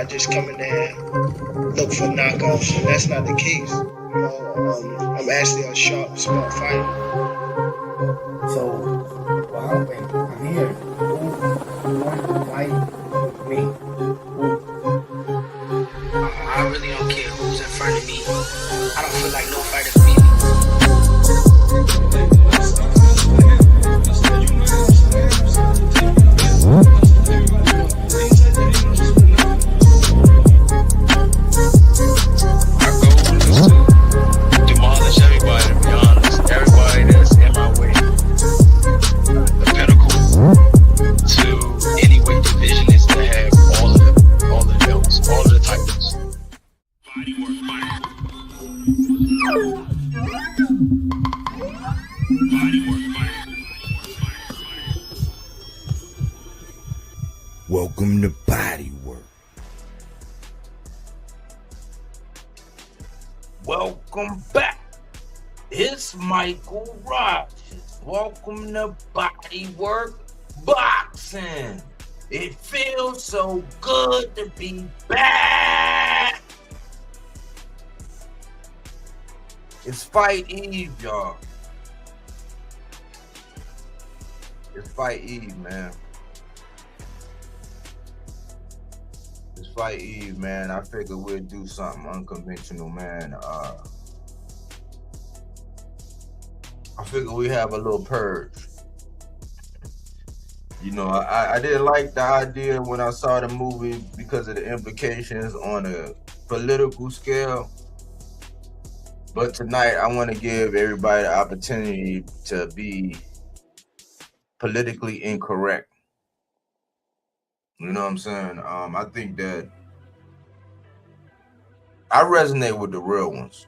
not just come in there and look for knockoffs, and that's not the case. You know, I'm actually a sharp, smart fighter. So, well, wait, I'm here. Who wants to fight with me? I really don't care who's in front of me. I don't feel like no fighter beat me. My goal is to demolish everybody, to be honest. Everybody that's in my way. The pinnacle to any weight division is to have all the belts, all of the titles. Welcome to Bodywork. Welcome back. It's Michael Rogers. Welcome to Bodywork Boxing. It feels so good to be back. It's Fight Eve, y'all. It's Fight Eve, man. It's Fight Eve, man. I figured we'd do something unconventional, man. I figured we have a little purge. You know, I didn't like the idea when I saw the movie because of the implications on a political scale. But tonight, I want to give everybody the opportunity to be politically incorrect. You know what I'm saying? I think that I resonate with the real ones,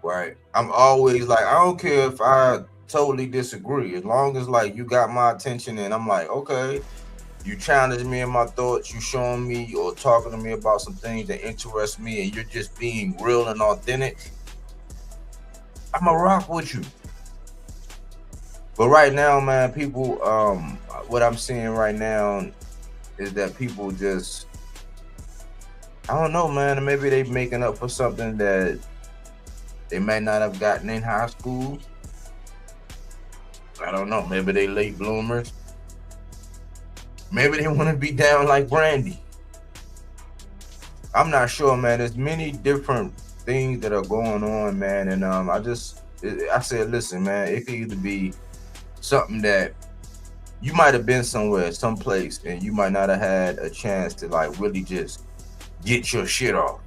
right? I'm always like, I don't care if I totally disagree, as long as like you got my attention and I'm like, okay, you challenge me in my thoughts, you showing me or talking to me about some things that interest me, and you're just being real and authentic, I'ma rock with you. But right now, man, people, what I'm seeing right now is that people just, I don't know, man, maybe they making up for something that they might not have gotten in high school. I don't know, maybe they late bloomers. Maybe they want to be down like Brandy. I'm not sure, man. There's many different things that are going on, man, and I said, listen, man, it could either be something that you might have been somewhere, someplace, and you might not have had a chance to like really just get your shit off.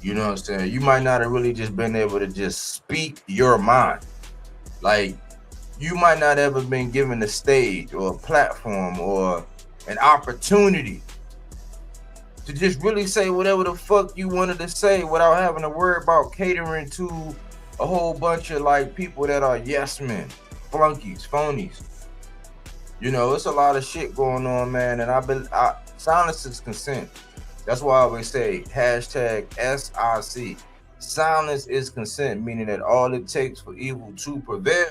You know what I'm saying? You might not have really just been able to just speak your mind. Like, you might not ever been given a stage or a platform or an opportunity to just really say whatever the fuck you wanted to say without having to worry about catering to a whole bunch of like people that are yes men, flunkies, phonies. You know, it's a lot of shit going on, man, and silence is consent. That's why I always say hashtag SIC. Silence is consent, meaning that all it takes for evil to prevail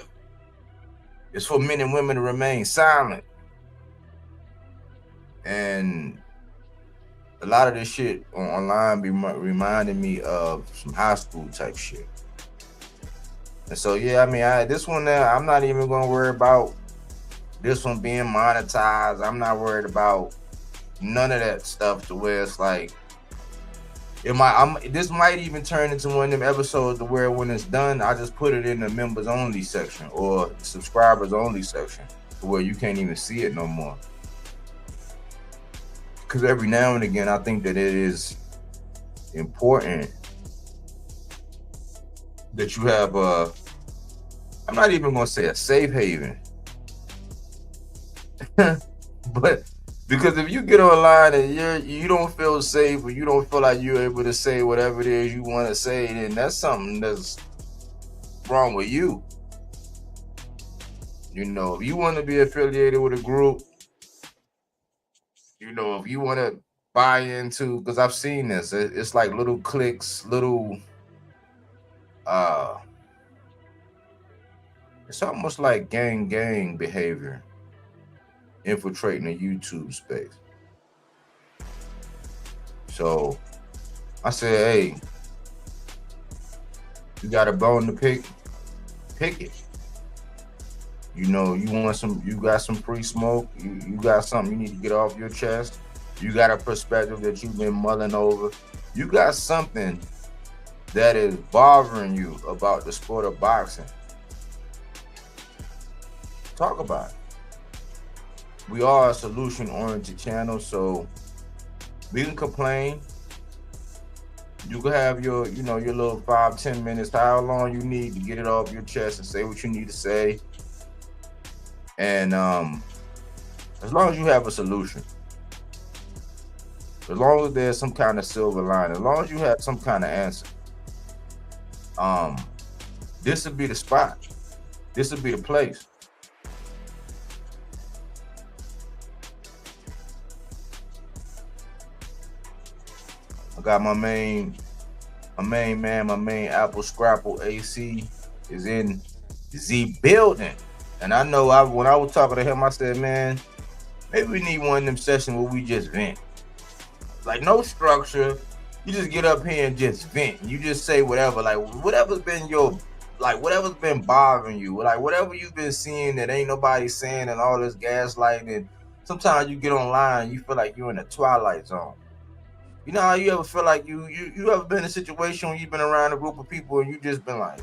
is for men and women to remain silent. And a lot of this shit online be reminding me of some high school type shit. And so, yeah, I mean, this one there, I'm not even going to worry about this one being monetized. I'm not worried about none of that stuff to where it's like, this might even turn into one of them episodes to where when it's done, I just put it in the members only section or subscribers only section to where you can't even see it no more. Because every now and again, I think that it is important that you have I'm not even going to say a safe haven, but because if you get online and you don't feel safe or you don't feel like you're able to say whatever it is you want to say, then that's something that's wrong with you. You know, if you want to be affiliated with a group, you know, if you want to buy into, because I've seen this, it's like little cliques, little, it's almost like gang behavior infiltrating the YouTube space. So I said, hey, you got a bone to pick it. You know, you got some free smoke, you got something you need to get off your chest, you got a perspective that you've been mulling over, you got something that is bothering you about the sport of boxing. Talk about it. We are a solution-oriented channel, so we can complain. You can have your little 5-10 minutes, how long you need to get it off your chest and say what you need to say. And as long as you have a solution, as long as there's some kind of silver line, as long as you have some kind of answer, this would be the spot. This would be the place. I got my main man, my main Apple Scrapple AC is in the building. And I know when I was talking to him, I said, man, maybe we need one of them sessions where we just vent. Like, no structure. You just get up here and just vent. You just say whatever, like whatever's been whatever's been bothering you, like whatever you've been seeing that ain't nobody saying, and all this gaslighting. And sometimes you get online, you feel like you're in the twilight zone. You know how you ever feel like you ever been in a situation where you've been around a group of people and you just been like,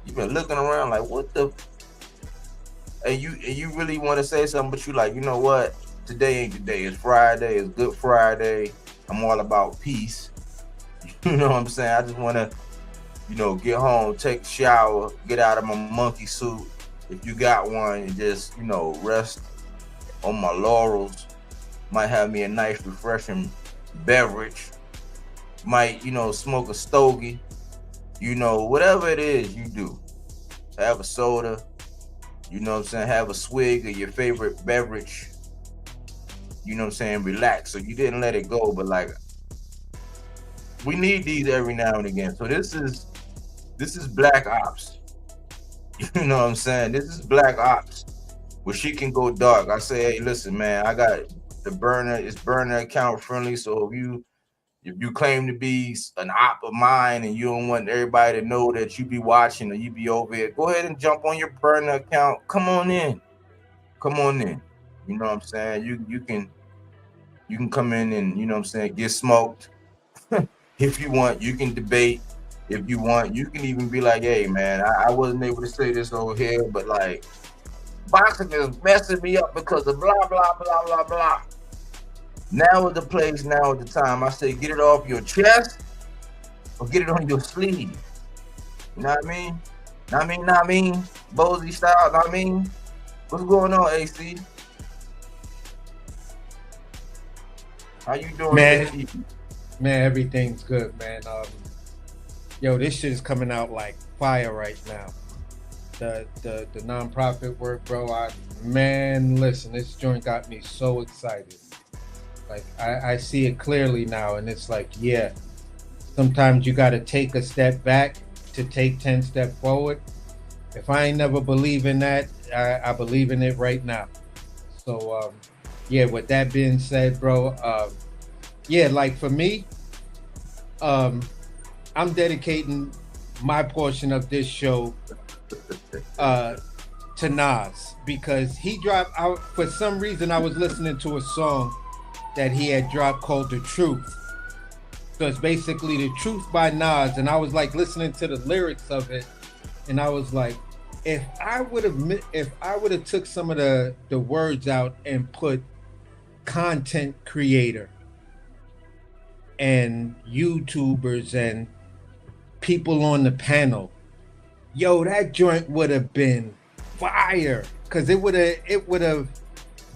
you've been looking around like, what the? And you really want to say something, but you like, you know what? Today ain't the day. It's Friday. It's Good Friday. I'm all about peace. You know what I'm saying? I just want to, get home, take a shower, get out of my monkey suit, if you got one, and just, rest on my laurels. Might have me a nice, refreshing beverage. Might, smoke a stogie. Whatever it is you do. Have a soda. You know what I'm saying? Have a swig of your favorite beverage. You know what I'm saying? Relax. So you didn't let it go, but like, we need these every now and again. So this is Black Opps. You know what I'm saying? This is Black Opps, where she can go dark. I say, hey, listen, man, I got the burner. It's burner account friendly. So if you claim to be an op of mine and you don't want everybody to know that you be watching or you be over here, go ahead and jump on your burner account. Come on in. You know what I'm saying? You can come in and, you know what I'm saying, get smoked. If you want, you can debate. If you want, you can even be like, hey man, I wasn't able to say this over here, but like, boxing is messing me up because of blah blah blah blah blah. Now is the place, now is the time. I say, get it off your chest or get it on your sleeve. You know what I mean? Know I mean? Bozy style, know what I mean? What's going on, AC? How you doing, AC? Man, everything's good, man. Yo, this shit is coming out like fire right now. The nonprofit work, bro. Listen, this joint got me so excited. Like, I see it clearly now, and it's like, yeah, sometimes you got to take a step back to take 10 steps forward. If I ain't never believe in that, I believe in it right now. So, yeah, with that being said, bro, yeah, like for me, I'm dedicating my portion of this show to Nas, because he dropped out. For some reason, I was listening to a song that he had dropped called The Truth. So it's basically The Truth by Nas, and I was like listening to the lyrics of it, and I was like, if I would have took some of the words out and put content creator and YouTubers and people on the panel, yo, that joint would have been fire, because it would have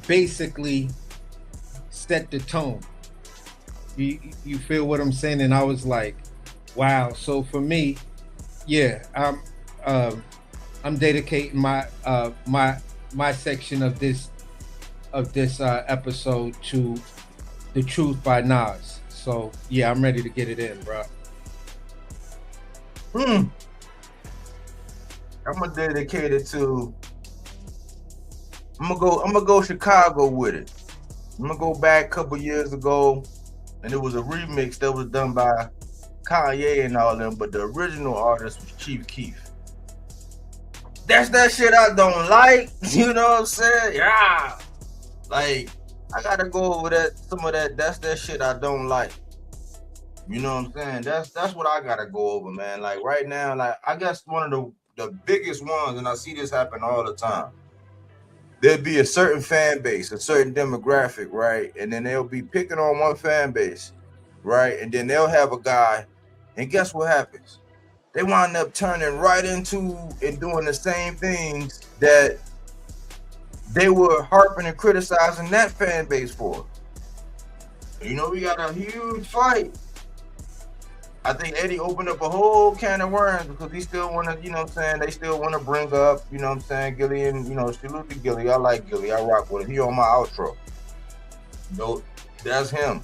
basically set the tone. You feel what I'm saying? And I was like, wow. So for me, yeah, I'm dedicating my section of this episode to The Truth by Nas. So yeah, I'm ready to get it in, bro. I'm gonna dedicate it to. I'm gonna go Chicago with it. I'm gonna go back a couple years ago, and it was a remix that was done by Kanye and all them, but the original artist was Chief Keef. That's that shit I don't like. You know what I'm saying? Yeah. Like, I gotta go over that. Some of that. That's that shit I don't like. You know what I'm saying? That's what I gotta go over, man. Like right now, like I guess one of the biggest ones, and I see this happen all the time. There'd be a certain fan base, a certain demographic, right? And then they'll be picking on one fan base, right? And then they'll have a guy, and guess what happens? They wind up turning right into and doing the same things that they were harping and criticizing that fan base for. You know, we got a huge fight. I think Eddie opened up a whole can of worms because he still want to, you know what I'm saying, they still want to bring up, you know what I'm saying, Gilly, and, you know, salute to Gilly. I like Gilly. I rock with him. He on my outro. No, that's him.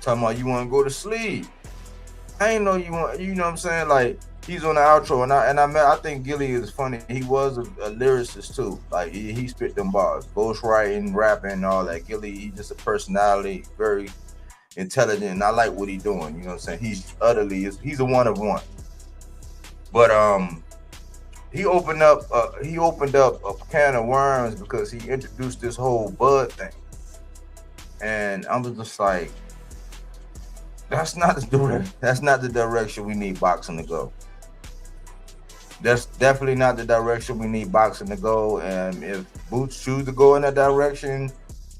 Talking about you want to go to sleep. I ain't know you want, you know what I'm saying, like, he's on the outro, and I think Gilly is funny. He was a lyricist, too. Like, he spit them bars. Ghostwriting, rapping, and all that. Gilly, he's just a personality, very intelligent, and I like what he's doing. You know what I'm saying? He's a one of one. But he opened up a can of worms because he introduced this whole bud thing, and I was just like, that's not the direction we need boxing to go. That's definitely not the direction we need boxing to go. And if Boots choose to go in that direction,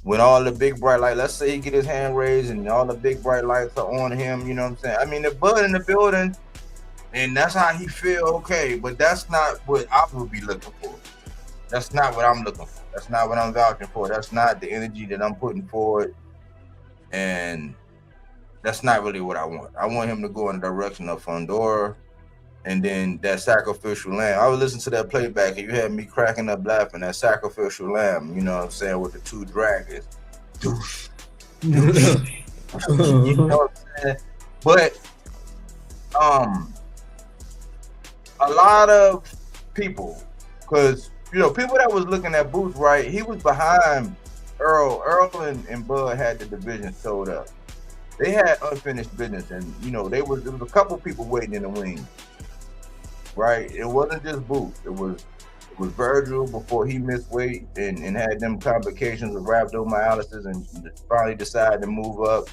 when all the big bright lights, let's say he get his hand raised and all the big bright lights are on him, you know what I'm saying? I mean, the bud in the building, and that's how he feel, okay, but that's not what I would be looking for. That's not what I'm looking for. That's not what I'm vouching for. That's not the energy that I'm putting forward, and that's not really what I want. I want him to go in the direction of Fundora, and then that sacrificial lamb. I was listening to that playback, and you had me cracking up laughing. That sacrificial lamb, you know what I'm saying, with the two dragons. Doosh, doosh. You know what I'm saying? But a lot of people, because you know, people that was looking at Boots, right? He was behind Earl. Earl and Bud had the division sold up. They had unfinished business, and you know, there was a couple people waiting in the wings. Right, it wasn't just Boots. It was Virgil before he missed weight and had them complications of rhabdomyolysis and finally decided to move up.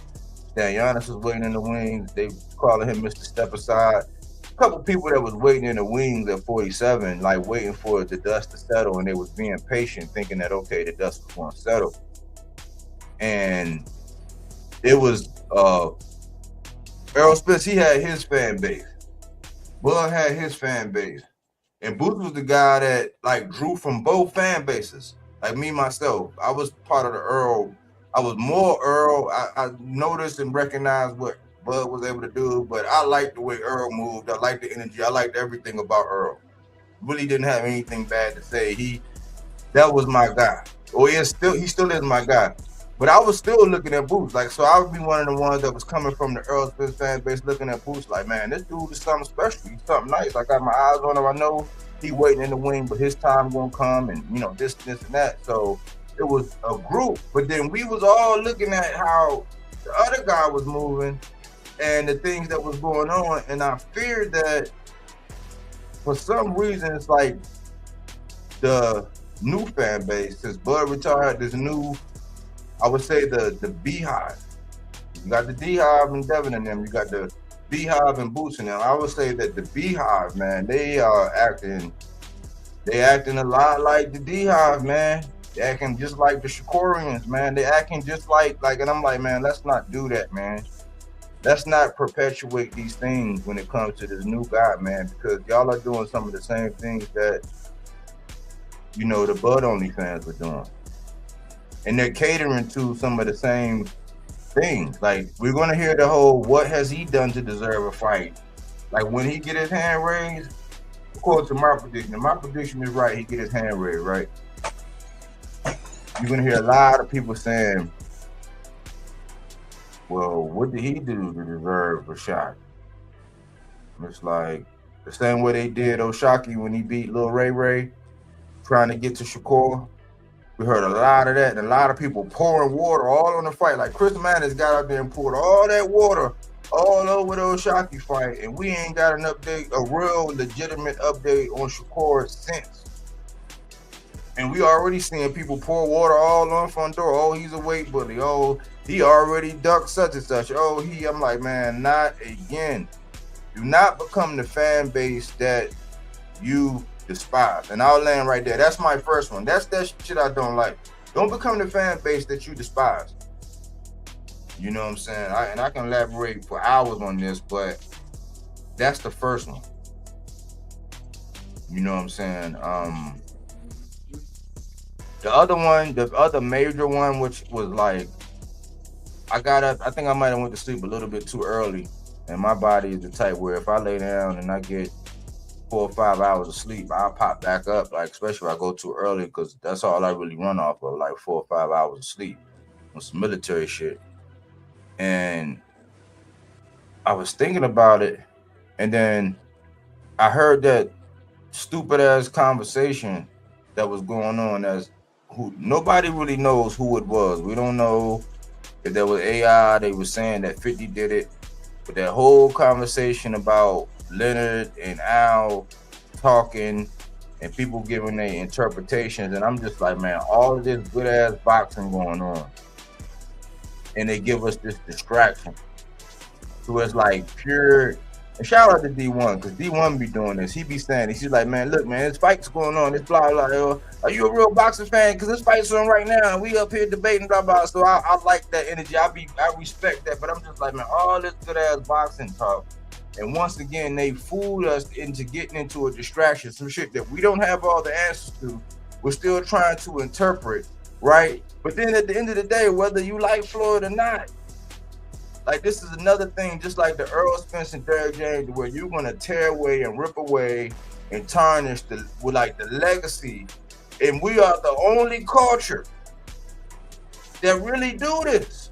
Giannis was waiting in the wings. They calling him Mr. Step Aside. A couple people that was waiting in the wings at 47, like waiting for the dust to settle, and they was being patient, thinking that okay, the dust was going to settle. And it was Errol Spence. He had his fan base. Bud had his fan base, and Boots was the guy that like drew from both fan bases. Like me myself, I was part of the Earl. I was more Earl. I noticed and recognized what Bud was able to do, but I liked the way Earl moved. I liked the energy. I liked everything about Earl. Really didn't have anything bad to say. That was my guy. Or he still is my guy. But I was still looking at Boots. Like, so I would be one of the ones that was coming from the Earl Spence fan base looking at Boots like, man, this dude is something special. He's something nice. I got my eyes on him. I know he waiting in the wing, but his time gonna come, and you know, this and that. So it was a group. But then we was all looking at how the other guy was moving and the things that was going on. And I feared that for some reason it's like the new fan base, since Bud retired, there's new, I would say the Beehive. You got the Beehive and Devin and them. You got the Beehive and Boots and them. I would say that the Beehive, man, they are acting a lot like the Beehive, man. They acting just like the Shakorians, man. They acting just like, and I'm like, man, let's not do that, man. Let's not perpetuate these things when it comes to this new guy, man, because y'all are doing some of the same things that, you know, the Bud Only fans were doing. And they're catering to some of the same things. Like, we're going to hear the whole, what has he done to deserve a fight? Like, when he get his hand raised, according to my prediction, and my prediction is right, he get his hand raised, right? You're going to hear a lot of people saying, well, what did he do to deserve a shot? It's like the same way they did Oshaki when he beat Lil Ray Ray, trying to get to Shakur. We heard a lot of that, and a lot of people pouring water all on the fight. Like Chris Mannix got out there and poured all that water all over the Oshaki fight, and we ain't got an update, a real legitimate update on Shakur since. And we already seeing people pour water all on Fundora. Oh, he's a weight bully. Oh, he already ducked such and such. Oh, I'm like, man, not again. Do not become the fan base that you despise. And I'll land right there. That's my first one. That's that shit I don't like. Don't become the fan base that you despise. You know what I'm saying? I can elaborate for hours on this, but that's the first one. You know what I'm saying? The other one, the other major one, which was like, I got up, I think I might have went to sleep a little bit too early. And my body is the type where if I lay down and I get 4 or 5 hours of sleep, I'll pop back up, like especially if I go too early, because that's all I really run off of, like 4 or 5 hours of sleep on some military shit. And I was thinking about it, and then I heard that stupid ass conversation that was going on as who nobody really knows who it was. We don't know if there was AI. They were saying that 50 did it, but that whole conversation about Leonard and Al talking and people giving their interpretations, and I'm just like, man, all of this good ass boxing going on, and they give us this distraction. So it's like pure. And shout out to D1, because D1 be doing this. He be saying this. He's like, man, look, man, this fight's going on. This blah, blah, blah. Are you a real boxing fan? Because this fight's on right now, and we up here debating, blah, blah. So I like that energy. I respect that. But I'm just like, man, all this good-ass boxing talk. And once again, they fooled us into getting into a distraction, some shit that we don't have all the answers to. We're still trying to interpret, right? But then at the end of the day, whether you like Floyd or not, like this is another thing, just like the Earl Spence and Derrick James, where you're gonna tear away and rip away and tarnish the legacy. And we are the only culture that really do this.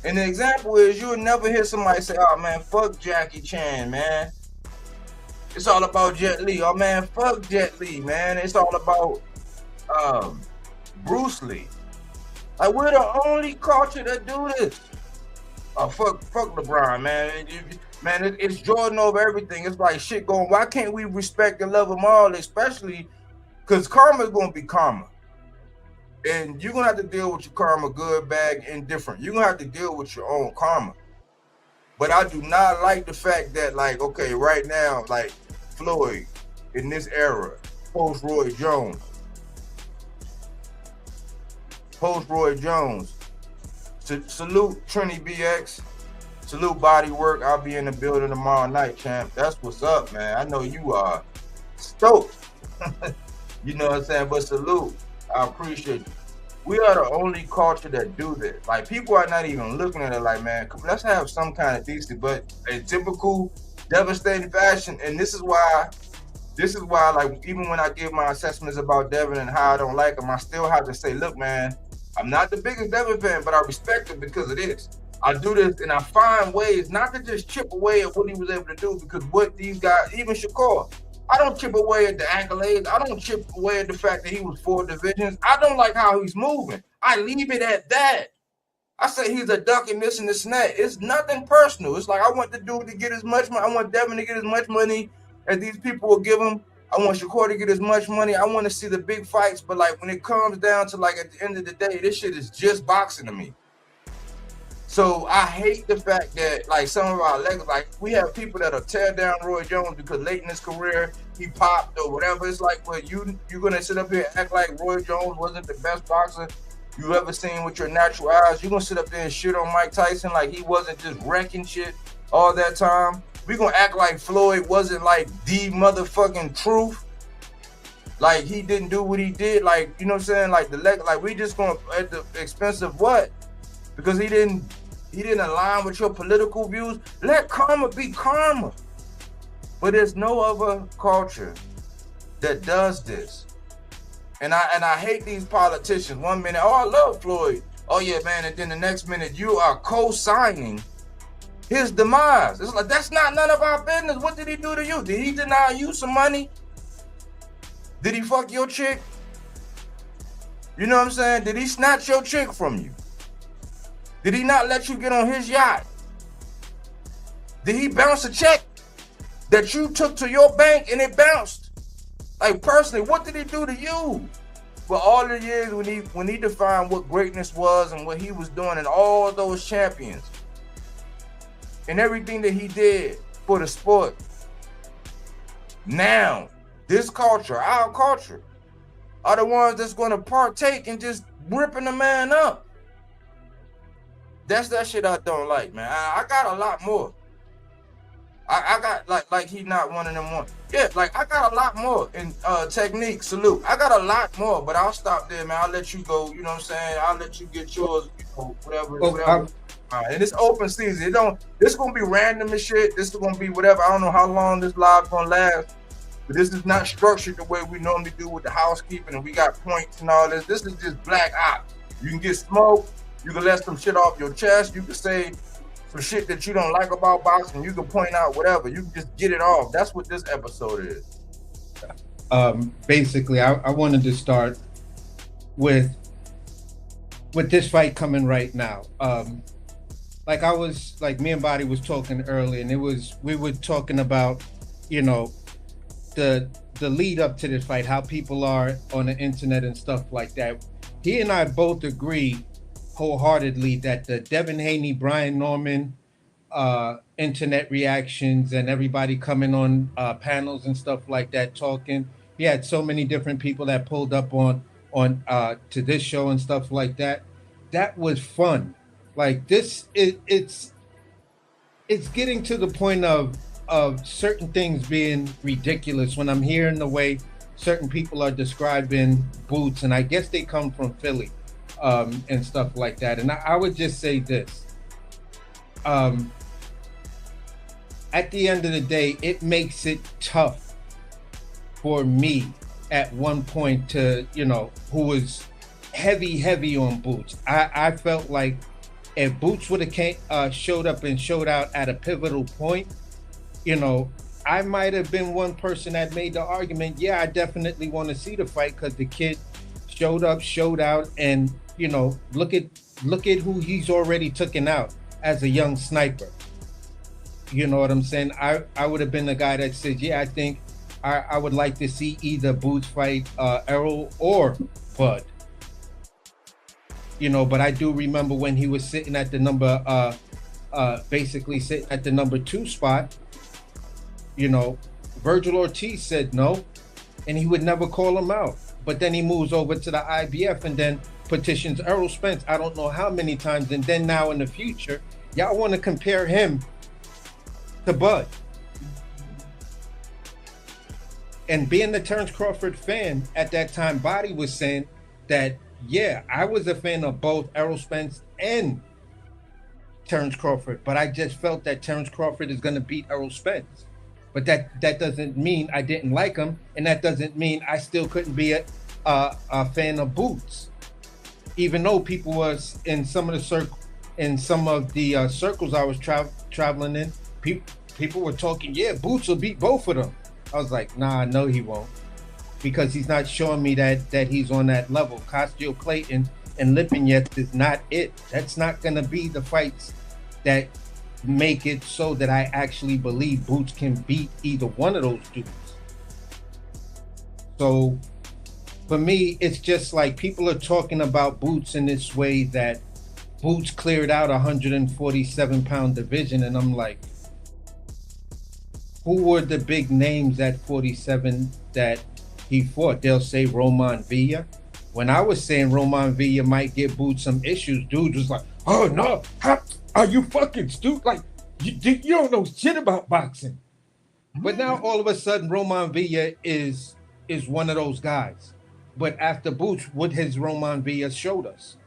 And the example is, you'll never hear somebody say, oh man, fuck Jackie Chan, man. It's all about Jet Li. Oh man, fuck Jet Li, man. It's all about Bruce Lee. Like, we're the only culture that do this. Oh, fuck LeBron, man. It's Jordan over everything. It's like shit going, why can't we respect and love them all, especially because karma's going to be karma. And you're going to have to deal with your karma, good, bad, indifferent. You're going to have to deal with your own karma. But I do not like the fact that, like, okay, right now, like, Floyd, in this era, post-Roy Jones, salute Trini BX, salute Bodywork. I'll be in the building tomorrow night, champ. That's what's up, man. I know you are stoked. You know what I'm saying? But salute. I appreciate you. We are the only culture that do this. Like, people are not even looking at it like, man, let's have some kind of decent, but in typical devastating fashion. And this is why, like, even when I give my assessments about Devin and how I don't like him, I still have to say, look, man, I'm not the biggest Devin fan, but I respect him because of this. I do this and I find ways not to just chip away at what he was able to do, because what these guys, even Shakur, I don't chip away at the accolades. I don't chip away at the fact that he was 4 divisions. I don't like how he's moving. I leave it at that. I say he's a duck and this and this and that. It's nothing personal. It's like, I want the dude to get as much money. I want Devin to get as much money as these people will give him. I want Shakur to get as much money. I want to see the big fights. But like, when it comes down to, like, at the end of the day, this shit is just boxing to me. So I hate the fact that, like, some of our legacy, like, we have people that'll tear down Roy Jones because late in his career he popped or whatever. It's like, well, you're gonna sit up here and act like Roy Jones wasn't the best boxer you ever seen with your natural eyes. You're gonna sit up there and shit on Mike Tyson like he wasn't just wrecking shit all that time. We're gonna act like Floyd wasn't, like, the motherfucking truth. Like, he didn't do what he did. Like, you know what I'm saying? Like, like, we just gonna, at the expense of what? Because he didn't align with your political views. Let karma be karma. But there's no other culture that does this. And I hate these politicians. 1 minute, oh, I love Floyd. Oh yeah, man. And then the next minute you are co-signing his demise. It's like, that's not none of our business. What did he do to you? Did he deny you some money? Did he fuck your chick? You know what I'm saying? Did he snatch your chick from you? Did he not let you get on his yacht? Did he bounce a check that you took to your bank and it bounced? Like, personally, what did he do to you? For all the years when he defined what greatness was and what he was doing and all those champions and everything that he did for the sport. Now, this culture, our culture, are the ones that's going to partake in just ripping the man up. That's that shit I don't like, man. I got a lot more. I got like he not one of them one. Yeah, like I got a lot more in technique, salute. I got a lot more, but I'll stop there, man. I'll let you go. You know what I'm saying? I'll let you get yours, you know, whatever. And it's open season. This gonna be random as shit. This is gonna be whatever. I don't know how long this live gonna last, but this is not structured the way we normally do with the housekeeping and we got points and all this. This is just black ops. You can get smoked. You can let some shit off your chest. You can say some shit that you don't like about boxing. You can point out whatever. You can just get it off. That's what this episode is. Basically, I wanted to start with this fight coming right now. Like me and Body was talking earlier, and we were talking about, you know, the lead up to this fight, how people are on the internet and stuff like that. He and I both agree wholeheartedly that the Devin Haney, Brian Norman internet reactions and everybody coming on panels and stuff like that talking. He had so many different people that pulled up on to this show and stuff like that. That was fun. Like this, it's getting to the point of certain things being ridiculous when I'm hearing the way certain people are describing Boots, and I guess they come from Philly and stuff like that. And I would just say this. At the end of the day, it makes it tough for me at one point to, you know, who was heavy on Boots. I felt like if Boots would have showed up and showed out at a pivotal point, you know, I might have been one person that made the argument, yeah, I definitely want to see the fight because the kid showed up, showed out, and, you know, look at who he's already taken out as a young sniper. You know what I'm saying? I would have been the guy that said, yeah, I think I would like to see either Boots fight Errol or Bud. You know, but I do remember when he was sitting at the basically sitting at the number 2 spot, you know, Virgil Ortiz said no, and he would never call him out. But then he moves over to the IBF and then petitions Errol Spence I don't know how many times, and then now in the future, y'all want to compare him to Bud. And being the Terrence Crawford fan at that time, Body was saying that, yeah, I was a fan of both Errol Spence and Terrence Crawford, but I just felt that Terrence Crawford is going to beat Errol Spence. But that doesn't mean I didn't like him, and that doesn't mean I still couldn't be a fan of Boots, even though people was in some of the circles I was traveling in. People were talking, yeah, Boots will beat both of them. I was like, nah, no, he won't, because he's not showing me that he's on that level. Costio Clayton and Lipinets is not it. That's not gonna be the fights that make it so that I actually believe Boots can beat either one of those dudes. So for me, it's just like people are talking about Boots in this way that Boots cleared out 147-pound division, and I'm like, who were the big names at 47 that he fought? They'll say Roman Villa. When I was saying Roman Villa might give Boots some issues, dude was like, oh no, how are you fucking stupid? Like, you don't know shit about boxing. But now all of a sudden Roman Villa is one of those guys. But after Boots, what has Roman Villa showed us?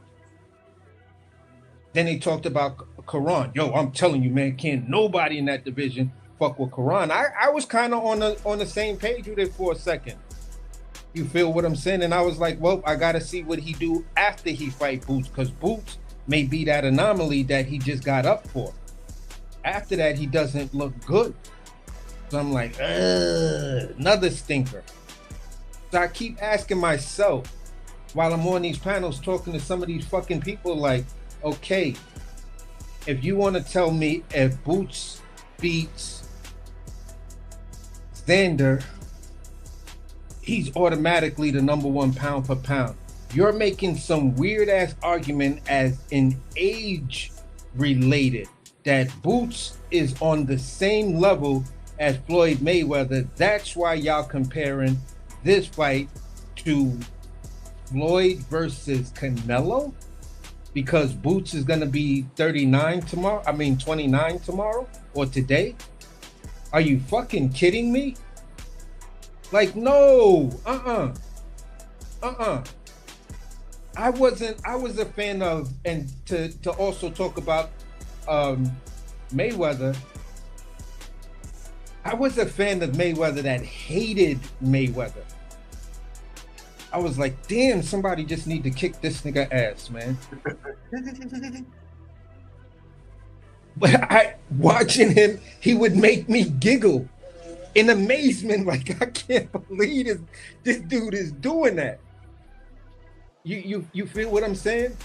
Then he talked about Karan. Yo, I'm telling you, man, can't nobody in that division fuck with Karan. I was kind of on the same page with it for a second. You feel what I'm saying? And I was like, well, I got to see what he do after he fight Boots, because Boots may be that anomaly that he just got up for. After that, he doesn't look good. So I'm like, another stinker. So I keep asking myself, while I'm on these panels talking to some of these fucking people, like, okay, if you want to tell me if Boots beats Xander, he's automatically the number one pound for pound. You're making some weird ass argument as in age related that Boots is on the same level as Floyd Mayweather. That's why y'all comparing this fight to Floyd versus Canelo, because Boots is gonna be 39 tomorrow. I mean 29 tomorrow or today. Are you fucking kidding me? Like, no, I was a fan of, and to also talk about Mayweather, I was a fan of Mayweather that hated Mayweather. I was like, damn, somebody just need to kick this nigga ass, man. But watching him, he would make me giggle in amazement, like, I can't believe this dude is doing that. You feel what I'm saying?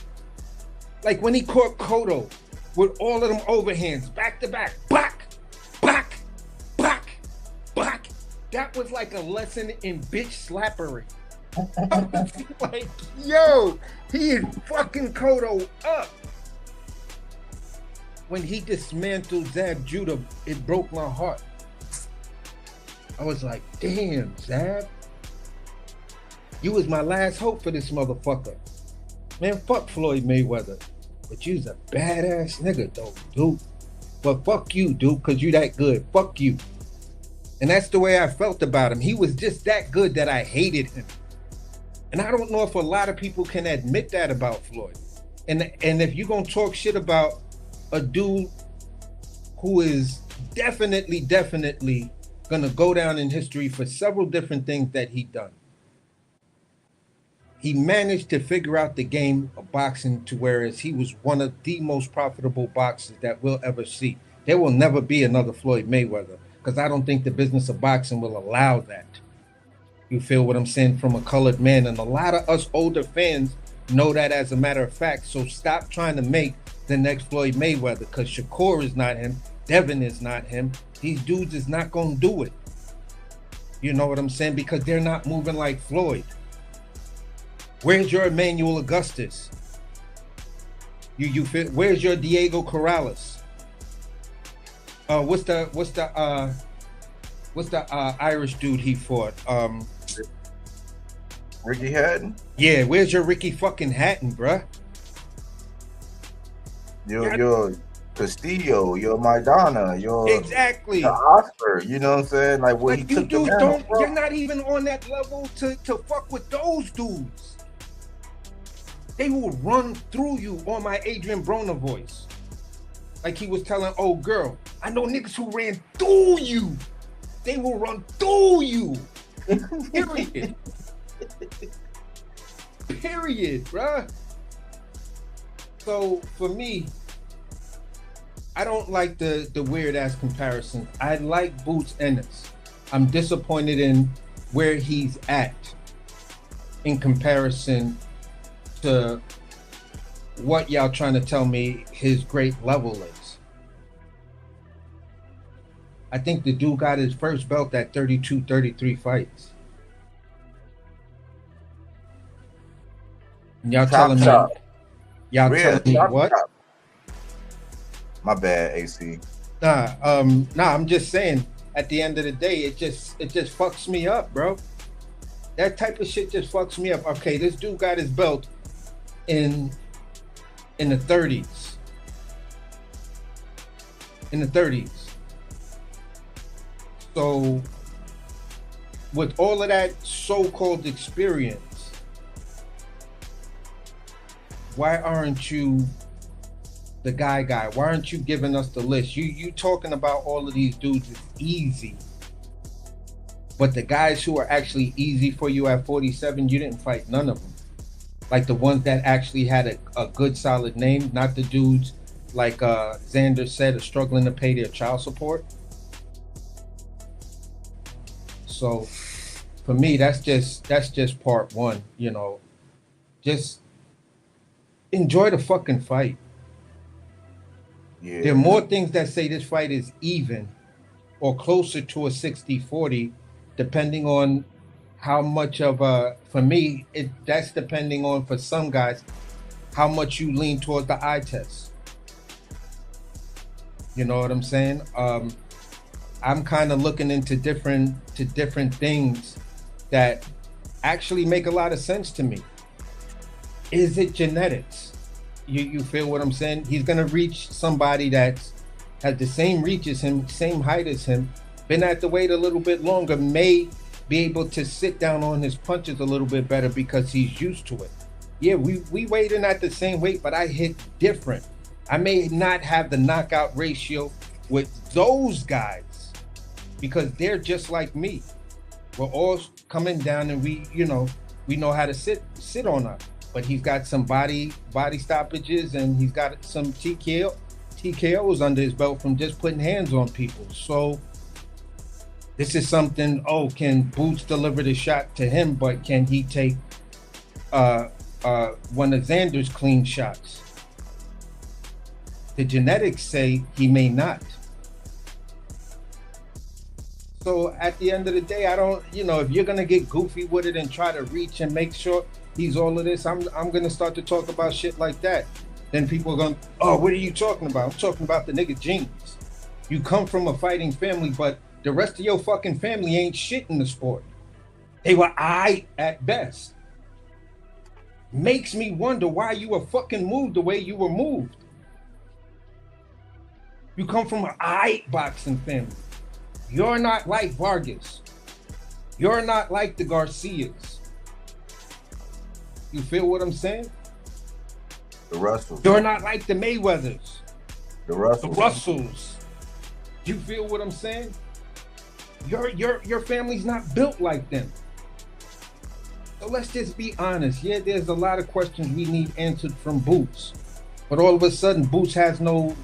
Like when he caught Cotto with all of them overhands, back to back, back. That was like a lesson in bitch slappery. I was like, yo, he is fucking Cotto up. When he dismantled Zab Judah, it broke my heart. I was like, damn, Zab, you was my last hope for this motherfucker. Man, fuck Floyd Mayweather. But you's a badass nigga though, dude. But fuck you, dude, cause you that good. Fuck you. And that's the way I felt about him. He was just that good that I hated him. And I don't know if a lot of people can admit that about Floyd. And if you're gonna talk shit about a dude who is definitely gonna go down in history for several different things that he done. He managed to figure out the game of boxing to whereas he was one of the most profitable boxers that we'll ever see. There will never be another Floyd Mayweather because I don't think the business of boxing will allow that. You feel what I'm saying? From a colored man. And a lot of us older fans know that as a matter of fact. So stop trying to make the next Floyd Mayweather because Shakur is not him. Devin is not him. These dudes is not going to do it. You know what I'm saying? Because they're not moving like Floyd. Where's your Emmanuel Augustus? You feel? Where's your Diego Corrales? What's the Irish dude he fought? Ricky Hatton? Yeah, where's your Ricky fucking Hatton, bruh? Your Castillo, your Maidana, your exactly Oscar, you know what I'm saying? Like what he took dudes don't, you're not even on that level to fuck with those dudes. They will run through you on my Adrian Broner voice. Like he was telling old girl, I know niggas who ran through you. They will run through you. Period. Period, bruh. So for me, I don't like the weird ass comparison. I like Boots Ennis. I'm disappointed in where he's at in comparison to what y'all trying to tell me his great level is. I think the dude got his first belt at 32, 33 fights. And y'all telling me, what? Top. My bad, AC. Nah, I'm just saying, at the end of the day, it just fucks me up, bro. That type of shit just fucks me up. Okay, this dude got his belt in the 30s. In the 30s. So with all of that so-called experience, why aren't you the guy? Why aren't you giving us the list? You talking about all of these dudes is easy. But the guys who are actually easy for you at 47, you didn't fight none of them. Like the ones that actually had a good solid name, not the dudes like Xander said are struggling to pay their child support. So for me, that's just part one, you know. just enjoy the fucking fight. Yeah. There are more things that say this fight is even or closer to a 60-40, depending on how much of a, for me, that's depending on, for some guys, how much you lean towards the eye test. You know what I'm saying? I'm kind of looking into different things that actually make a lot of sense to me. Is it genetics? You feel what I'm saying? He's gonna reach somebody that's has the same reach as him, same height as him, been at the weight a little bit longer, may be able to sit down on his punches a little bit better because he's used to it. Yeah, we weighed in at the same weight, but I hit different. I may not have the knockout ratio with those guys because they're just like me. We're all coming down and we know how to sit on us. But he's got some body stoppages and he's got some TKOs under his belt from just putting hands on people. So this is something, can Boots deliver the shot to him, but can he take one of Xander's clean shots? The genetics say he may not. So at the end of the day, I don't, if you're gonna get goofy with it and try to reach and make sure he's all of this, I'm gonna start to talk about shit like that. Then people are going, what are you talking about? I'm talking about the nigga genes. You come from a fighting family, but the rest of your fucking family ain't shit in the sport. They were aight at best. Makes me wonder why you were fucking moved the way you were moved. You come from an aight boxing family. You're not like Vargas. You're not like the Garcias. You feel what I'm saying? The Russells. You're not like the Mayweathers. The Russells. The Russells. You feel what I'm saying? Your family's not built like them. So let's just be honest. Yeah, there's a lot of questions we need answered from Boots. But all of a sudden, Boots there's no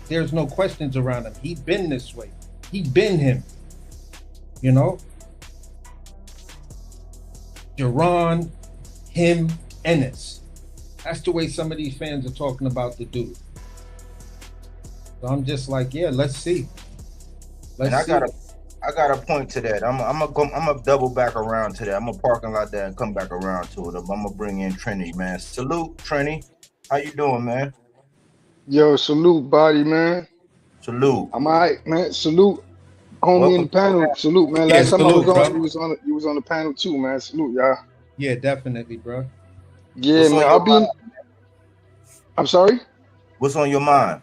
questions around him. He's been this way. He's been him. Jerron, him, Ennis. That's the way some of these fans are talking about the dude. So I'm just like, yeah, let's see. I got a point to that. I'm gonna double back around to that. I'm gonna parking lot that and come back around to it. I'm gonna bring in Trini, man. Salute, Trini. How you doing, man? Yo, salute, body, man. Salute. I'm all right, man. Salute, homie. Welcome in the panel. Salute, man. Yeah, Last time I was salute, on, you was on the panel too, man. Salute, y'all. Yeah, definitely, bro. Yeah, What's man. on your mind? I'm sorry? What's on your mind?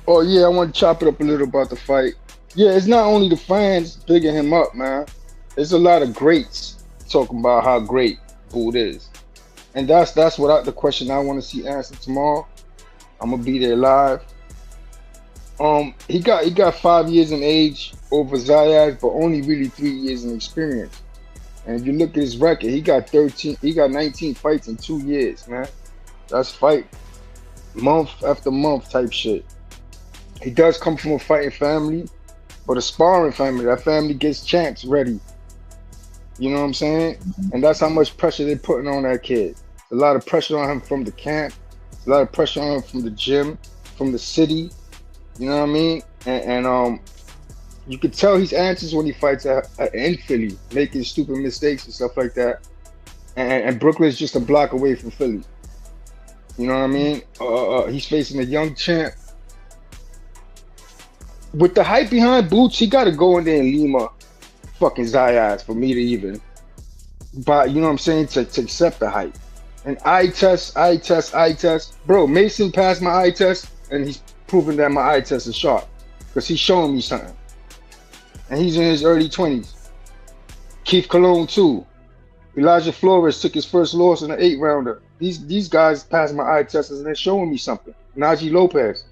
Oh, yeah, I want to chop it up a little about the fight. Yeah, it's not only the fans bigging him up, man. There's a lot of greats talking about how great Boot is. And that's the question I want to see answered tomorrow. I'm gonna be there live. He got 5 years in age over Zayas, but only really 3 years in experience. And if you look at his record, he got 19 fights in 2 years, man. That's fight month after month type shit. He does come from a fighting family, but a sparring family. That family gets champs ready. You know what I'm saying? And that's how much pressure they're putting on that kid. A lot of pressure on him from the camp. A lot of pressure on him from the gym, from the city. You know what I mean? And you could tell he's anxious when he fights in Philly, making stupid mistakes and stuff like that. And Brooklyn's just a block away from Philly. You know what I mean? He's facing a young champ. With the hype behind Boots, he got to go in there and Lima fucking Zayas for me to even. But you know what I'm saying? To accept the hype. And eye test. Bro, Mason passed my eye test, and he's proven that my eye test is sharp. Because he's showing me something. And he's in his early 20s. Keith Cologne too. Elijah Flores took his first loss in the 8-rounder. These guys passed my eye test and they're showing me something. Najee Lopez.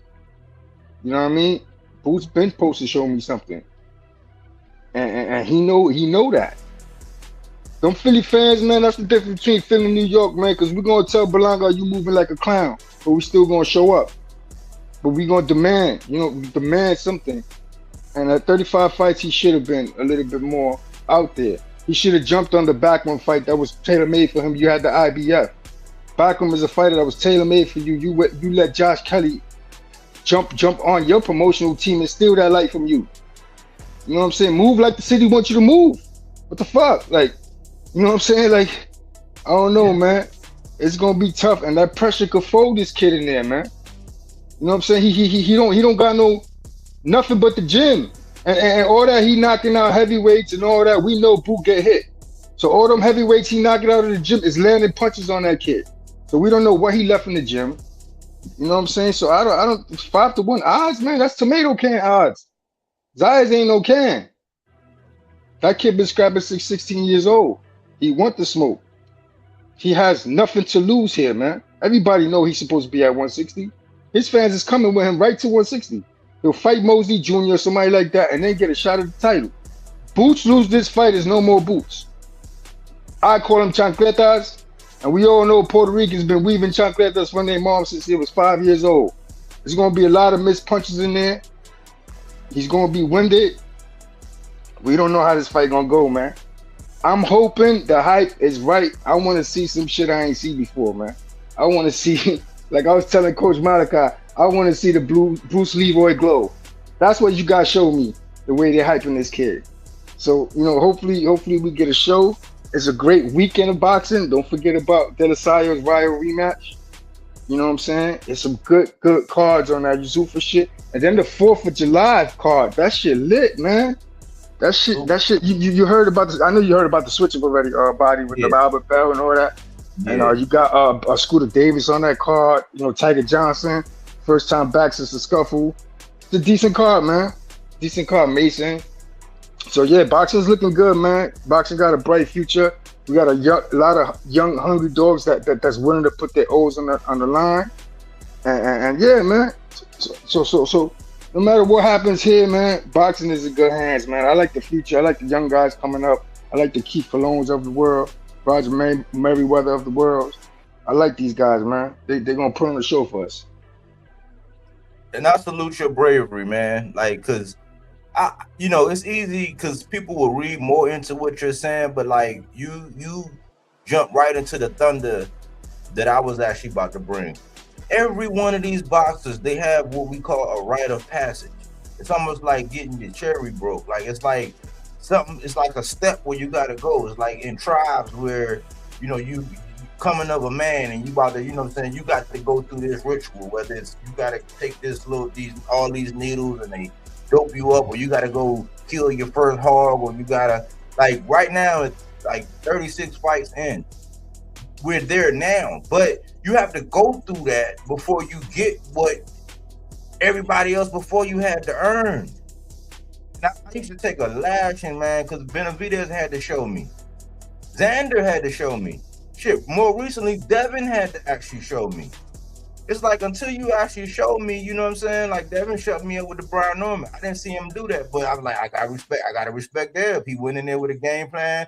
You know what I mean? Boots been supposed to show me something. And he know that. Them Philly fans, man, that's the difference between Philly and New York, man, because we're going to tell Berlanga you moving like a clown, but we still going to show up. But we going to demand something. And at 35 fights, he should have been a little bit more out there. He should have jumped on the back one fight that was tailor-made for him. You had the IBF. Backlund is a fighter that was tailor made for you. You let Josh Kelly jump on your promotional team and steal that light from you. You know what I'm saying? Move like the city wants you to move. What the fuck? Like, you know what I'm saying? Like, I don't know, man. It's gonna be tough, and that pressure could fold this kid in there, man. You know what I'm saying? He don't got nothing but the gym and all that. He knocking out heavyweights and all that. We know Boot get hit, so all them heavyweights he knocking out of the gym is landing punches on that kid. So we don't know what he left in the gym. You know what I'm saying? So I don't 5-1 odds, man. That's tomato can odds. Zayas ain't no can. That kid been scrapping since 16 years old. He want the smoke. He has nothing to lose here, man. Everybody know he's supposed to be at 160. His fans is coming with him right to 160. He'll fight Mosley Jr. or somebody like that and then get a shot at the title. Boots lose this fight, is no more Boots. I call him chancletas, and we all know Puerto Ricans been weaving chancletas from their mom since he was 5 years old. There's going to be a lot of missed punches in there. He's going to be winded. We don't know how this fight going to go, man. I'm hoping the hype is right. I want to see some shit I ain't seen before, man. I want to see, like I was telling Coach Malachi, I want to see the Bruce Leroy glow. That's what you guys showed me, the way they're hyping this kid. So, you know, hopefully we get a show. It's a great weekend of boxing. Don't forget about De La Salle's Rayo rematch. You know what I'm saying? It's some good cards on that Yusufa shit. And then the 4th of July card. That shit lit, man. That shit. You heard about this? I know you heard about the switch up already. Body with the Albert Bell and all that. Yeah. And you got Scooter Davis on that card. You know, Tiger Johnson, first time back since the scuffle. It's a decent card, man. Decent card, Mason. So yeah, boxing's looking good, man. Boxing got a bright future. We got a lot of young, hungry dogs that's willing to put their O's on the line. And yeah, man. So no matter what happens here, man, boxing is in good hands, man. I like the future. I like the young guys coming up. I like the Keith Falones of the world, Roger Merriweather of the world. I like these guys, man. They're gonna put on a show for us. And I salute your bravery, man. Like, cause you know, it's easy because people will read more into what you're saying, but like you jump right into the thunder that I was actually about to bring. Every one of these boxers, they have what we call a rite of passage. It's almost like getting your cherry broke. Like it's like something. It's like a step where you gotta go. It's like in tribes where you coming of a man and you about to, what I'm saying, you got to go through this ritual. Whether it's you gotta take all these needles and they dope you up, or you gotta go kill your first hog, or you gotta, like, right now it's like 36 fights in. We're there now, but you have to go through that before you get what everybody else before you had to earn. Now, I used to take a lashing, man, because Benavidez had to show me. Xander had to show me. Shit, more recently, Devin had to actually show me. It's like until you actually show me, you know what I'm saying? Like Devin shut me up with the Brian Norman. I didn't see him do that, but I'm like, I gotta respect Dev. He went in there with a game plan,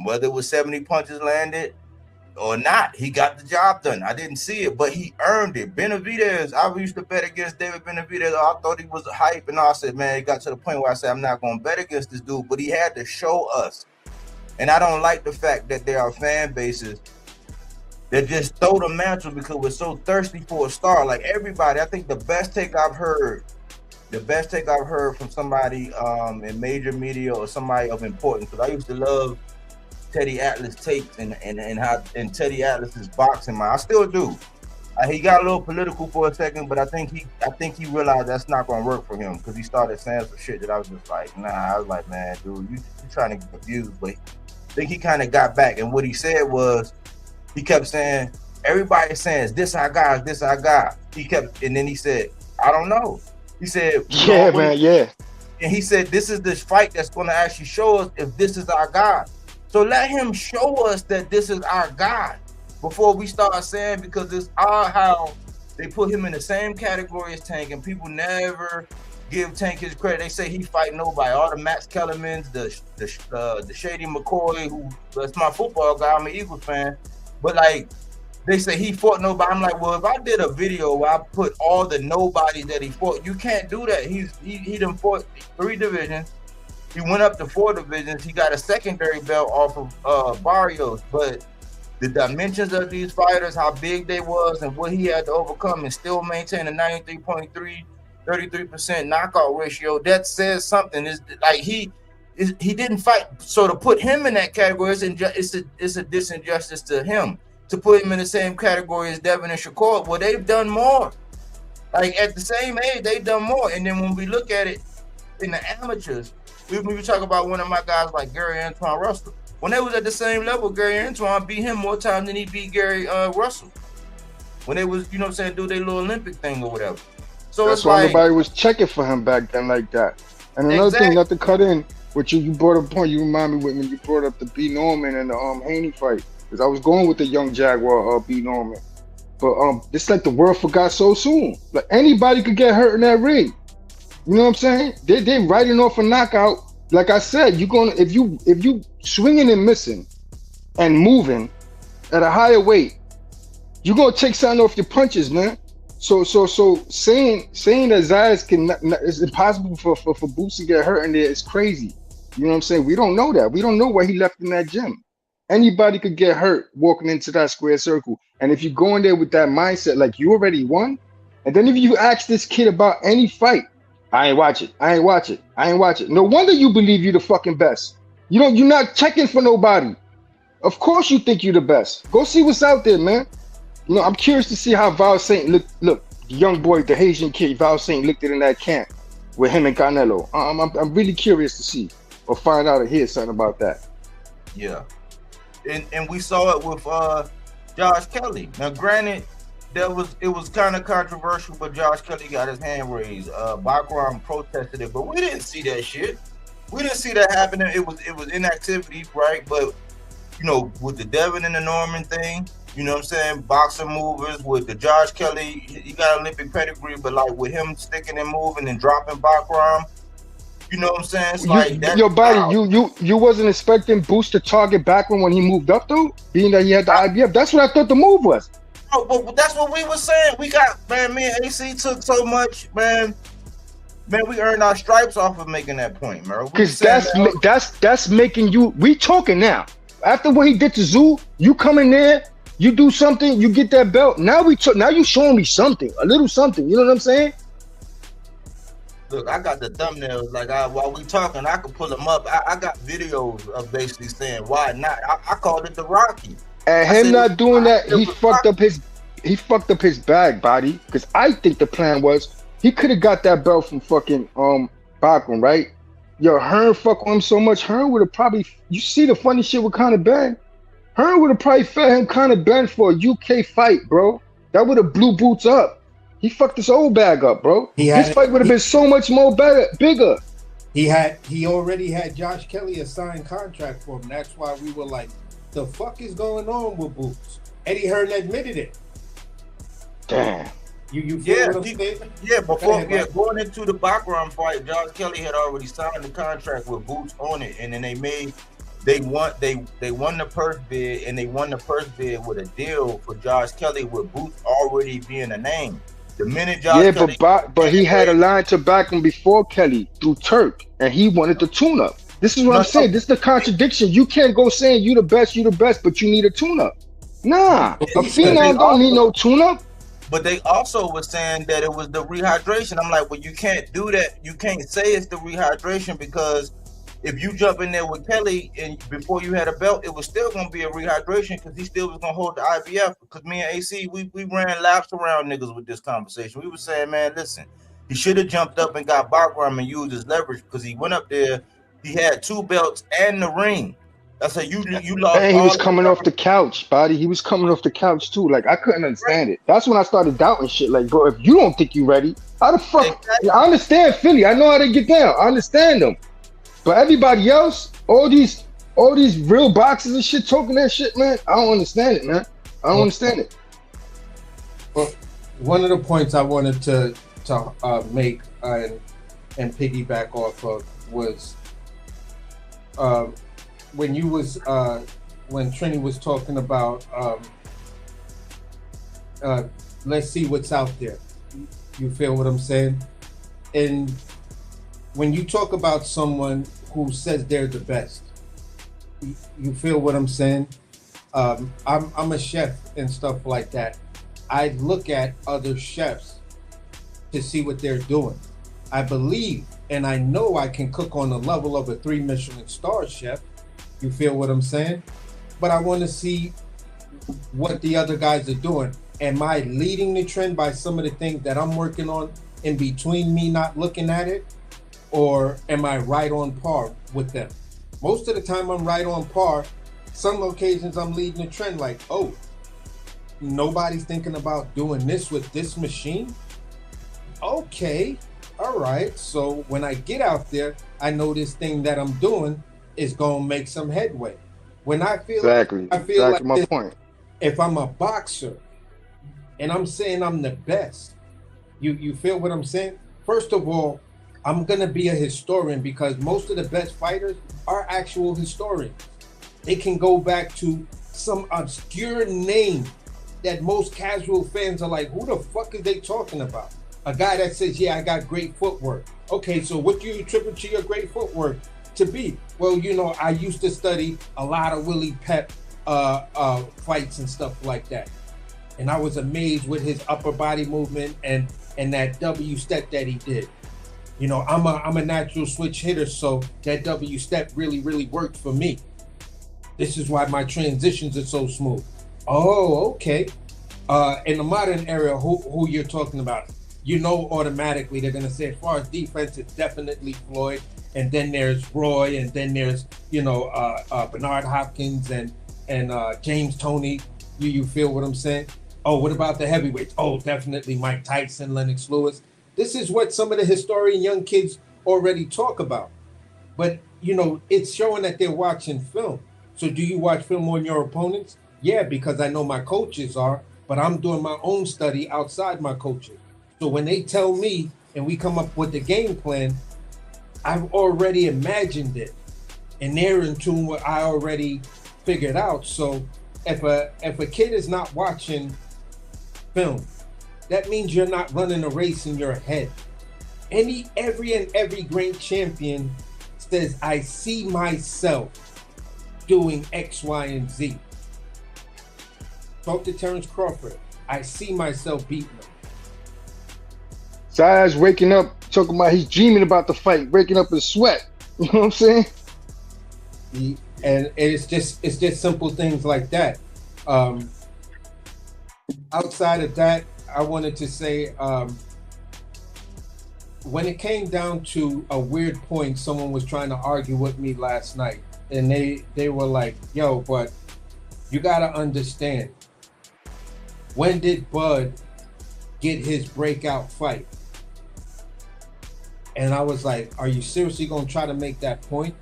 whether it was 70 punches landed or not, he got the job done. I didn't see it, but he earned it. Benavidez, I used to bet against David Benavidez. I thought he was a hype, and I said, man, it got to the point where I said, I'm not going to bet against this dude, but he had to show us. And I don't like the fact that there are fan bases that just throw the mantle because we're so thirsty for a star. Like everybody, I think the best take I've heard from somebody in major media or somebody of importance, because I used to love Teddy Atlas takes and Teddy Atlas's boxing mind. I still do. He got a little political for a second, but I think he realized that's not gonna work for him because he started saying some shit that I was just like, nah. I was like, man, dude, you trying to get confused. But I think he kind of got back, and what he said was, he kept saying, everybody's saying, this our guy, this our guy. And then he said, I don't know. He said, yeah, man, yeah. And he said, this is this fight that's gonna actually show us if this is our guy. So let him show us that this is our guy before we start saying, because it's odd how they put him in the same category as Tank, and people never give Tank his credit. They say he fight nobody. All the Max Kellermans, the Shady McCoy, who that's my football guy. I'm an Eagles fan, but like they say he fought nobody. I'm like, well, if I did a video where I put all the nobodies that he fought, you can't do that. He done fought 3 divisions. He went up to 4 divisions. He got a secondary belt off of Barrios, but the dimensions of these fighters, how big they was, and what he had to overcome, and still maintain a 33% knockout ratio, that says something. Is like he didn't fight. So to put him in that category, it's a disinjustice to him. To put him in the same category as Devin and Shakur, well, they've done more. Like at the same age, they've done more. And then when we look at it in the amateurs, we talk about one of my guys like Gary Antoine Russell. When they was at the same level, Gary Antoine beat him more times than he beat Gary Russell. When they was, you know what I'm saying, do their little Olympic thing or whatever. So that's it's why like, nobody was checking for him back then like that. And another thing, not to cut in, which you brought up a point, you remind me when you brought up the B. Norman and the Haney fight. Because I was going with the young Jaguar B. Norman. But it's like the world forgot so soon. Like anybody could get hurt in that ring. You know what I'm saying? They writing off a knockout. Like I said, you're gonna if you swinging and missing and moving at a higher weight, you're gonna take something off your punches, man. So saying that Zayas it's impossible for Boots to get hurt in there is crazy. You know what I'm saying? We don't know that. We don't know what he left in that gym. Anybody could get hurt walking into that square circle. And if you go in there with that mindset, like you already won, and then if you ask this kid about any fight, I ain't watch it. No wonder you believe you're the fucking best. You're not checking for nobody. Of course you think you're the best. Go see what's out there, man. You know, I'm curious to see how Val Saint look, the young boy, the Haitian kid, Val Saint looked at in that camp with him and Canelo. I'm really curious to see or find out or hear something about that. Yeah. And we saw it with Josh Kelly. Now, granted, it was kind of controversial, but Josh Kelly got his hand raised. Baccarat protested it, but we didn't see that shit. We didn't see that happening. It was inactivity, right? But you know, with the Devin and the Norman thing, you know what I'm saying? Boxing movers with the Josh Kelly, he got Olympic pedigree, but like with him sticking and moving and dropping Baccarat, you know what I'm saying? It's like that. Your body, you wasn't expecting Boost to target Baccarat when he moved up though, being that he had the IBF. That's what I thought the move was. Oh, but that's what we were saying. We got, man, me and AC took so much, man. Man, we earned our stripes off of making that point, man. Because that's making you. We talking now. After what he did to Zoo, you come in there, you do something, you get that belt. Now now you showing me something, a little something. You know what I'm saying? Look, I got the thumbnails. Like while we talking, I can pull them up. I got videos of basically saying why not. I called it the Rocky. And him not doing that, he fucked up his bag, body. Because I think the plan was he could have got that belt from fucking Baccarat, right? Yo, Hearn fuck with him so much. Hearn would have probably. You see the funny shit with Conor Ben. Hearn would have probably fed him Conor Ben for a UK fight, bro. That would have blew Boots up. He fucked this old bag up, bro. This fight would have been so much more bigger. He already had Josh Kelly a signed contract for him. That's why we were like, the fuck is going on with Boots? Eddie Hearn admitted it. Damn. You feel what I'm saying? Yeah, going into the Baccarat fight, Josh Kelly had already signed the contract with Boots on it, and then they won the purse bid, and they won the purse bid with a deal for Josh Kelly with Boots already being a name. The minute Josh Kelly, but he had a line to back him before Kelly through Turk, and he wanted the tune-up. This is what I'm saying. This is the contradiction. You can't go saying you the best, but you need a tune-up. Nah, a phenom don't need no tune-up. But they also were saying that it was the rehydration. I'm like, well, you can't do that. You can't say it's the rehydration, because if you jump in there with Kelly and before you had a belt, it was still going to be a rehydration, because he still was going to hold the IBF. Because me and AC, we ran laps around niggas with this conversation. We were saying, man, listen, he should have jumped up and got Baccarat and used his leverage, because he went up there, he had 2 belts and the ring. I said, you lost. And he was coming off the couch, buddy. He was coming off the couch too. Like, I couldn't understand it. That's when I started doubting shit. Like, bro, if you don't think you ready, how the fuck? Exactly. I understand Philly. I know how to get down. I understand them. But everybody else, all these real boxers and shit talking that shit, man. I don't understand it, man. I don't understand it. Well, one of the points I wanted to make and piggyback off of was when you was when Trini was talking about let's see what's out there. You feel what I'm saying? And when you talk about someone who says they're the best, you feel what I'm saying? I'm a chef and stuff like that. I look at other chefs to see what they're doing. I believe and I know I can cook on the level of a 3 Michelin star chef. You feel what I'm saying? But I want to see what the other guys are doing. Am I leading the trend by some of the things that I'm working on in between me not looking at it? Or am I right on par with them? Most of the time I'm right on par. Some occasions I'm leading the trend like, oh, nobody's thinking about doing this with this machine? Okay, all right. So when I get out there, I know this thing that I'm doing is gonna make some headway. When I feel Exactly. I feel like Exactly my this, point. if I'm a boxer and I'm saying I'm the best, you feel what I'm saying? First of all, I'm gonna be a historian because most of the best fighters are actual historians. They can go back to some obscure name that most casual fans are like, who the fuck is they talking about? A guy that says, yeah, I got great footwork. Okay, so what do you attribute to your great footwork to be? Well, you know, I used to study a lot of Willie Pep fights and stuff like that. And I was amazed with his upper body movement and that W step that he did. You know, I'm a natural switch hitter, so that W step really, really worked for me. This is why my transitions are so smooth. Oh, okay. In the modern era, who you're talking about, you know automatically they're gonna say as far as defense, it's definitely Floyd, and then there's Roy, and then there's, you know, Bernard Hopkins and James Toney. You feel what I'm saying? Oh, what about the heavyweights? Oh, definitely Mike Tyson, Lennox Lewis. This is what some of the historian young kids already talk about. But, you know, it's showing that they're watching film. So do you watch film on your opponents? Yeah, because I know my coaches are, but I'm doing my own study outside my coaches. So when they tell me and we come up with the game plan, I've already imagined it. And they're in tune with what I already figured out. So if a kid is not watching film, that means you're not running a race in your head. Every great champion says, I see myself doing X, Y, and Z. Talk to Terrence Crawford. I see myself beating him. Zayas waking up, talking about he's dreaming about the fight, waking up in sweat. You know what I'm saying? And it's just simple things like that. Outside of that, I wanted to say, when it came down to a weird point, someone was trying to argue with me last night, and they were like, yo, but you gotta understand, when did Bud get his breakout fight? And I was like, are you seriously gonna try to make that point?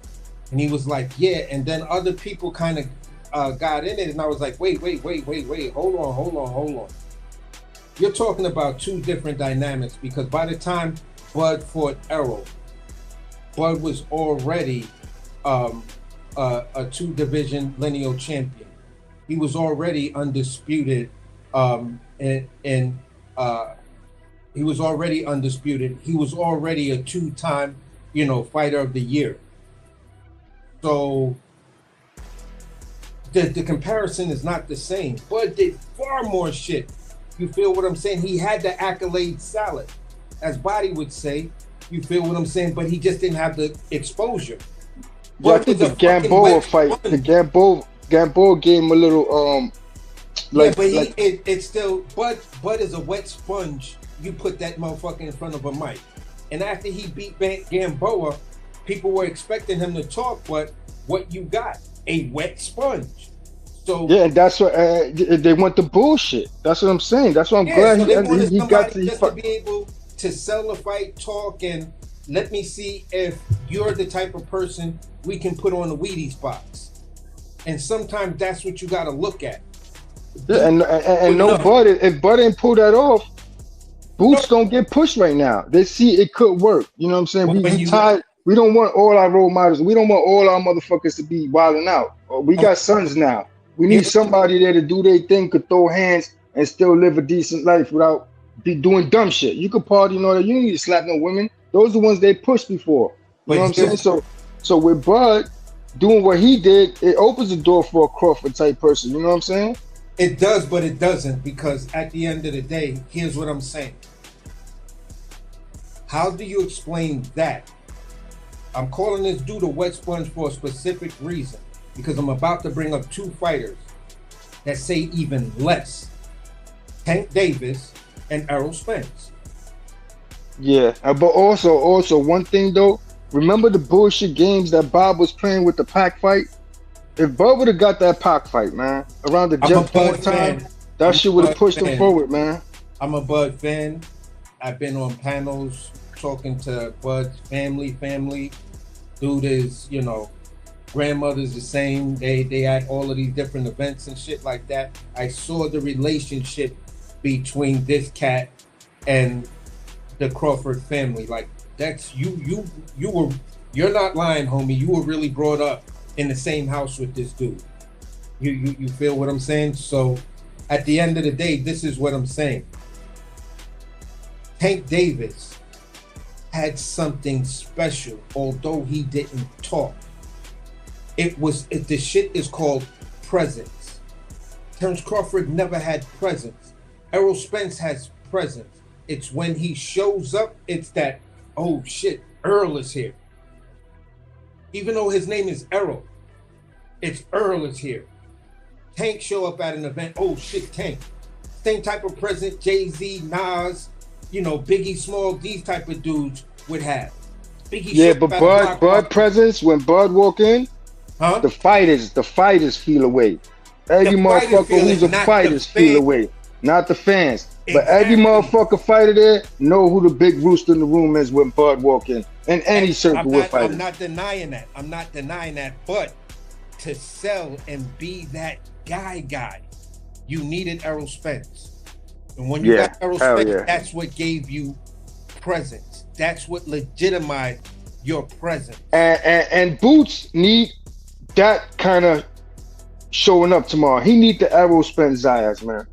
And he was like, yeah. And then other people kind of got in it, and I was like, wait, hold on. You're talking about two different dynamics, because by the time Bud fought Errol, Bud was already a 2-division lineal champion. He was already undisputed, he was already undisputed. He was already a 2-time, you know, fighter of the year. So the comparison is not the same. Bud did far more shit. You feel what I'm saying? He had the accolade salad, as Body would say. You feel what I'm saying? But he just didn't have the exposure. Yeah, I think the Gamboa fight, the Gamboa gave him a little like, yeah, but it's still Bud is a wet sponge. You put that motherfucker in front of a mic. And after he beat Gamboa, people were expecting him to talk, but what you got? A wet sponge. So yeah, and that's what they want the bullshit. That's what I'm saying. That's what I'm glad so he got to just to be able to sell the fight, talk, and let me see if you're the type of person we can put on the Wheaties box. And sometimes that's what you got to look at. Yeah, and no, Bud, if Bud didn't pull that off, Boots don't get pushed right now. They see it could work. You know what I'm saying? We tired. We don't want all our role models. We don't want all our motherfuckers to be wilding out. We got sons now. We need somebody there to do their thing, could throw hands, and still live a decent life without be doing dumb shit. You could party and all that. You don't need to slap no women. Those are the ones they pushed before. You know what I'm saying? So with Bud, doing what he did, it opens the door for a Crawford type person. You know what I'm saying? It does, but it doesn't, because at the end of the day, here's what I'm saying. How do you explain that? I'm calling this dude a wet sponge for a specific reason, because I'm about to bring up two fighters that say even less. Tank Davis and Errol Spence. Yeah, but also one thing though. Remember the bullshit games that Bob was playing with the Pac fight? If Bob would have got that Pac fight, man, around the I'm a Jeff Horn Bud time, fan. that shit would have pushed him forward, man. I'm a Bud fan. I've been on panels talking to Bud's family. Dude is, grandmother's the same. They at all of these different events and shit like that. I saw the relationship between this cat and the Crawford family. Like, that's you're not lying, homie. You were really brought up in the same house with this dude. You feel what I'm saying? So at the end of the day, this is what I'm saying. Tank Davis had something special, although he didn't talk. The shit is called presence. Terrence Crawford never had presence. Errol Spence has presence. It's when he shows up, it's that, oh shit, Earl is here. Even though his name is Errol, it's Earl is here. Tank show up at an event, oh shit, Tank. Same type of presence Jay-Z, Nas, Biggie Small, these type of dudes would have. Biggie, yeah, but Bud presence, when Bud walk in, the fighters feel away. Every motherfucker who's a fighters feel away, not the fans. Exactly. But every motherfucker fighter there know who the big rooster in the room is when Bud walk in any circle with fighters. I'm not denying that. But to sell and be that guy, you needed Errol Spence. And when you got Errol Spence, that's what gave you presence. That's what legitimized your presence. And Boots need that kind of showing up tomorrow. He need the Errol Spence Zayas, man.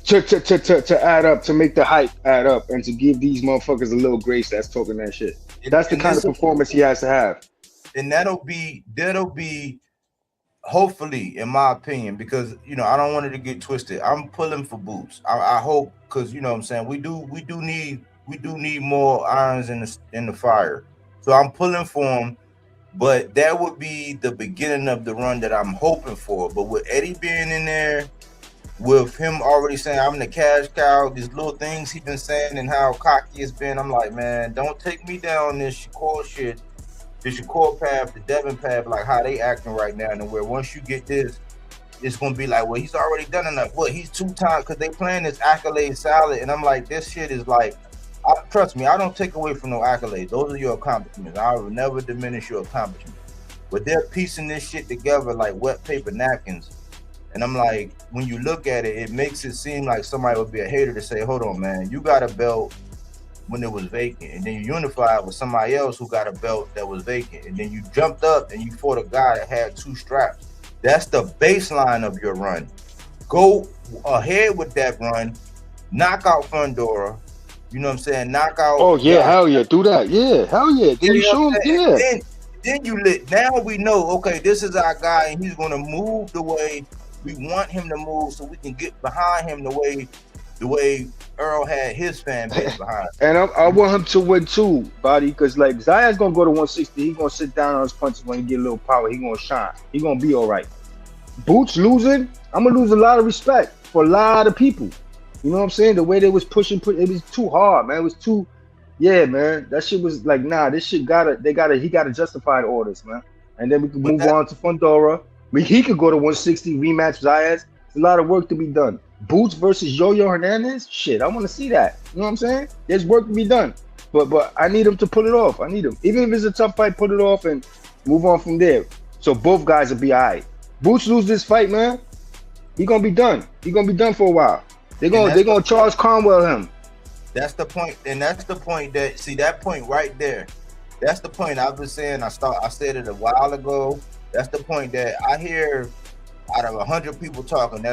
To add up, to make the hype add up, and to give these motherfuckers a little grace that's talking that shit. That's the kind of performance he has to have. And that'll be hopefully, in my opinion, because I don't want it to get twisted. I'm pulling for Boots. I hope, because what I'm saying, we do need more irons in the fire. So I'm pulling for him, but that would be the beginning of the run that I'm hoping for. But with Eddie being in there, with him already saying I'm the cash cow, these little things he's been saying and how cocky it's been, I'm like, man, don't take me down this Shakur shit, the Shakur path, the Devin path, like how they acting right now, and where once you get this, it's gonna be like, well, he's already done enough. What, he's 2 times, because they playing this accolade salad, and I'm like, this shit is like, trust me, I don't take away from no accolades. Those are your accomplishments. I will never diminish your accomplishments. But they're piecing this shit together like wet paper napkins. And I'm like, when you look at it, it makes it seem like somebody would be a hater to say, hold on, man, you got a belt when it was vacant, and then you unified with somebody else who got a belt that was vacant, and then you jumped up and you fought a guy that had 2 straps. That's the baseline of your run. Go ahead with that run, knock out Fundora, you know what I'm saying? Knock out. Oh yeah, hell yeah, do that. Yeah, hell yeah. Then you show him, yeah. Then you lit. Now we know, okay, this is our guy, and he's gonna move the way we want him to move, so we can get behind him the way Earl had his fan base behind him. And I want him to win too, buddy, because like Zaya's gonna go to 160. He's gonna sit down on his punches when he get a little power. He gonna shine. He gonna be all right. Boots losing, I'm gonna lose a lot of respect for a lot of people. You know what I'm saying? The way they was pushing, it was too hard, man. It was too, yeah, man. That shit was like, nah, this shit he gotta justify the orders, man. And then we can move on to Fundora. He could go to 160, rematch Zayas. It's a lot of work to be done. Boots versus Yo-Yo Hernandez? Shit, I want to see that. You know what I'm saying? There's work to be done. But I need him to pull it off. I need him. Even if it's a tough fight, put it off and move on from there. So both guys will be all right. Boots lose this fight, man. He gonna be done. He gonna be done for a while. They're gonna Charles Conwell him. That's the point, and that's the point that point right there. That's the point I've been saying. I said it a while ago. That's the point that I hear out of 100 people talking.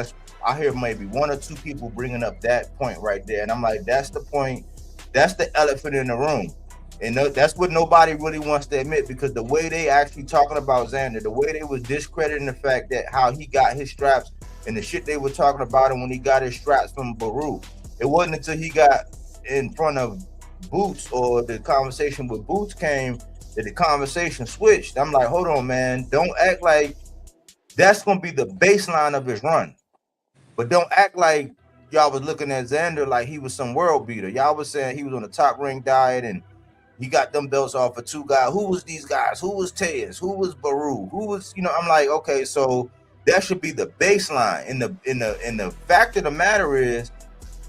I hear maybe 1 or 2 people bringing up that point right there, and I'm like, that's the point. That's the elephant in the room. And that's what nobody really wants to admit, because the way they actually talking about Xander, the way they was discrediting the fact that how he got his straps and the shit they were talking about him when he got his straps from Baru. It wasn't until he got in front of Boots, or the conversation with Boots came, that the conversation switched. I'm like, hold on, man. Don't act like that's going to be the baseline of his run. But don't act like y'all was looking at Xander like he was some world beater. Y'all was saying he was on the top ring diet and he got them belts off of two guys. Who was these guys? Who was Tez? Who was Baru? Who was, I'm like, okay, so that should be the baseline. And the fact of the matter is,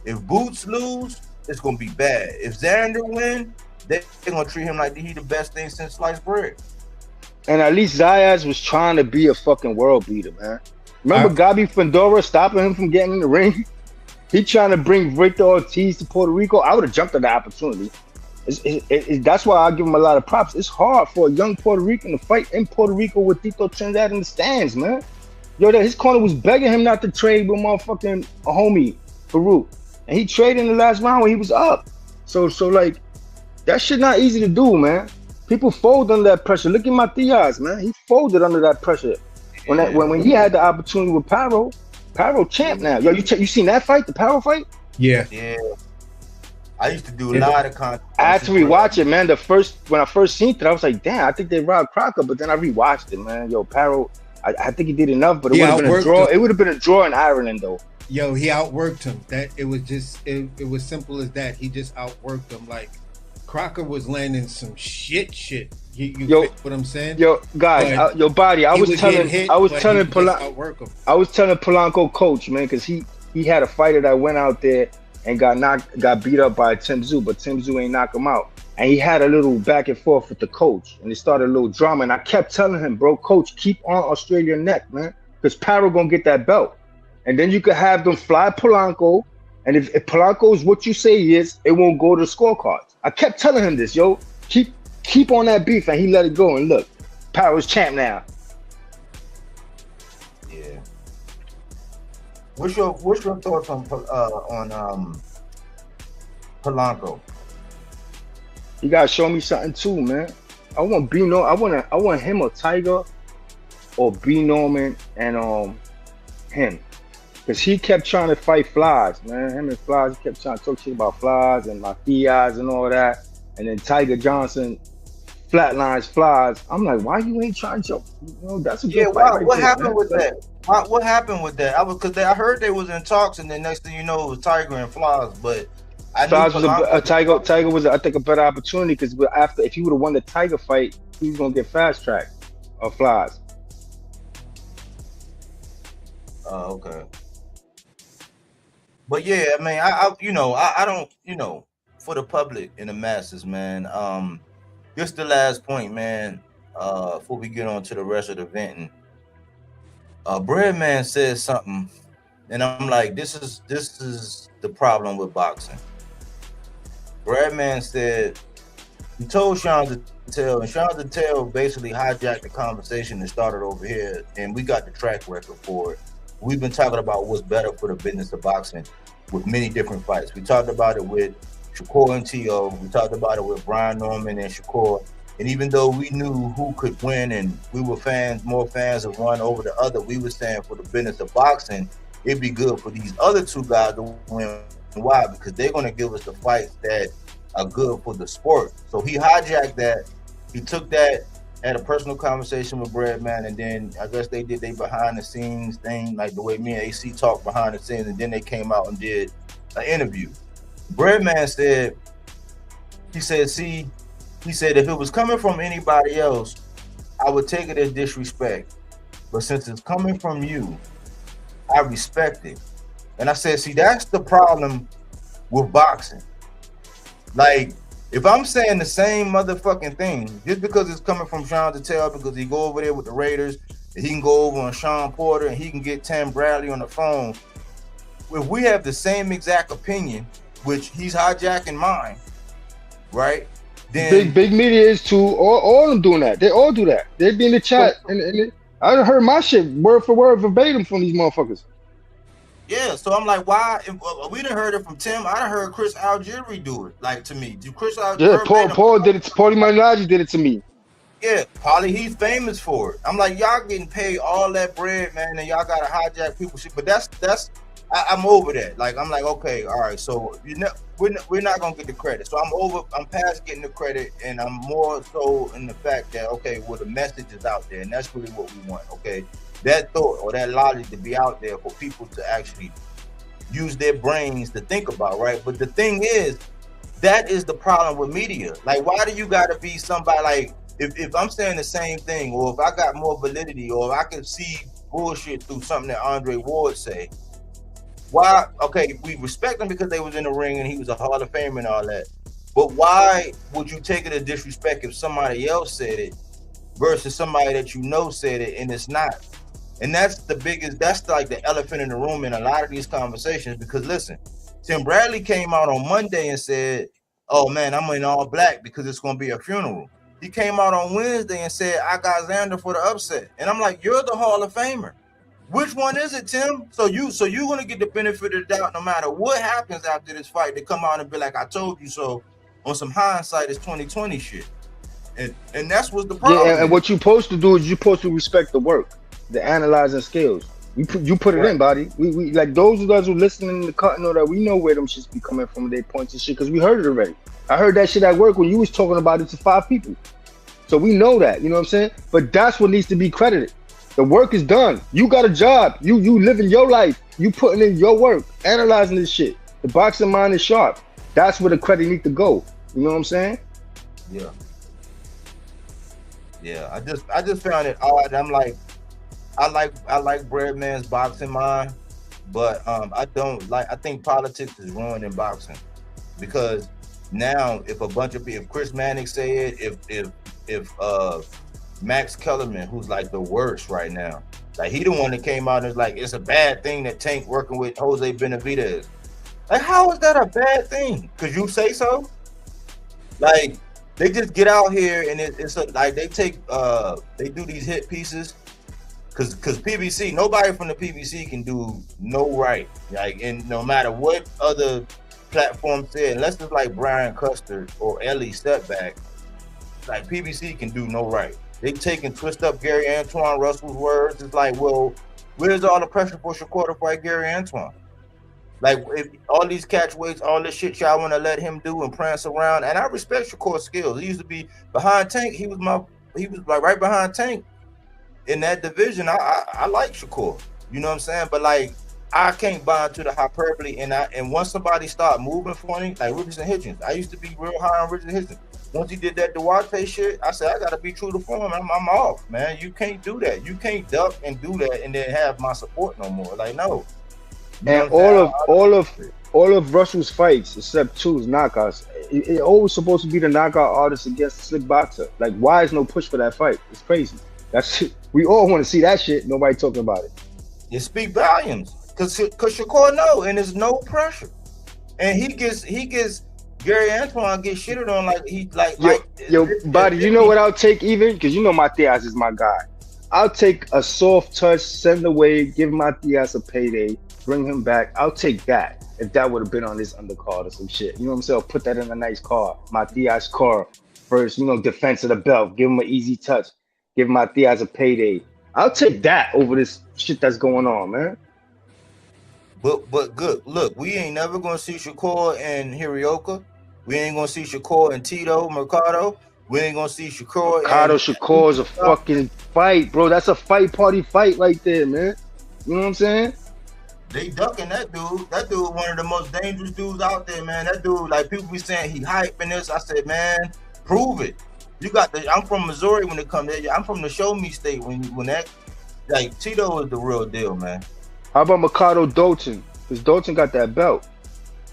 if Boots lose, it's gonna be bad. If Xander win, they're gonna treat him like he the best thing since sliced bread. And at least Zayas was trying to be a fucking world beater, man. Remember Gabi Fundora stopping him from getting in the ring? He trying to bring Victor Ortiz to Puerto Rico. I would have jumped at the opportunity. That's why I give him a lot of props. It's hard for a young Puerto Rican to fight in Puerto Rico with Tito Trinidad in the stands, man. Yo, his corner was begging him not to trade with motherfucking a homie, Farouk. And he traded in the last round when he was up. So like, that shit not easy to do, man. People fold under that pressure. Look at Matias, man. He folded under that pressure. When he had the opportunity with Paro champ now. Yo, you seen that fight, the Paro fight? Yeah. I used to do a lot of content. I had to rewatch it, man. When I first seen it, I was like, damn, I think they robbed Crocker, but then I rewatched it, man. Yo, Paro, I think he did enough, but it would have been a draw. It would have been a draw in Ireland, though. Yo, he outworked him. That it was just it was simple as that. He just outworked him. Like Crocker was landing some shit. You get what I'm saying? Yo, guys, I was telling Polanco coach, man, because he had a fighter that went out there and got beat up by Tim Tszyu, but Tim Tszyu ain't knock him out. And he had a little back and forth with the coach, and it started a little drama. And I kept telling him, bro, coach, keep on Australian neck, man, because Paro gonna get that belt. And then you could have them fly Polanco, and if Polanco is what you say he is, it won't go to the scorecards. I kept telling him this, yo, keep on that beef, and he let it go. And look, Paro's champ now. Yeah. What's your thoughts on Polanco? You gotta show me something too, man. I want him or Tiger, or B Norman and him. Because he kept trying to fight Flies, man. Him and Flies, he kept trying to talk shit about Flies and Matias and all that. And then Tiger Johnson flatlines Flies. I'm like, why you ain't trying to jump? That's a good fight. What happened with that? What happened with that? I heard they was in talks, and then next thing you know, it was Tiger and Flies. But Flies was Tiger was, I think, a better opportunity, because if he would have won the Tiger fight, he was gonna get fast tracked of Flies. Oh, okay. But yeah, I mean, I don't, for the public and the masses, man. Just the last point, man. Before we get on to the rest of the venting, Breadman said something, and I'm like, this is the problem with boxing. Breadman said he told Sean Zattel, and Sean Zattel basically hijacked the conversation and started over here, and we got the track record for it. We've been talking about what's better for the business of boxing with many different fights. We talked about it with Shakur and T.O. We talked about it with Brian Norman and Shakur. And even though we knew who could win and we were more fans of one over the other, we were saying for the business of boxing, it'd be good for these other two guys to win. Why? Because they're going to give us the fights that are good for the sport. So he hijacked that. He took that, had a personal conversation with Breadman, and then I guess they did their behind the scenes thing, like the way me and AC talked behind the scenes, and then they came out and did an interview. Breadman said, he said if it was coming from anybody else, I would take it as disrespect. But since it's coming from you, I respect it. And I said, see, that's the problem with boxing. Like, if I'm saying the same motherfucking thing, just because it's coming from Sean Zattel, because he go over there with the Raiders, and he can go over on Sean Porter, and he can get Tim Bradley on the phone. If we have the same exact opinion, which he's hijacking mine, right? Then big media is too. All of them doing that. They all do that. They be in the chat, and I heard my shit word for word verbatim from these motherfuckers. Yeah, so I'm like, why? We done heard it from Tim. I done heard Chris Algieri do it. Like to me, do Chris Yeah, verbatim? Paul did it. Paulie Malignaggi did it to me. Yeah, Polly, he's famous for it. I'm like, y'all getting paid all that bread, man, and y'all gotta hijack people's shit. But I'm over that. Like, I'm like, okay, all right. So we're not gonna get the credit. So I'm past getting the credit, and I'm more so in the fact that okay, well, the message is out there, and that's really what we want. Okay, that thought or that logic to be out there for people to actually use their brains to think about, right? But the thing is, that is the problem with media. Like, why do you gotta be somebody like? If I'm saying the same thing, or if I got more validity, or if I can see bullshit through something that Andre Ward say, why? Okay, we respect them because they was in the ring and he was a Hall of Famer and all that. But why would you take it as disrespect if somebody else said it versus somebody that you know said it and it's not? And that's like the elephant in the room in a lot of these conversations. Because listen, Tim Bradley came out on Monday and said, "Oh man, I'm in all black because it's going to be a funeral." He came out on Wednesday and said, "I got Xander for the upset." And I'm like, "You're the Hall of Famer. Which one is it, Tim?" So you're gonna get the benefit of the doubt no matter what happens after this fight. To come out and be like, "I told you so," on some hindsight is 2020 shit. And that's what's the problem. Yeah, and what you're supposed to do is you're supposed to respect the work, the analyzing skills. You put it in, body. We like those of us who listening to cut and all that. We know where them shits be coming from. Their points and shit because we heard it already. I heard that shit at work when you was talking about it to 5 people. So we know that, you know what I'm saying? But that's what needs to be credited. The work is done. You got a job. You living your life. You putting in your work, analyzing this shit. The boxing mind is sharp. That's where the credit needs to go. You know what I'm saying? Yeah. Yeah. I just found it odd. I'm like, I like Breadman's boxing mind, but I don't like. I think politics is ruining boxing because now if Chris Mannix say it, if Max Kellerman, who's like the worst right now, like he the one that came out and was like, it's a bad thing that Tank working with Jose Benavidez. Like, how is that a bad thing? Cause you say so? Like, they just get out here and like they do these hit pieces. Cause PBC, nobody from the PBC can do no right. Like, and no matter what other platform said, unless it's like Brian Custer or Ellie Stepback, like PBC can do no right. They take and twist up Gary Antoine Russell's words. It's like, well, where's all the pressure for Shakur to fight Gary Antoine? Like, if all these catch weights, all this shit y'all want to let him do and prance around, and I respect Shakur's skills. He used to be behind Tank. He was like right behind Tank in that division. I like Shakur. You know what I'm saying? But like, I can't buy into the hyperbole. And once somebody start moving funny, like Richardson Hitchens, I used to be real high on Richardson Hitchens. Once he did that Duarte shit, I said, I gotta be true to form. I'm off, man. You can't do that. You can't duck and do that and then have my support no more. Like, no. And all of Russell's fights, except 2 is knockouts. It always supposed to be the knockout artist against the slick boxer. Like, why is no push for that fight? It's crazy. That's we all want to see that shit. Nobody talking about it. It speak volumes, cause Shakur know, and there's no pressure, and he gets Gary Antoine gets shitted on like he like Body. You know what I'll take even because you know Matias is my guy. I'll take a soft touch, send away, give Matias a payday, bring him back. I'll take that if that would have been on this undercard or some shit. You know what I'm saying? I'll put that in a nice card. Matias car first, defense of the belt. Give him an easy touch. Give Matias a payday. I'll take that over this shit that's going on, man. But good. Look, we ain't never gonna see Shakur and Hirioka. We ain't gonna see Shakur and Tito Mercado. We ain't gonna see Shakur. Shakur is a fucking fight, bro. That's a fight party fight right there, man. You know what I'm saying? They ducking that dude. That dude, one of the most dangerous dudes out there, man. That dude, like people be saying he hyping this. I said, man, prove it. You got I'm from Missouri when it comes to that. I'm from the show me state when that, like, Tito is the real deal, man. How about Mikado Dalton? Because Dalton got that belt.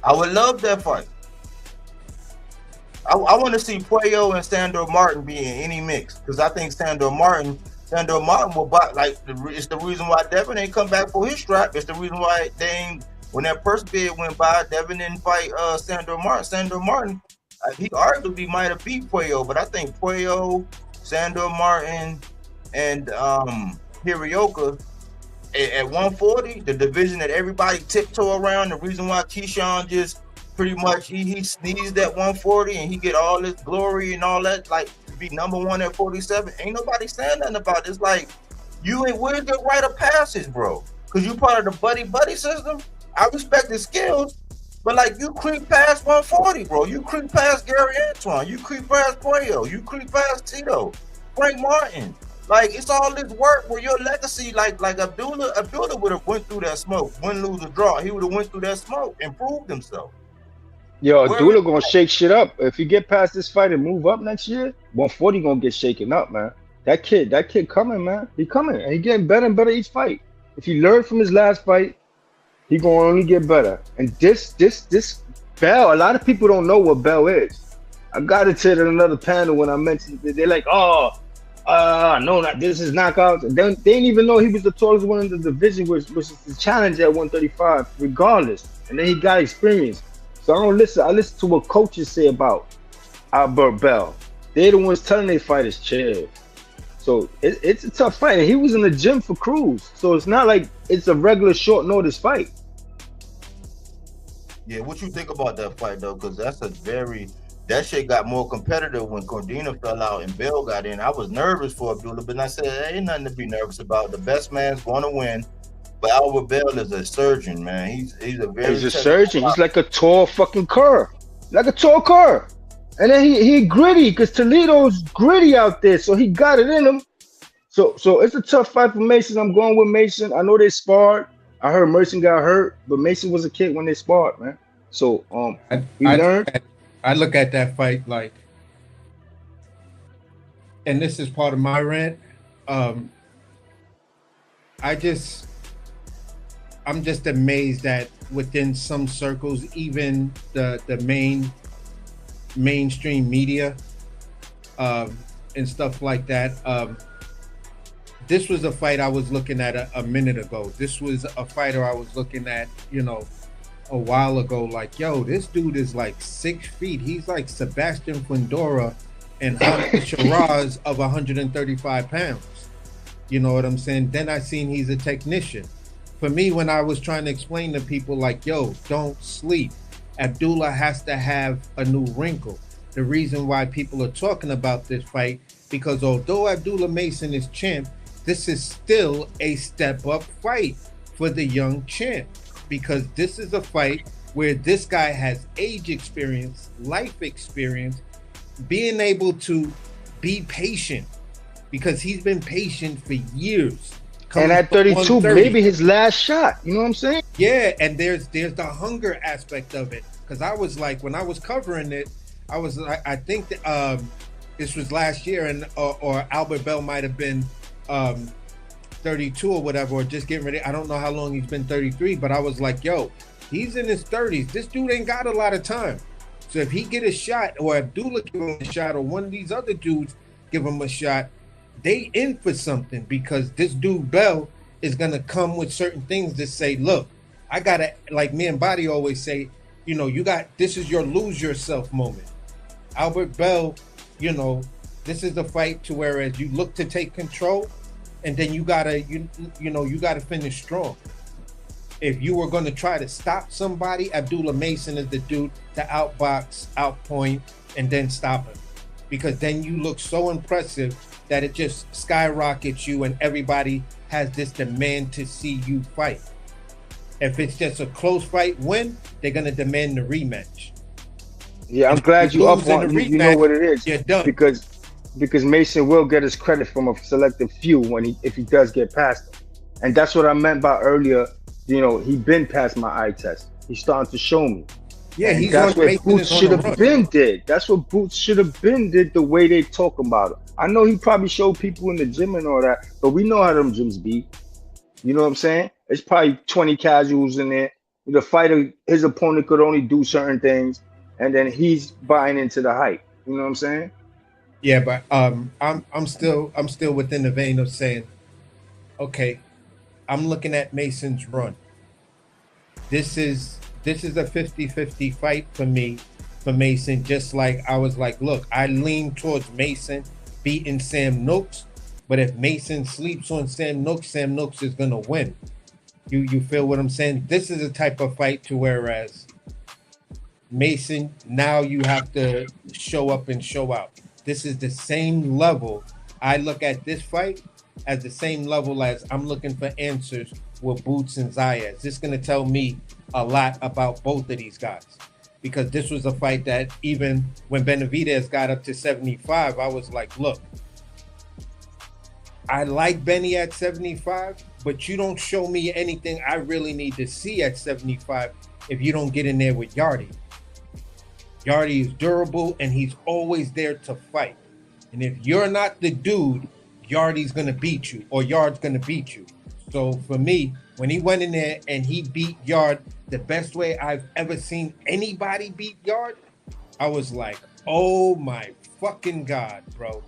I would love that fight. I want to see Puello and Sandor Martin be in any mix because I think Sandor Martin will buy, like, it's the reason why Devin ain't come back for his strap. It's the reason why they ain't, when that first bid went by, Devin didn't fight Sandor Martin. Sandor Martin, he arguably might have beat Puello, but I think Puello, Sandor Martin, and Hirioka, at 140, the division that everybody tiptoe around, the reason why Keyshawn just pretty much he sneezed at 140 and he get all this glory and all that, like to be number one at 47. Ain't nobody saying nothing about it. It's like you ain't where's the rite of passage, bro? Because you part of the buddy system. I respect the skills, but like you creep past 140, bro. You creep past Gary Antoine. You creep past Puello. You creep past Tito, Frank Martin. Like it's all this work where your legacy, like Abdullah would have went through that smoke, win, lose, or draw. He would have went through that smoke and proved himself. Yo, Abdullah gonna shake shit up. If he get past this fight and move up next year, 140 gonna get shaken up, man. That kid coming, man. He coming, and he getting better and better each fight. If he learned from his last fight, he gonna only get better. And this Bell, a lot of people don't know what Bell is. I got it to it in another panel when I mentioned it. They're like, no, not this is knockouts. They didn't even know he was the tallest one in the division, which is the challenge at 135, regardless. And then he got experience. So I don't listen. I listen to what coaches say about Albert Bell. They're the ones telling their fighters chill. So it's a tough fight. And he was in the gym for Cruz. So it's not like it's a regular short notice fight. Yeah, what you think about that fight though? Because that shit got more competitive when Cordina fell out and Bell got in. I was nervous for Abdullah, but I said, there ain't nothing to be nervous about. The best man's going to win. But Albert Bell is a surgeon, man. He's a surgeon. He's like a tall fucking cur. Like a tall cur. And then he gritty, because Toledo's gritty out there, so he got it in him. So it's a tough fight for Mason. I'm going with Mason. I know they sparred. I heard Mason got hurt, but Mason was a kid when they sparred, man. So he learned. I look at that fight like, and this is part of my rant. I'm just amazed that within some circles, even the mainstream media and stuff like that. This was a fight I was looking at a minute ago. This was a fighter I was looking at, a while ago. Like, yo, this dude is like 6 feet. He's like Sebastian Fundora and Hamid Shiraz of 135 pounds. You know what I'm saying? Then I seen he's a technician. For me, when I was trying to explain to people like, yo, don't sleep. Abdullah has to have a new wrinkle. The reason why people are talking about this fight, because although Abdullah Mason is champ, this is still a step-up fight for the young champ, because this is a fight where this guy has age experience, life experience, being able to be patient, because he's been patient for years. And at 32, maybe his last shot. You know what I'm saying? Yeah, and there's the hunger aspect of it. Because I was like, when I was covering it, I was like, I think that this was last year, and or Albert Bell might have been 32 or whatever, or just getting ready. I don't know how long he's been 33, but I was like, yo, he's in his 30s. This dude ain't got a lot of time. So if he get a shot, or Abdullah give him a shot, or one of these other dudes give him a shot, they in for something, because this dude Bell is gonna come with certain things to say, look, I gotta, like me and Body always say, this is your lose yourself moment. Albert Bell, this is the fight to whereas you look to take control, and then you gotta finish strong. If you were gonna try to stop somebody, Abdullah Mason is the dude to outbox, outpoint, and then stop him. Because then you look so impressive that it just skyrockets you, and everybody has this demand to see you fight. If it's just a close fight win, they're gonna demand the rematch. Yeah, I'm glad you up on it. You know what it is. You're done. Because Mason will get his credit from a selective few if he does get past them. And that's what I meant by earlier. He been past my eye test. He's starting to show me. Yeah, and that's what Boots should have been did. That's what Boots should have been did, the way they talk about it. I know he probably showed people in the gym and all that, but we know how them gyms be. You know what I'm saying? It's probably 20 casuals in there. The fighter, his opponent could only do certain things, and then he's buying into the hype. You know what I'm saying? Yeah, but I'm still within the vein of saying, okay, I'm looking at Mason's run. This is a 50-50 fight for me, for Mason. Just like I was like, look, I lean towards Mason beating Sam Noakes But if Mason sleeps on Sam Nooks is gonna win. You feel what I'm saying? This is a type of fight to whereas Mason, now you have to show up and show out. This is the same level. I look at this fight as the same level as I'm looking for answers with Boots and Zayas. This is going to tell me a lot about both of these guys because this was a fight that even when Benavidez got up to 75, I was like, look, I like Benny at 75, but you don't show me anything I really need to see at 75 if you don't get in there with Yardy. Yardy is durable and he's always there to fight. And if you're not the dude, Yardy's gonna beat you or Yard's gonna beat you. So for me, when he went in there and he beat Yard the best way I've ever seen anybody beat Yard, I was like, oh my fucking God, bro.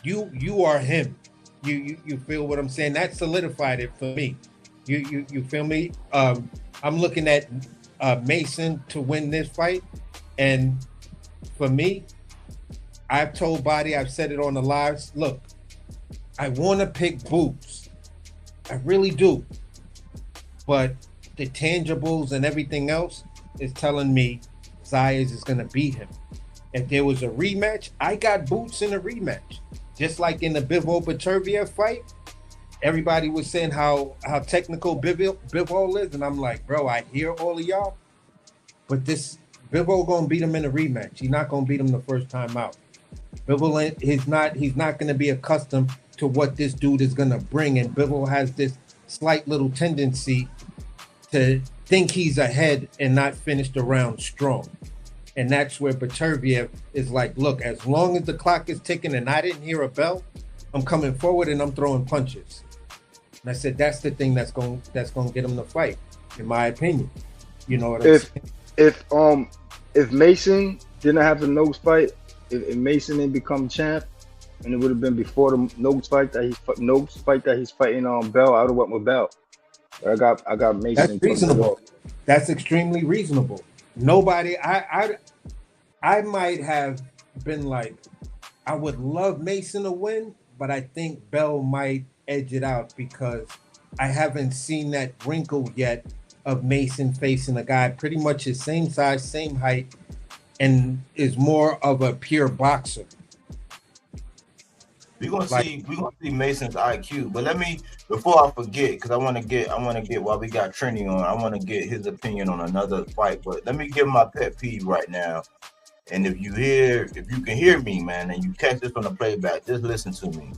You are him. You feel what I'm saying? That solidified it for me. You feel me? I'm looking at Mason to win this fight. And for me, I've told Body, I've said it on the lives, look, I want to pick Boots. I really do. But the tangibles and everything else is telling me Zayas is going to beat him. If there was a rematch, I got Boots in a rematch. Just like in the Bivol-Beterbiev fight, everybody was saying how technical Bivol is. And I'm like, bro, I hear all of y'all, but this Bivol gonna beat him in a rematch. He's not gonna beat him the first time out. Bivol, he's not gonna be accustomed to what this dude is gonna bring. And Bivol has this slight little tendency to think he's ahead and not finish the round strong. And that's where Beterbiev is like, look, as long as the clock is ticking and I didn't hear a bell, I'm coming forward and I'm throwing punches. And I said that's the thing that's going to get him to fight, in my opinion. You know what I'm saying? If Mason didn't have the Noakes fight, if Mason didn't become champ, and it would have been before the Noakes fight that he's fighting on Bell, I would have went with Bell. But I got Mason. That's reasonable. That's extremely reasonable. Nobody, I might have been like, I would love Mason to win, but I think Bell might edge it out because I haven't seen that wrinkle yet of Mason facing a guy pretty much his same size, same height, and is more of a pure boxer. We're gonna see Mason's IQ, but let me, before I forget, because I want to get while we got Trini on, I want to get his opinion on another fight. But let me give my pet peeve right now. And if you can hear me, man, and you catch this on the playback, just listen to me.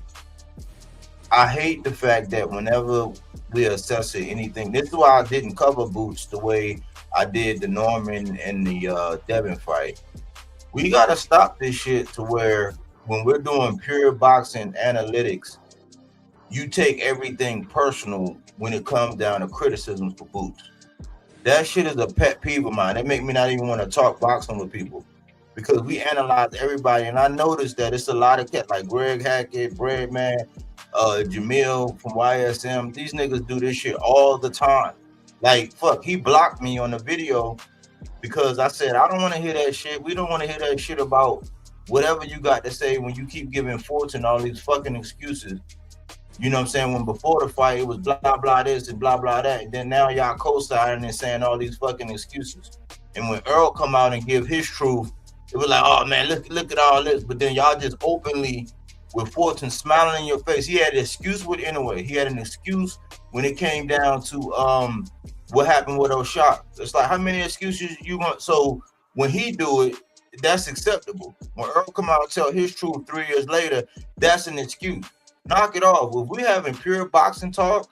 I hate the fact that whenever we assess anything, this is why I didn't cover Boots the way I did the Norman and the Devin fight. We gotta stop this shit to where when we're doing pure boxing analytics, you take everything personal when it comes down to criticisms for Boots. That shit is a pet peeve of mine. It make me not even want to talk boxing with people because we analyze everybody. And I noticed that it's a lot of cats like Greg Hackett, Breadman, Jamil from YSM. These niggas do this shit all the time. Like, fuck, he blocked me on the video because I said, I don't want to hear that shit. We don't want to hear that shit about whatever you got to say when you keep giving Fortune all these fucking excuses. You know what I'm saying? When before the fight, it was blah, blah, this and blah, blah, that. And then now y'all co-signing and saying all these fucking excuses. And when Earl come out and give his truth, it was like, oh, man, look at all this. But then y'all just openly, with Fortune smiling in your face, he had an excuse with anyway. He had an excuse when it came down to what happened with those shots. It's like, how many excuses you want? So when he do it, that's acceptable. When Earl come out and tell his truth 3 years later, that's an excuse. Knock it off. If we having pure boxing talk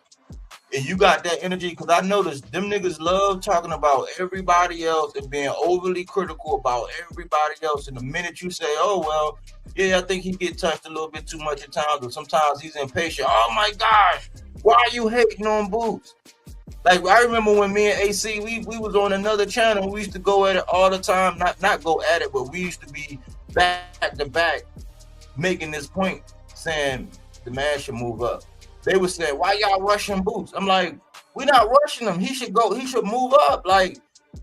and you got that energy, because I noticed them niggas love talking about everybody else and being overly critical about everybody else. And the minute you say, oh, well, yeah, I think he get touched a little bit too much at times, or sometimes he's impatient. Oh my gosh, why are you hating on Boots? Like, I remember when me and AC, we was on another channel. We used to go at it all the time. Not go at it, but we used to be back to back making this point saying the man should move up. They would say, why y'all rushing Boots? I'm like, we're not rushing him. He should move up. Like,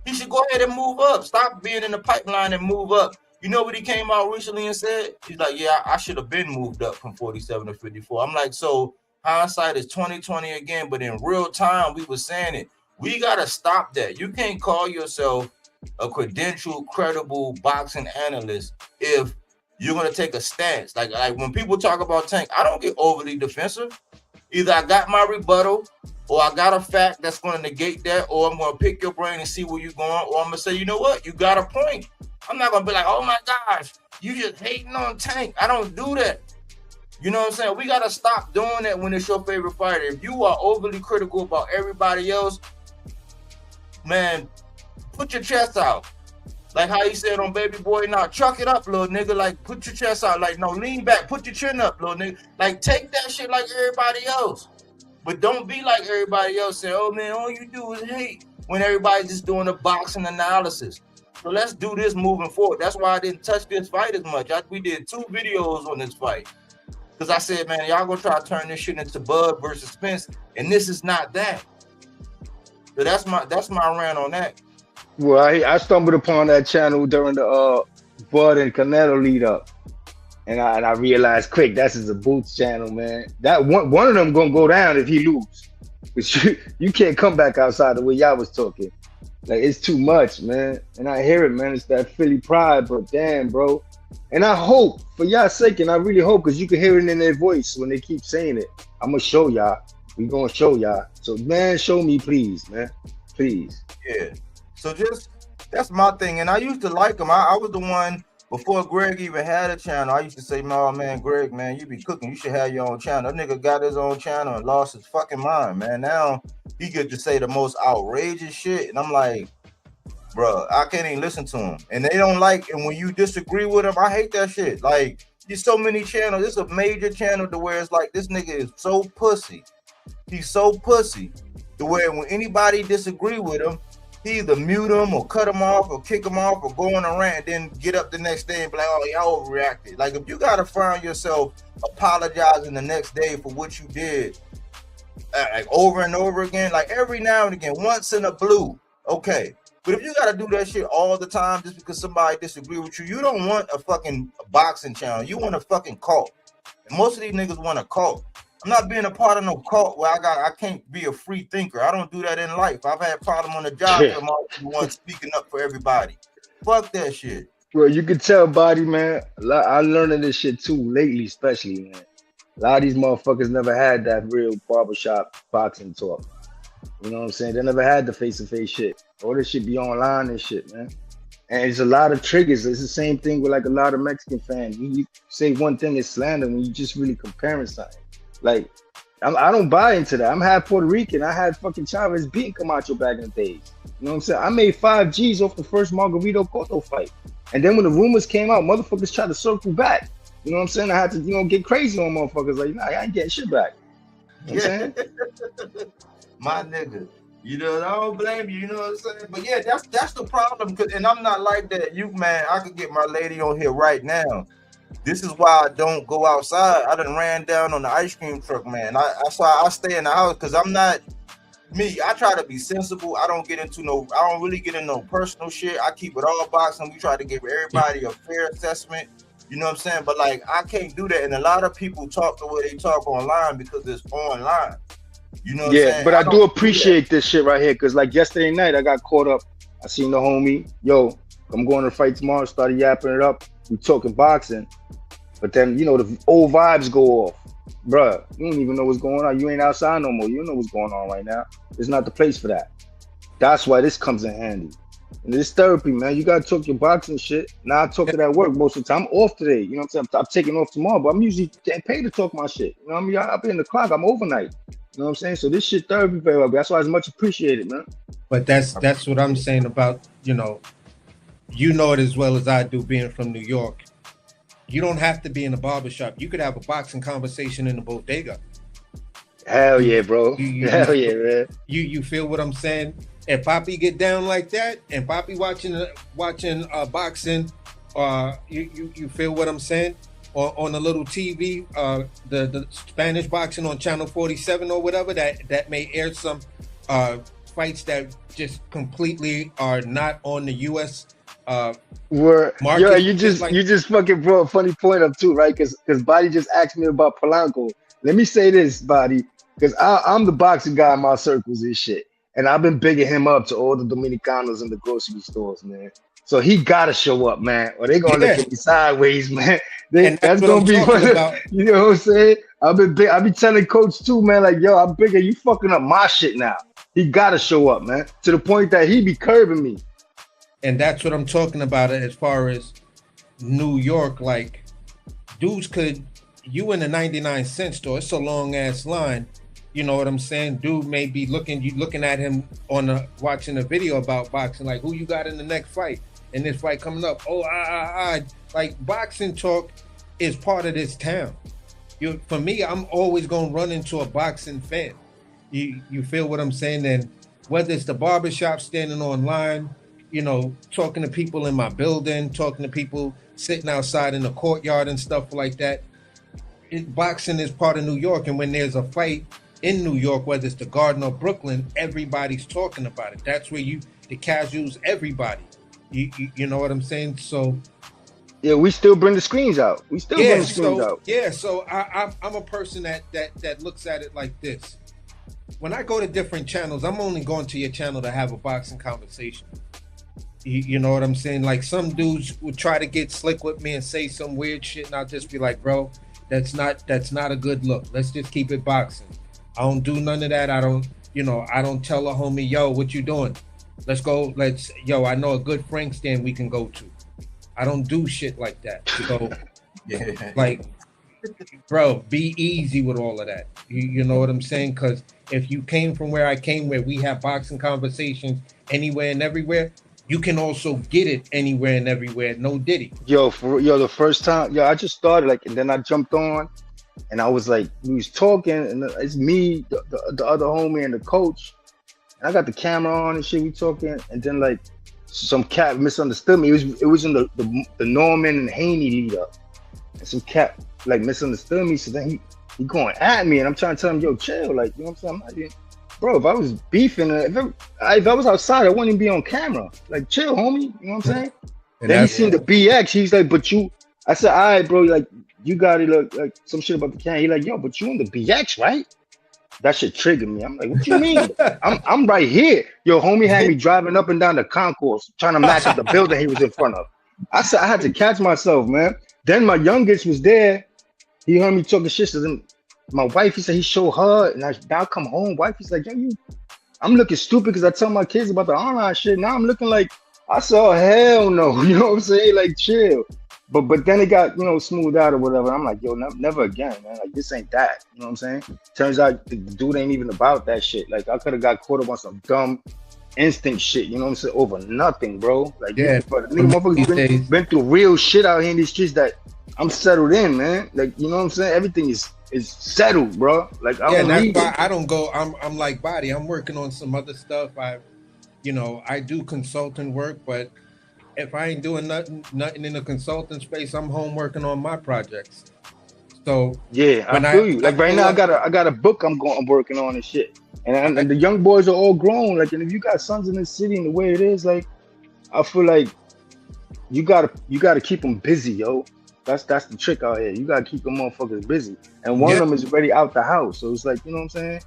he should go ahead and move up. Stop being in the pipeline and move up. You know what he came out recently and said? He's like, yeah, I should have been moved up from 47 to 54. I'm like, so hindsight is 2020 again, but in real time, we were saying it. We gotta stop that. You can't call yourself a credentialed, credible boxing analyst if you're gonna take a stance. Like when people talk about Tank, I don't get overly defensive. Either I got my rebuttal, or I got a fact that's gonna negate that, or I'm gonna pick your brain and see where you're going, or I'm gonna say, you know what, you got a point. I'm not gonna be like, oh my gosh, you just hating on Tank. I don't do that. You know what I'm saying? We gotta stop doing that when it's your favorite fighter. If you are overly critical about everybody else, man, put your chest out. Like how he said on Baby Boy, now chuck it up, little nigga. Like, put your chest out. Like, no, lean back, put your chin up, little nigga. Like, take that shit like everybody else. But don't be like everybody else. Say, oh man, all you do is hate when everybody's just doing a boxing analysis. So let's do this moving forward. That's why I didn't touch this fight as much. We did 2 videos on this fight. Because I said, man, y'all gonna try to turn this shit into Bud versus Spence, and this is not that. So that's my rant on that. Well, I stumbled upon that channel during the Bud and Canelo lead up, and I realized quick that's a Boots channel, man. That one of them gonna go down if he lose. But you can't come back outside the way y'all was talking. Like, it's too much, man. And I hear it, man. It's that Philly pride, but damn, bro. And I hope, for y'all's sake, and I really hope, because you can hear it in their voice when they keep saying it. I'm going to show y'all. We going to show y'all. So, man, show me, please, man. Please. Yeah. So that's my thing. And I used to like him. I was the one, before Greg even had a channel, I used to say, no, man, Greg, man, you be cooking. You should have your own channel. That nigga got his own channel and lost his fucking mind, man. Now he get to say the most outrageous shit. And I'm like, bro, I can't even listen to him. And they don't like, and when you disagree with him, I hate that shit. Like, there's so many channels. It's a major channel to where it's like, this nigga is so pussy. He's so pussy to where when anybody disagree with him, he either mute him or cut him off or kick him off or go on a rant and then get up the next day and be like, oh, y'all overreacted. Like, if you gotta find yourself apologizing the next day for what you did, like over and over again, like every now and again, once in a blue, okay. But if you gotta do that shit all the time just because somebody disagree with you, you don't want a fucking boxing channel. You want a fucking cult. And most of these niggas want a cult. I'm not being a part of no cult where I can't be a free thinker. I don't do that in life. I've had problem on the job where I'm always the one speaking up for everybody. Fuck that shit. Well, you can tell, Body, man. I'm learning this shit too lately, especially, man. A lot of these motherfuckers never had that real barbershop boxing talk. You know what I'm saying? They never had the face-to-face shit. All this shit be online and shit, man. And it's a lot of triggers. It's the same thing with like a lot of Mexican fans. You say one thing is slander when you just really comparing something. Like, I don't buy into that. I'm half Puerto Rican. I had fucking Chavez beating Camacho back in the days. You know what I'm saying? I made 5 G's off the first Margarito Cotto fight. And then when the rumors came out, motherfuckers tried to circle back. You know what I'm saying? I had to, get crazy on motherfuckers. Like, nah, I ain't getting shit back. You know what I'm saying? My nigga. I don't blame you, you know what I'm saying? But yeah, that's the problem. And I'm not like that. Man, I could get my lady on here right now. This is why I don't go outside. I done ran down on the ice cream truck, man. That's why I stay in the house, because I'm not me. I try to be sensible. I don't really get into no personal shit. I keep it all boxing. We try to give everybody a fair assessment. You know what I'm saying? But like, I can't do that. And a lot of people talk the way they talk online because it's online. You know what I'm saying? But I do appreciate this shit right here, because like yesterday night, I got caught up. I seen the homie, yo, I'm going to fight tomorrow, started yapping it up. We talking boxing. But then, the old vibes go off. Bruh, you don't even know what's going on. You ain't outside no more. You don't know what's going on right now. It's not the place for that. That's why this comes in handy. And this therapy, man. You got to talk your boxing shit. Now I talk to that work most of the time. I'm off today. You know what I'm saying? I'm taking off tomorrow, but I'm usually getting paid to talk my shit. You know what I mean? I'll be in the clock. I'm overnight. You know what I'm saying? So this shit therapy very well. That's why it's much appreciated, man. But that's what I'm saying about, you know it as well as I do, being from New York. You don't have to be in a barbershop. You could have a boxing conversation in the bodega. Hell yeah, bro. Hell yeah, man. You feel what I'm saying? If Papi get down like that, and Papi watching boxing, you feel what I'm saying? Or on a little TV, the Spanish boxing on channel 47 or whatever, that may air some fights that just completely are not on the U.S. Where yo, Marcus like you just fucking brought a funny point up too, right? Because Body just asked me about Polanco. Let me say this, Body, because I'm the boxing guy in my circles and shit, and I've been bigging him up to all the Dominicanos in the grocery stores, man. So he gotta show up, man, or they gonna look yeah, at me sideways, man. and that's That's what I'm gonna be one talking of, about. you know what I'm saying? I be telling coach too, man, like yo, I'm bigger. You fucking up my shit now. He gotta show up, man, to the point that he be curbing me. And that's what I'm talking about as far as New York. Like, dudes could, you in the 99 cent store, it's a long ass line. You know what I'm saying? Dude may be you looking at him watching a video about boxing, like who you got in the next fight, and this fight coming up. Oh, like boxing talk is part of this town. For me, I'm always gonna run into a boxing fan. You feel what I'm saying? And whether it's the barbershop standing online, you know, talking to people in my building, talking to people sitting outside in the courtyard and stuff like that. Boxing is part of New York, and when there's a fight in New York, whether it's the Garden or Brooklyn, everybody's talking about it. That's where the casuals, everybody. You know what I'm saying? So yeah, we still bring the screens out. We still bring the screens out. Yeah, so I'm a person that looks at it like this. When I go to different channels, I'm only going to your channel to have a boxing conversation. You know what I'm saying? Like some dudes would try to get slick with me and say some weird shit, and I'll just be like, bro, that's not a good look. Let's just keep it boxing. I don't do none of that. I don't tell a homie, yo, what you doing? Let's go. I know a good Frank stand we can go to. I don't do shit like that. So, Yeah. like, bro, be easy with all of that. You know what I'm saying? Because if you came from where I came, where we have boxing conversations anywhere and everywhere, you can also get it anywhere and everywhere. No diddy. Yo, the first time, I just started and then I jumped on, and I was like, we was talking, and it's me, the other homie, and the coach. And I got the camera on and shit. We talking, and then like some cat misunderstood me. It was in the Norman and Haney lead up, and some cat like misunderstood me. So then he going at me, and I'm trying to tell him, yo, chill, like, you know what I'm saying? I'm not even, bro, if I was beefing, if I was outside, I wouldn't even be on camera. Like, chill, homie. You know what I'm saying? And then he seen the BX. He's like, but you. I said, all right, bro. Like, you got it. Like some shit about the camera. He like, yo, but you in the BX, right? That shit triggered me. I'm like, what you mean? I'm right here. Yo, homie had me driving up and down the concourse, trying to match up the building he was in front of. I said, I had to catch myself, man. Then my youngest was there. He heard me talking shit to them. My wife, he said he showed her, and now come home. Wife, he's like, yo, I'm looking stupid because I tell my kids about the online shit. Now I'm looking like, I said, oh, hell no. You know what I'm saying? Like, chill. But then it got, smoothed out or whatever. I'm like, yo, never again, man. Like, this ain't that. You know what I'm saying? Turns out the dude ain't even about that shit. Like, I could have got caught up on some dumb instinct shit. You know what I'm saying? Over nothing, bro. Like, yeah, motherfuckers been through real shit out here in these streets that I'm settled in, man. Like, you know what I'm saying? Everything is settled, bro. Like, that's why I don't go. I'm like Body. I'm working on some other stuff. I do consulting work, but if I ain't doing nothing in the consulting space, I'm home working on my projects. So yeah, I feel you. Like right now, I got a book I'm working on and shit. And the young boys are all grown. Like, and if you got sons in this city and the way it is, like, I feel like you gotta keep them busy, yo. That's the trick out here. You gotta keep them motherfuckers busy. And one of them is already out the house, so it's like, you know what I'm saying?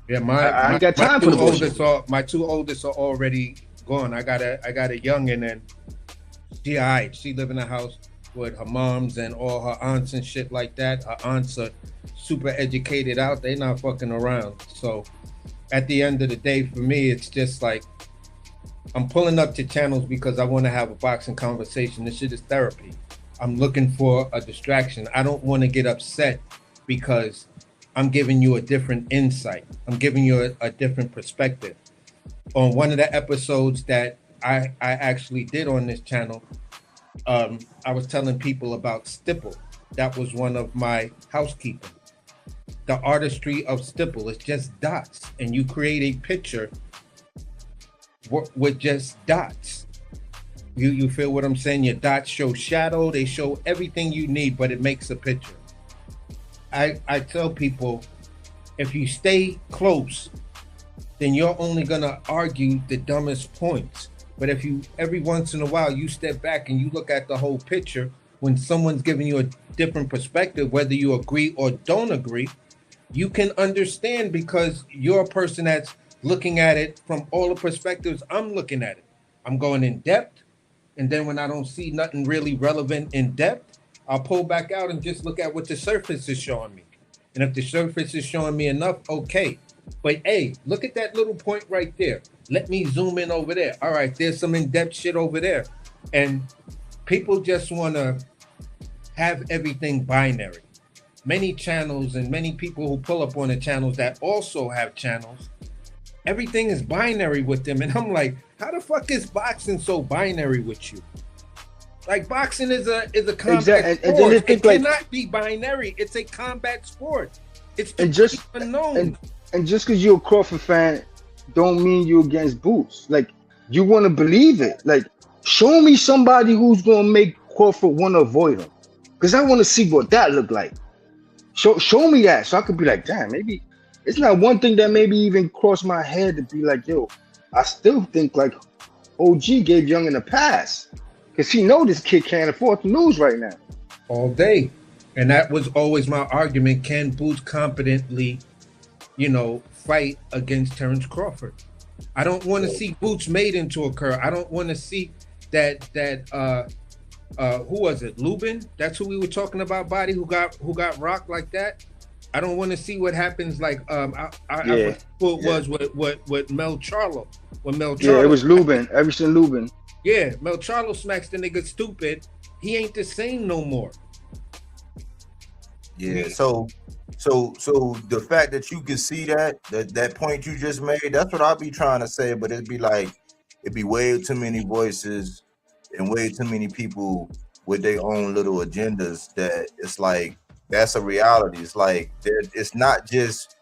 Yeah, I ain't got time for the bullshit. My two oldest are already gone. I got a youngin', and she live in a house with her moms and all her aunts and shit like that. Her aunts are super educated out. They not fucking around. So at the end of the day, for me, it's just like, I'm pulling up to channels because I want to have a boxing conversation. This shit is therapy. I'm looking for a distraction. I don't want to get upset because I'm giving you a different insight. I'm giving you a different perspective. On one of the episodes that I actually did on this channel, I was telling people about stipple. That was one of my housekeeping. The artistry of stipple is just dots, and you create a picture with just dots. You feel what I'm saying? Your dots show shadow, they show everything you need, but it makes a picture. I tell people, if you stay close, then you're only gonna argue the dumbest points. But if you every once in a while you step back and you look at the whole picture, when someone's giving you a different perspective, whether you agree or don't agree, you can understand because you're a person that's looking at it from all the perspectives I'm looking at it. I'm going in depth, and then when I don't see nothing really relevant in depth, I'll pull back out and just look at what the surface is showing me. And if the surface is showing me enough, okay. But hey, look at that little point right there. Let me zoom in over there. All right, there's some in-depth shit over there. And people just want to have everything binary. Many channels and many people who pull up on the channels that also have channels, everything is binary with them. And I'm like, how the fuck is boxing so binary with you? Like boxing is a combat sport. It cannot be binary. It's a combat sport. It's unknown. And just because you're a Crawford fan, don't mean you're against Boots. Like you want to believe it. Like show me somebody who's gonna make Crawford want to avoid him, because I want to see what that look like. Show me that so I could be like, damn, maybe it's not one thing that maybe even crossed my head to be like, yo, I still think like OG gave Young in a pass because he know this kid can't afford to lose right now. All day. And that was always my argument. Can Boots competently, fight against Terrence Crawford? I don't want to see Boots made into a curl. I don't want to see that who was it? Lubin? That's who we were talking about, Body, who got rocked like that. I don't want to see what happens like was with Mel Charlo. When Mel Charlo, yeah, it was Lubin, Everson Lubin. Yeah, Mel Charlo smacks the nigga stupid. He ain't the same no more. Yeah, so the fact that you can see that point you just made, that's what I'll be trying to say, but it'd be way too many voices and way too many people with their own little agendas that it's like that's a reality. It's like it's not just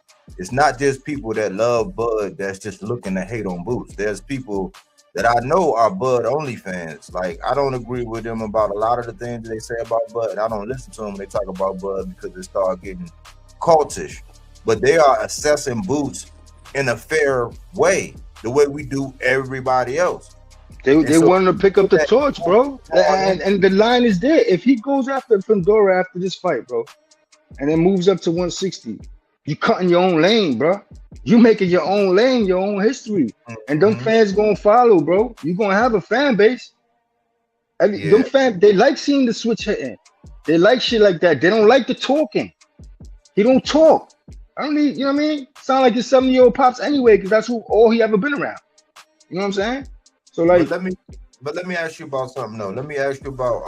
people that love Bud that's just looking to hate on Boots. There's people that I know are Bud only fans. Like I don't agree with them about a lot of the things that they say about Bud. I don't listen to them when they talk about Bud because they start getting cultish. But they are assessing Boots in a fair way, the way we do everybody else. They wanted to pick up the torch, bro. And the line is there. If he goes after Fundora after this fight, bro, and then moves up to 160, you cutting your own lane, bro. You making your own lane, your own history. And them fans gonna follow, bro. You gonna have a fan base. Them fans, they like seeing the switch hitting. They like shit like that. They don't like the talking. He don't talk. I don't need, you know what I mean? Sound like his 70-year-old pops anyway, because that's all he ever been around. You know what I'm saying? So like, let me ask you about something though. Let me ask you about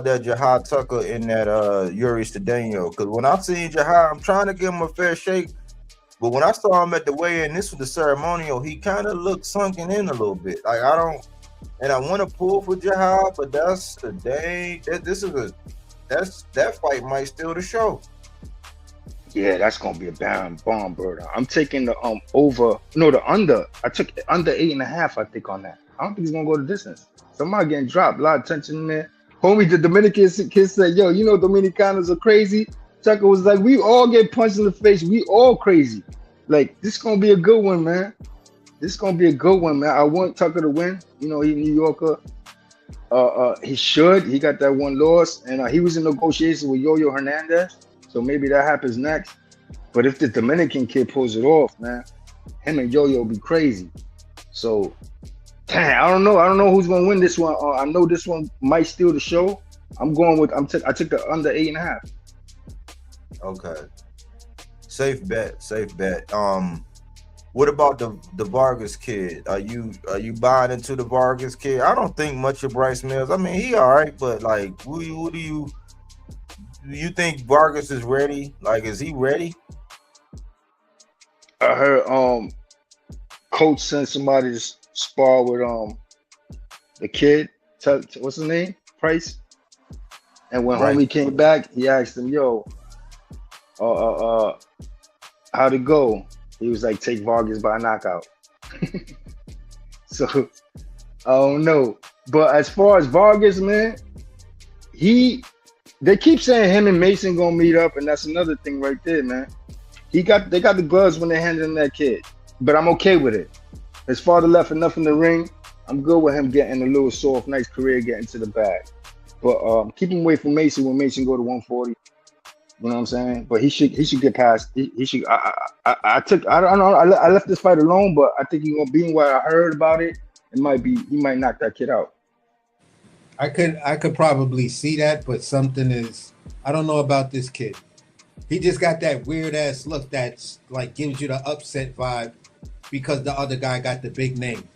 that Jahad Tucker in that Yuri Stadeno. Because when I seen Jahad, I'm trying to give him a fair shake, but when I saw him at the weigh-in, this was the ceremonial, he kind of looked sunken in a little bit. Like I want to pull for Jahad, but that's the day. That fight might steal the show. Yeah, that's gonna be a bomb, bro. I'm taking the under. I took under 8.5, I think, on that. I don't think he's gonna go the distance. Somebody getting dropped, a lot of tension in there. Homie, the Dominican kid said, yo, Dominicanos are crazy. Tucker was like, we all get punched in the face. We all crazy. Like, this gonna be a good one, man. This gonna be a good one, man. I want Tucker to win. He's a New Yorker. He should. He got that one loss, and he was in negotiation with Yo-Yo Hernandez. So maybe that happens next. But if the Dominican kid pulls it off, man, him and Yo-Yo be crazy. So, damn, I don't know who's gonna win this one. I know this one might steal the show. I'm going with. I took the under 8.5. Okay. Safe bet. What about the Vargas kid? Are you buying into the Vargas kid? I don't think much of Bryce Mills. I mean, he all right, but like, who do you think Vargas is ready? Like, is he ready? I heard coach sent somebody to spar with the kid. What's his name? Price. And when homie came back, he asked him, yo, how'd it go? He was like, take Vargas by knockout. So I don't know. But as far as Vargas, man, they keep saying him and Mason gonna meet up, and that's another thing right there, man. They got the gloves when they handed him that kid, but I'm okay with it. His father left enough in the ring. I'm good with him getting a little soft, nice career, getting to the bag. But keep him away from Mason when Mason go to 140. You know what I'm saying? But he should get past. He should. I don't know. I left this fight alone, but I think he's gonna be. What I heard about it, it might be. He might knock that kid out. I could probably see that, but something is. I don't know about this kid. He just got that weird ass look that's like gives you the upset vibe because the other guy got the big name.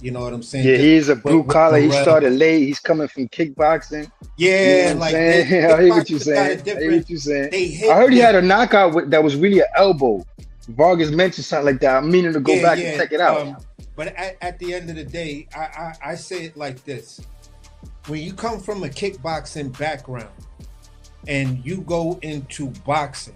You know what I'm saying? Yeah, he's a blue collar. He Darrell. started late. He's coming from kickboxing. Yeah, You know what I'm like saying? I hear what you're saying. I hear what you're saying. I heard he had a knockout that was really an elbow. Vargas mentioned something like that. I'm meaning to go back and check it out. But at the end of the day, I say it like this. When you come from a kickboxing background and you go into boxing,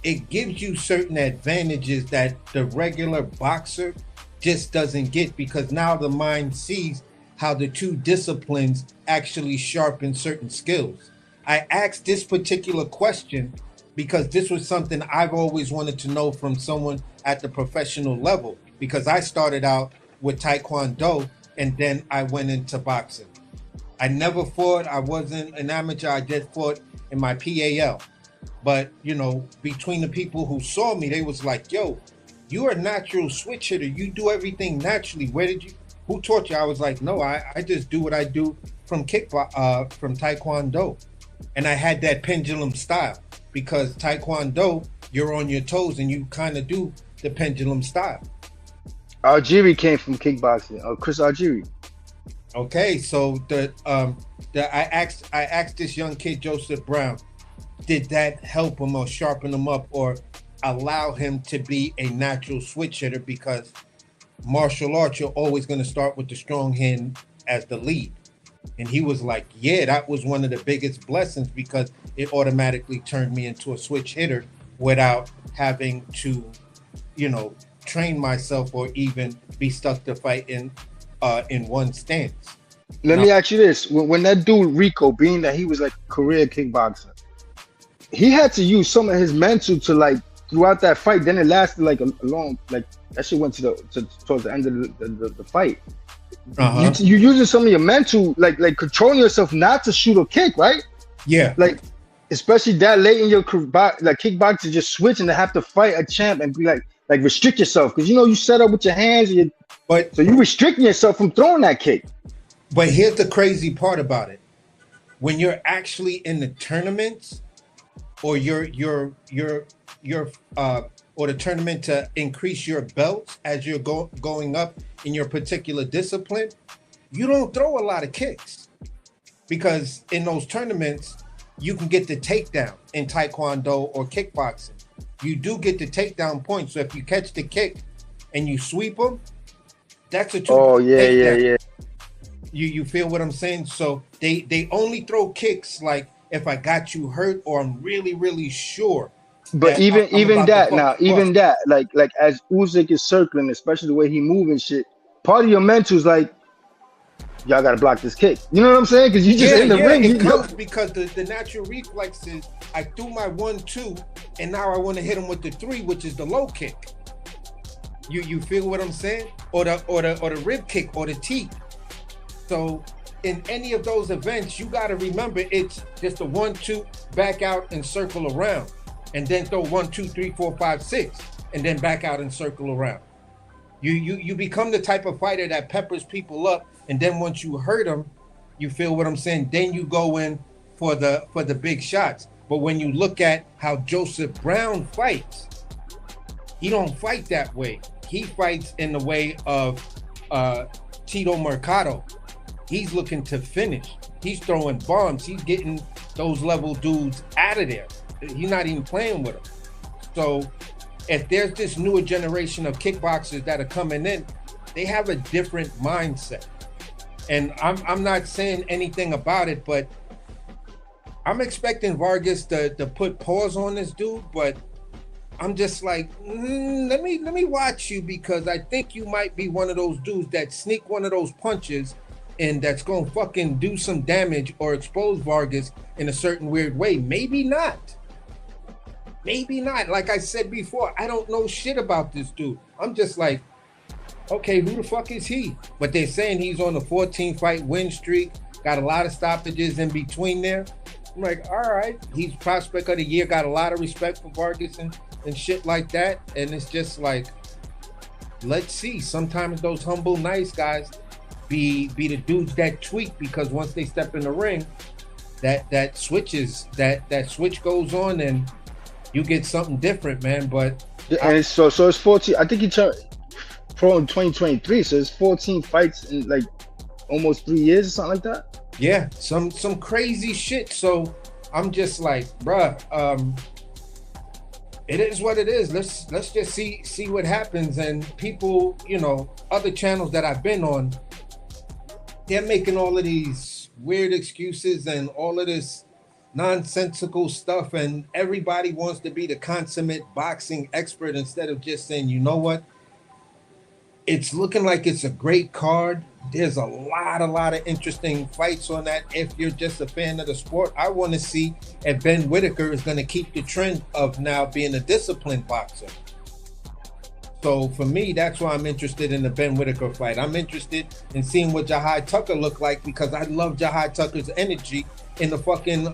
it gives you certain advantages that the regular boxer just doesn't get, because now the mind sees how the two disciplines actually sharpen certain skills. I asked this particular question because this was something I've always wanted to know from someone at the professional level, because I started out with Taekwondo and then I went into boxing. I never fought. I wasn't an amateur. I just fought in my PAL. But, you know, between the people who saw me, they was like, yo, you're a natural switch hitter. You do everything naturally. Who taught you? I was like, no, I just do what I do from Taekwondo. And I had that pendulum style because Taekwondo, you're on your toes and you kind of do the pendulum style. Algieri came from kickboxing. Chris Algieri. Okay, so I asked this young kid, Joseph Brown, did that help him or sharpen him up or allow him to be a natural switch hitter? Because martial arts, you're always going to start with the strong hand as the lead. And he was like, yeah, that was one of the biggest blessings because it automatically turned me into a switch hitter without having to, you know, train myself or even be stuck to fight in one stance. Let me ask you this. When that dude Rico, being that he was like a career kickboxer, he had to use some of his mental to like throughout that fight. Then it lasted like a long, like that shit went towards the end of the fight. Uh-huh. You're using some of your mental, like controlling yourself not to shoot or kick, right? Yeah. Like especially that late in your like kickboxing, just switch and to have to fight a champ and be like restrict yourself because you know you set up with your hands, so you restricting yourself from throwing that kick. But here's the crazy part about it: when you're actually in the tournaments, or you're or the tournament to increase your belts as you're going up in your particular discipline, you don't throw a lot of kicks because in those tournaments you can get the takedown in Taekwondo or kickboxing. You do get the takedown point. So if you catch the kick and you sweep them, that's a 2 takedown. Yeah. You feel what I'm saying? So they only throw kicks like if I got you hurt or I'm really, really sure. But even that, like as Usyk is circling, especially the way he moving shit, part of your mental is like, y'all gotta block this kick. You know what I'm saying? Because you just in the ring. It comes because the natural reflex is I threw my 1-2 and now I want to hit him with the 3, which is the low kick. You feel what I'm saying? Or the rib kick or the T. So in any of those events, you gotta remember it's just a 1-2, back out and circle around. And then throw 1, 2, 3, 4, 5, 6, and then back out and circle around. You become the type of fighter that peppers people up, and then once you hurt them, you feel what I'm saying. Then you go in for the big shots. But when you look at how Joseph Brown fights, he don't fight that way. He fights in the way of Tito Mercado. He's looking to finish. He's throwing bombs. He's getting those level dudes out of there. He's not even playing with them. So if there's this newer generation of kickboxers that are coming in, they have a different mindset. And I'm not saying anything about it, but I'm expecting Vargas to put pause on this dude, but I'm just like, let me watch you because I think you might be one of those dudes that sneak one of those punches and that's gonna fucking do some damage or expose Vargas in a certain weird way. Maybe not. Maybe not. Like I said before, I don't know shit about this dude. I'm just like, okay, who the fuck is he? But they're saying he's on a 14-fight win streak, got a lot of stoppages in between there. I'm like, all right, he's prospect of the year, got a lot of respect for Vargas and shit like that. And it's just like, let's see. Sometimes those humble, nice guys be the dudes that tweak, because once they step in the ring, that switch goes on and you get something different, man. But And so it's 14. I think he turned pro in 2023. So it's 14 fights in like almost 3 years or something like that. yeah, some crazy shit. So I'm just like, bruh, it is what it is. Let's just see what happens. And people, you know, other channels that I've been on, they're making all of these weird excuses and all of this nonsensical stuff, and everybody wants to be the consummate boxing expert instead of just saying, you know what? It's looking like it's a great card. There's a lot of interesting fights on that. If you're just a fan of the sport, I want to see if Ben Whitaker is going to keep the trend of now being a disciplined boxer. So for me, that's why I'm interested in the Ben Whitaker fight. I'm interested in seeing what Jahai Tucker look like, because I love Jahai Tucker's energy in the fucking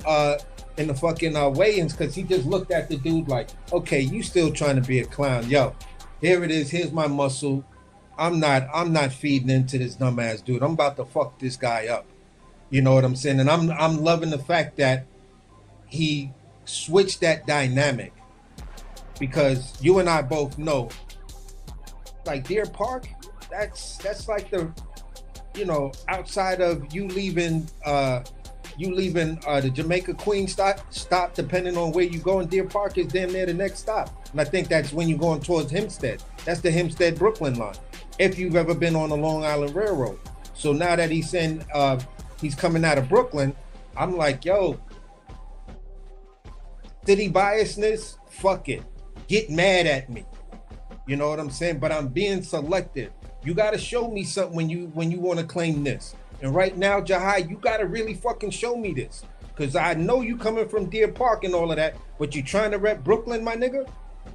weigh-ins, because he just looked at the dude like, okay, you still trying to be a clown. Yo, here it is. Here's my muscle. I'm not feeding into this dumbass dude. I'm about to fuck this guy up. You know what I'm saying? And I'm loving the fact that he switched that dynamic, because you and I both know, like Deer Park, that's like the, you know, outside of you leaving the Jamaica Queen stop, depending on where you go in Deer Park, is damn near the next stop. And I think that's when you're going towards Hempstead. That's the Hempstead Brooklyn line, if you've ever been on the Long Island Railroad. So now that he's saying he's coming out of Brooklyn, I'm like, yo, city biasness, fuck it. Get mad at me. You know what I'm saying? But I'm being selective. You got to show me something when you want to claim this. And right now, Jahai, you got to really fucking show me this. Because I know you coming from Deer Park and all of that, but you trying to rep Brooklyn, my nigga?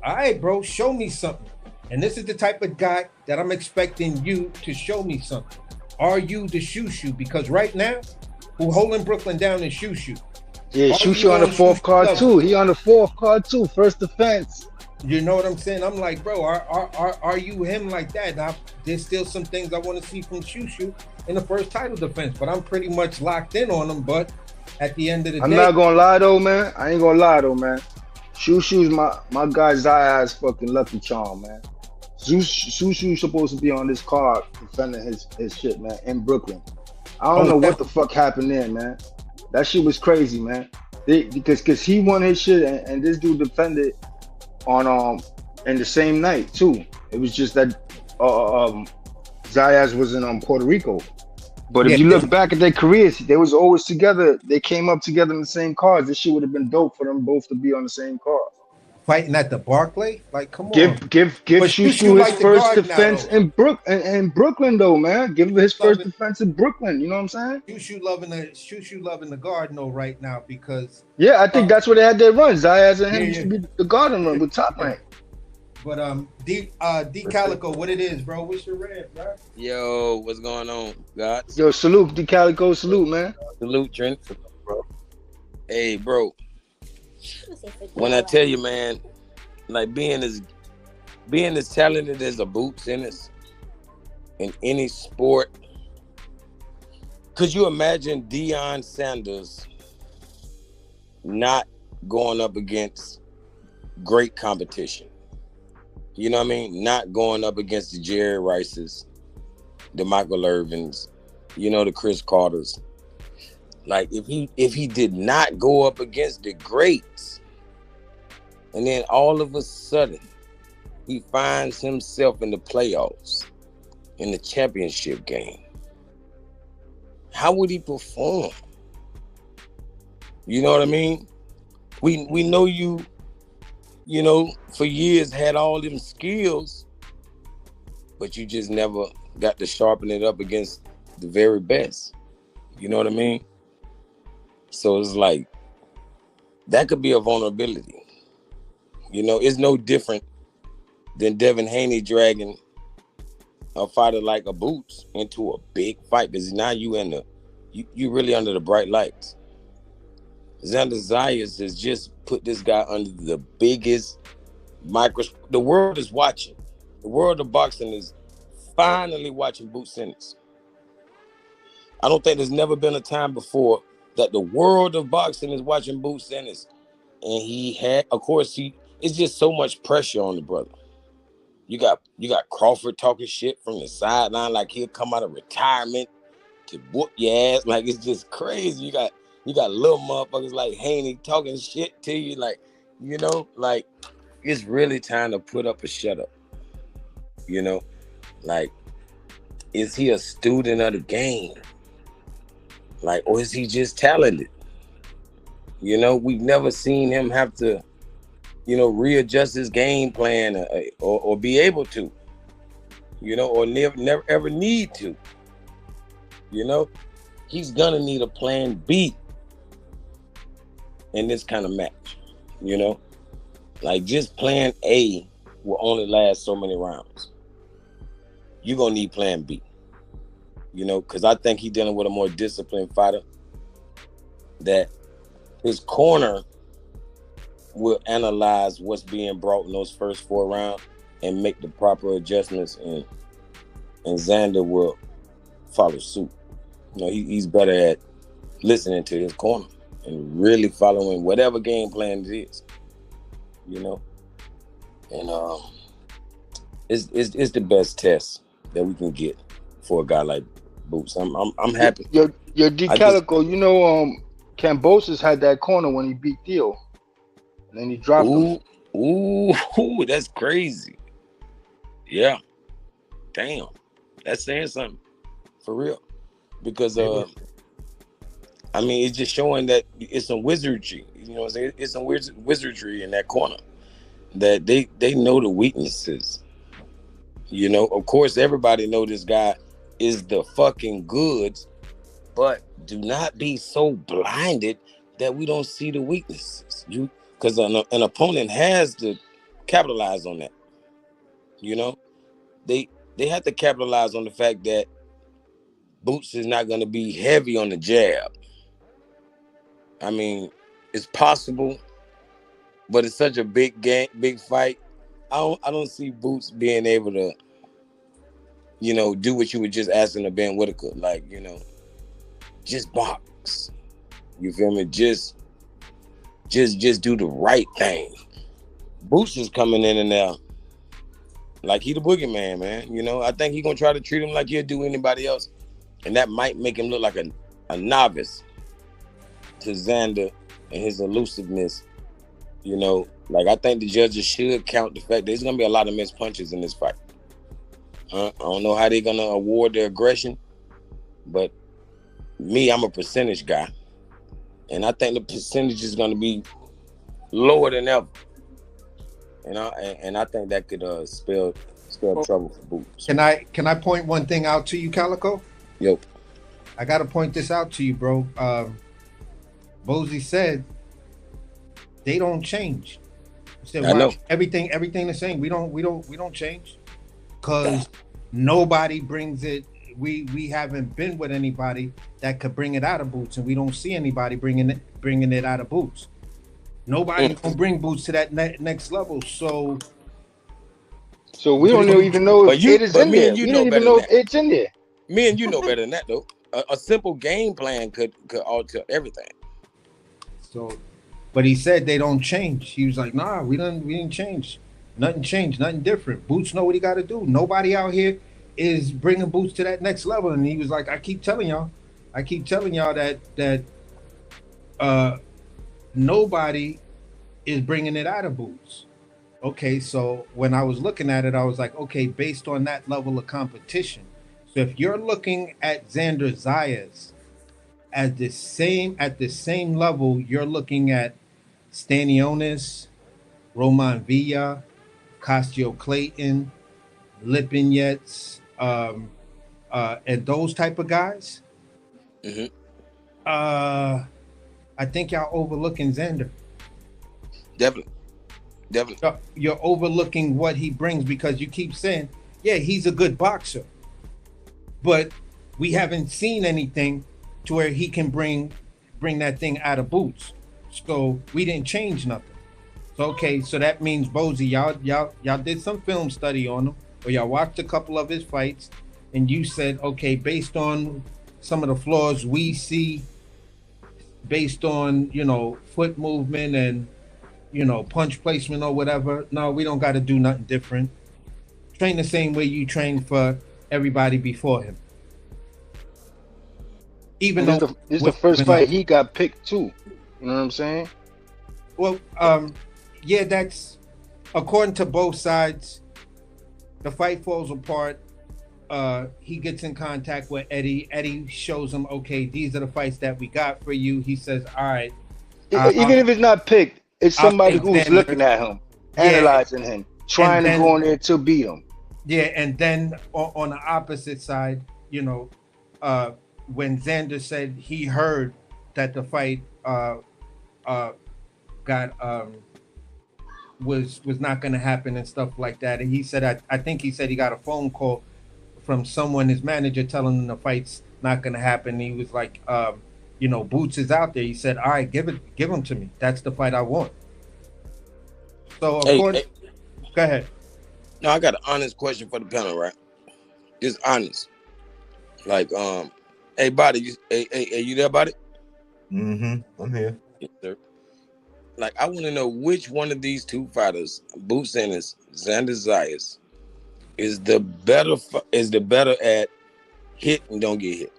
All right, bro, show me something. And this is the type of guy that I'm expecting you to show me something. Are you the Shoo? Because right now, who holding Brooklyn down is Shoo. Yeah, Shoo on the fourth card too. He on the fourth card too. First defense. You know what I'm saying? I'm like, bro, are you him like that? Now, there's still some things I want to see from Shoo in the first title defense, but I'm pretty much locked in on him. But at the end of the day, I'm not gonna lie though, man. I ain't gonna lie though, man. Shoo's my guy Zaya's fucking lucky charm, man. Shoo's supposed to be on this card defending his shit, man, in Brooklyn. I don't know what the fuck happened there, man. That shit was crazy, man. Because he won his shit and this dude defended on in the same night too. It was just that Zayas was in Puerto Rico. But if you look back at their careers, they was always together. They came up together in the same cars. This shit would have been dope for them both to be on the same car. Fighting at the Barclay, like, come on. Give Shoo his first defense in Brooklyn though, man. Give him his first defense in Brooklyn. You know what I'm saying? Shoo loving the Garden though right now, because I think that's where they had their run. Zayas and him used to be the Garden run with Top Rank. But D Calico, what it is, bro? What's your red, bro? Yo, what's going on, God? Yo, salute D Calico, salute, man. Salute, Trent, bro. Hey, bro. When I tell you, man, like being as talented as a Boots Ennis in any sport, could you imagine Deion Sanders not going up against great competition? You know what I mean? Not going up against the Jerry Rices, the Michael Irvins, you know, the Chris Carters. Like if he did not go up against the greats, and then all of a sudden he finds himself in the playoffs, in the championship game, how would he perform? You know what I mean? We know you know, for years had all them skills, but you just never got to sharpen it up against the very best. You know what I mean? So it's like, that could be a vulnerability. You know, it's no different than Devin Haney dragging a fighter like a Boots into a big fight, because now you really under the bright lights. Xander Zayas has just put this guy under the biggest microscope. The world is watching. The world of boxing is finally watching Boots Ennis. I don't think there's never been a time before that the world of boxing is watching Boots Ennis. And he had, of course, it's just so much pressure on the brother. You got Crawford talking shit from the sideline like he'll come out of retirement to whoop your ass. Like, it's just crazy. You got little motherfuckers like Haney talking shit to you, like, like, it's really time to put up a shut up. Like, is he a student of the game? Like, or is he just talented? We've never seen him have to, readjust his game plan or be able to, or never ever need to. He's gonna need a plan B in this kind of match. Like, just plan A will only last so many rounds. You're gonna need plan B. Because I think he's dealing with a more disciplined fighter, that his corner will analyze what's being brought in those first 4 rounds and make the proper adjustments, and Xander will follow suit. He's better at listening to his corner and really following whatever game plan it is. And it's the best test that we can get for a guy like Boots. I'm happy. Your D Calico, Cambosis had that corner when he beat Theo, and then he dropped him. Ooh, that's crazy. Yeah, damn, that's saying something for real. Because it's just showing that it's some wizardry. It's some wizardry in that corner, that they know the weaknesses. Of course, everybody know this guy is the fucking goods, but do not be so blinded that we don't see the weaknesses. Because an opponent has to capitalize on that. They have to capitalize on the fact that Boots is not going to be heavy on the jab. I mean, it's possible, but it's such a big fight. I don't see Boots being able to, do what you were just asking of Ben Whitaker, like, just box. You feel me? Just do the right thing. Boots is coming in and there like he the boogeyman, man. I think he gonna try to treat him like he'll do anybody else, and that might make him look like a novice to Xander and his elusiveness. Like, I think the judges should count the fact that there's gonna be a lot of missed punches in this fight. I don't know how they're gonna award the aggression, but me, I'm a percentage guy, and I think the percentage is gonna be lower than ever. And I think that could spell trouble for Boots. Can I point one thing out to you, Calico? Yep. I gotta point this out to you, bro. Bozy said they don't change. He said, I know. Everything the same. We don't change, because nobody brings it. We haven't been with anybody that could bring it out of Boots, and we don't see anybody bringing it out of Boots. Nobody gonna bring Boots to that next level. So we don't even know if it is in there. We don't even know if it's in there. Me and you know better than that, though. A simple game plan could alter everything. So, but he said they don't change. He was like, nah, we didn't change. Nothing changed, nothing different. Boots know what he got to do. Nobody out here is bringing Boots to that next level. And he was like, I keep telling y'all that nobody is bringing it out of Boots. Okay, so when I was looking at it, I was like, okay, based on that level of competition. So if you're looking at Xander Zayas at the same level, you're looking at Stanionis, Roman Villa, Castio Clayton, Lipinets, and those type of guys. Mm-hmm. I think y'all overlooking Xander. Definitely. You're overlooking what he brings, because you keep saying yeah, he's a good boxer, but we haven't seen anything to where he can bring that thing out of Boots. So we didn't change nothing. So okay, so that means Bozy, y'all did some film study on him, or y'all watched a couple of his fights, and you said, okay, based on some of the flaws we see, based on foot movement and punch placement or whatever, no, we don't got to do nothing different. Train the same way you train for everybody before him. Even This though is the first fight he got picked too. You know what I'm saying? well, yeah, that's according to both sides. The fight falls apart. He gets in contact with Eddie. Eddie shows him, okay, these are the fights that we got for you. He says, all right. Even if it's not picked, it's somebody who's Xander, looking at him, analyzing him, trying to go in there to beat him. Yeah, and then on the opposite side, when Xander said he heard that the fight got was not going to happen and stuff like that, and he said, I think he said he got a phone call from someone, his manager, telling him the fight's not going to happen. He was like, Boots is out there. He said, all right, give him to me. That's the fight I want. So go ahead. No, I got an honest question for the panel, right? Just honest. Like, hey, Body, you there, Body? Mm-hmm. I'm here. Yes, sir. Like, I want to know which one of these two fighters, Boots Ennis, Xander Zayas, is the better at hit and don't get hit.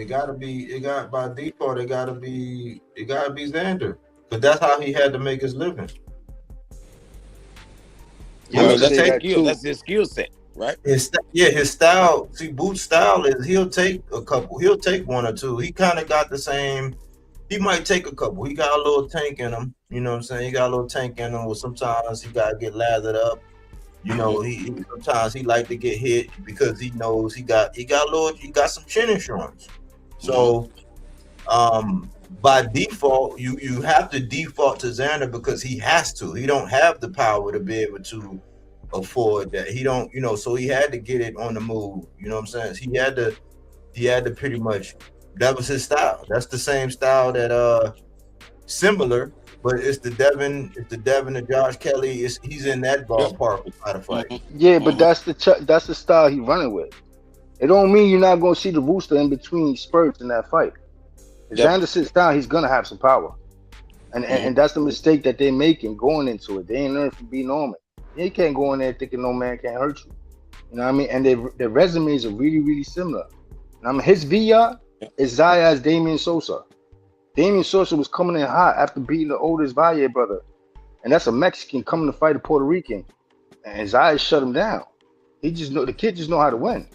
By default, it gotta be Xander. But that's how he had to make his living. Yeah, I mean, that's his skill set, right? His style. See, Boots' style is he'll take one or two. He kind of got the same. He might take a couple. He got a little tank in him. You know what I'm saying? He got a little tank in him. Well, sometimes he gotta get lathered up. He sometimes he like to get hit because he knows he got some chin insurance. So, by default, you have to default to Xander because he has to. He don't have the power to be able to afford that. He don't, so he had to get it on the move. You know what I'm saying? He had to pretty much. That was his style. That's the same style that similar, but it's the Devin and Josh Kelly. He's in that ballpark by the fight. Yeah, but that's the style he running with. It don't mean you're not gonna see the rooster in between spurts in that fight. If Xander sits down, he's gonna have some power, and that's the mistake that they're making going into it. They ain't learned from being Norman. They can't go in there thinking no man can't hurt you. You know what I mean? And their resumes are really, really similar. I mean, his VR is Zaya's Damian Sosa. Damian Sosa was coming in hot after beating the oldest Valle brother, and that's a Mexican coming to fight a Puerto Rican, and Zaya shut him down. The kid just know how to win.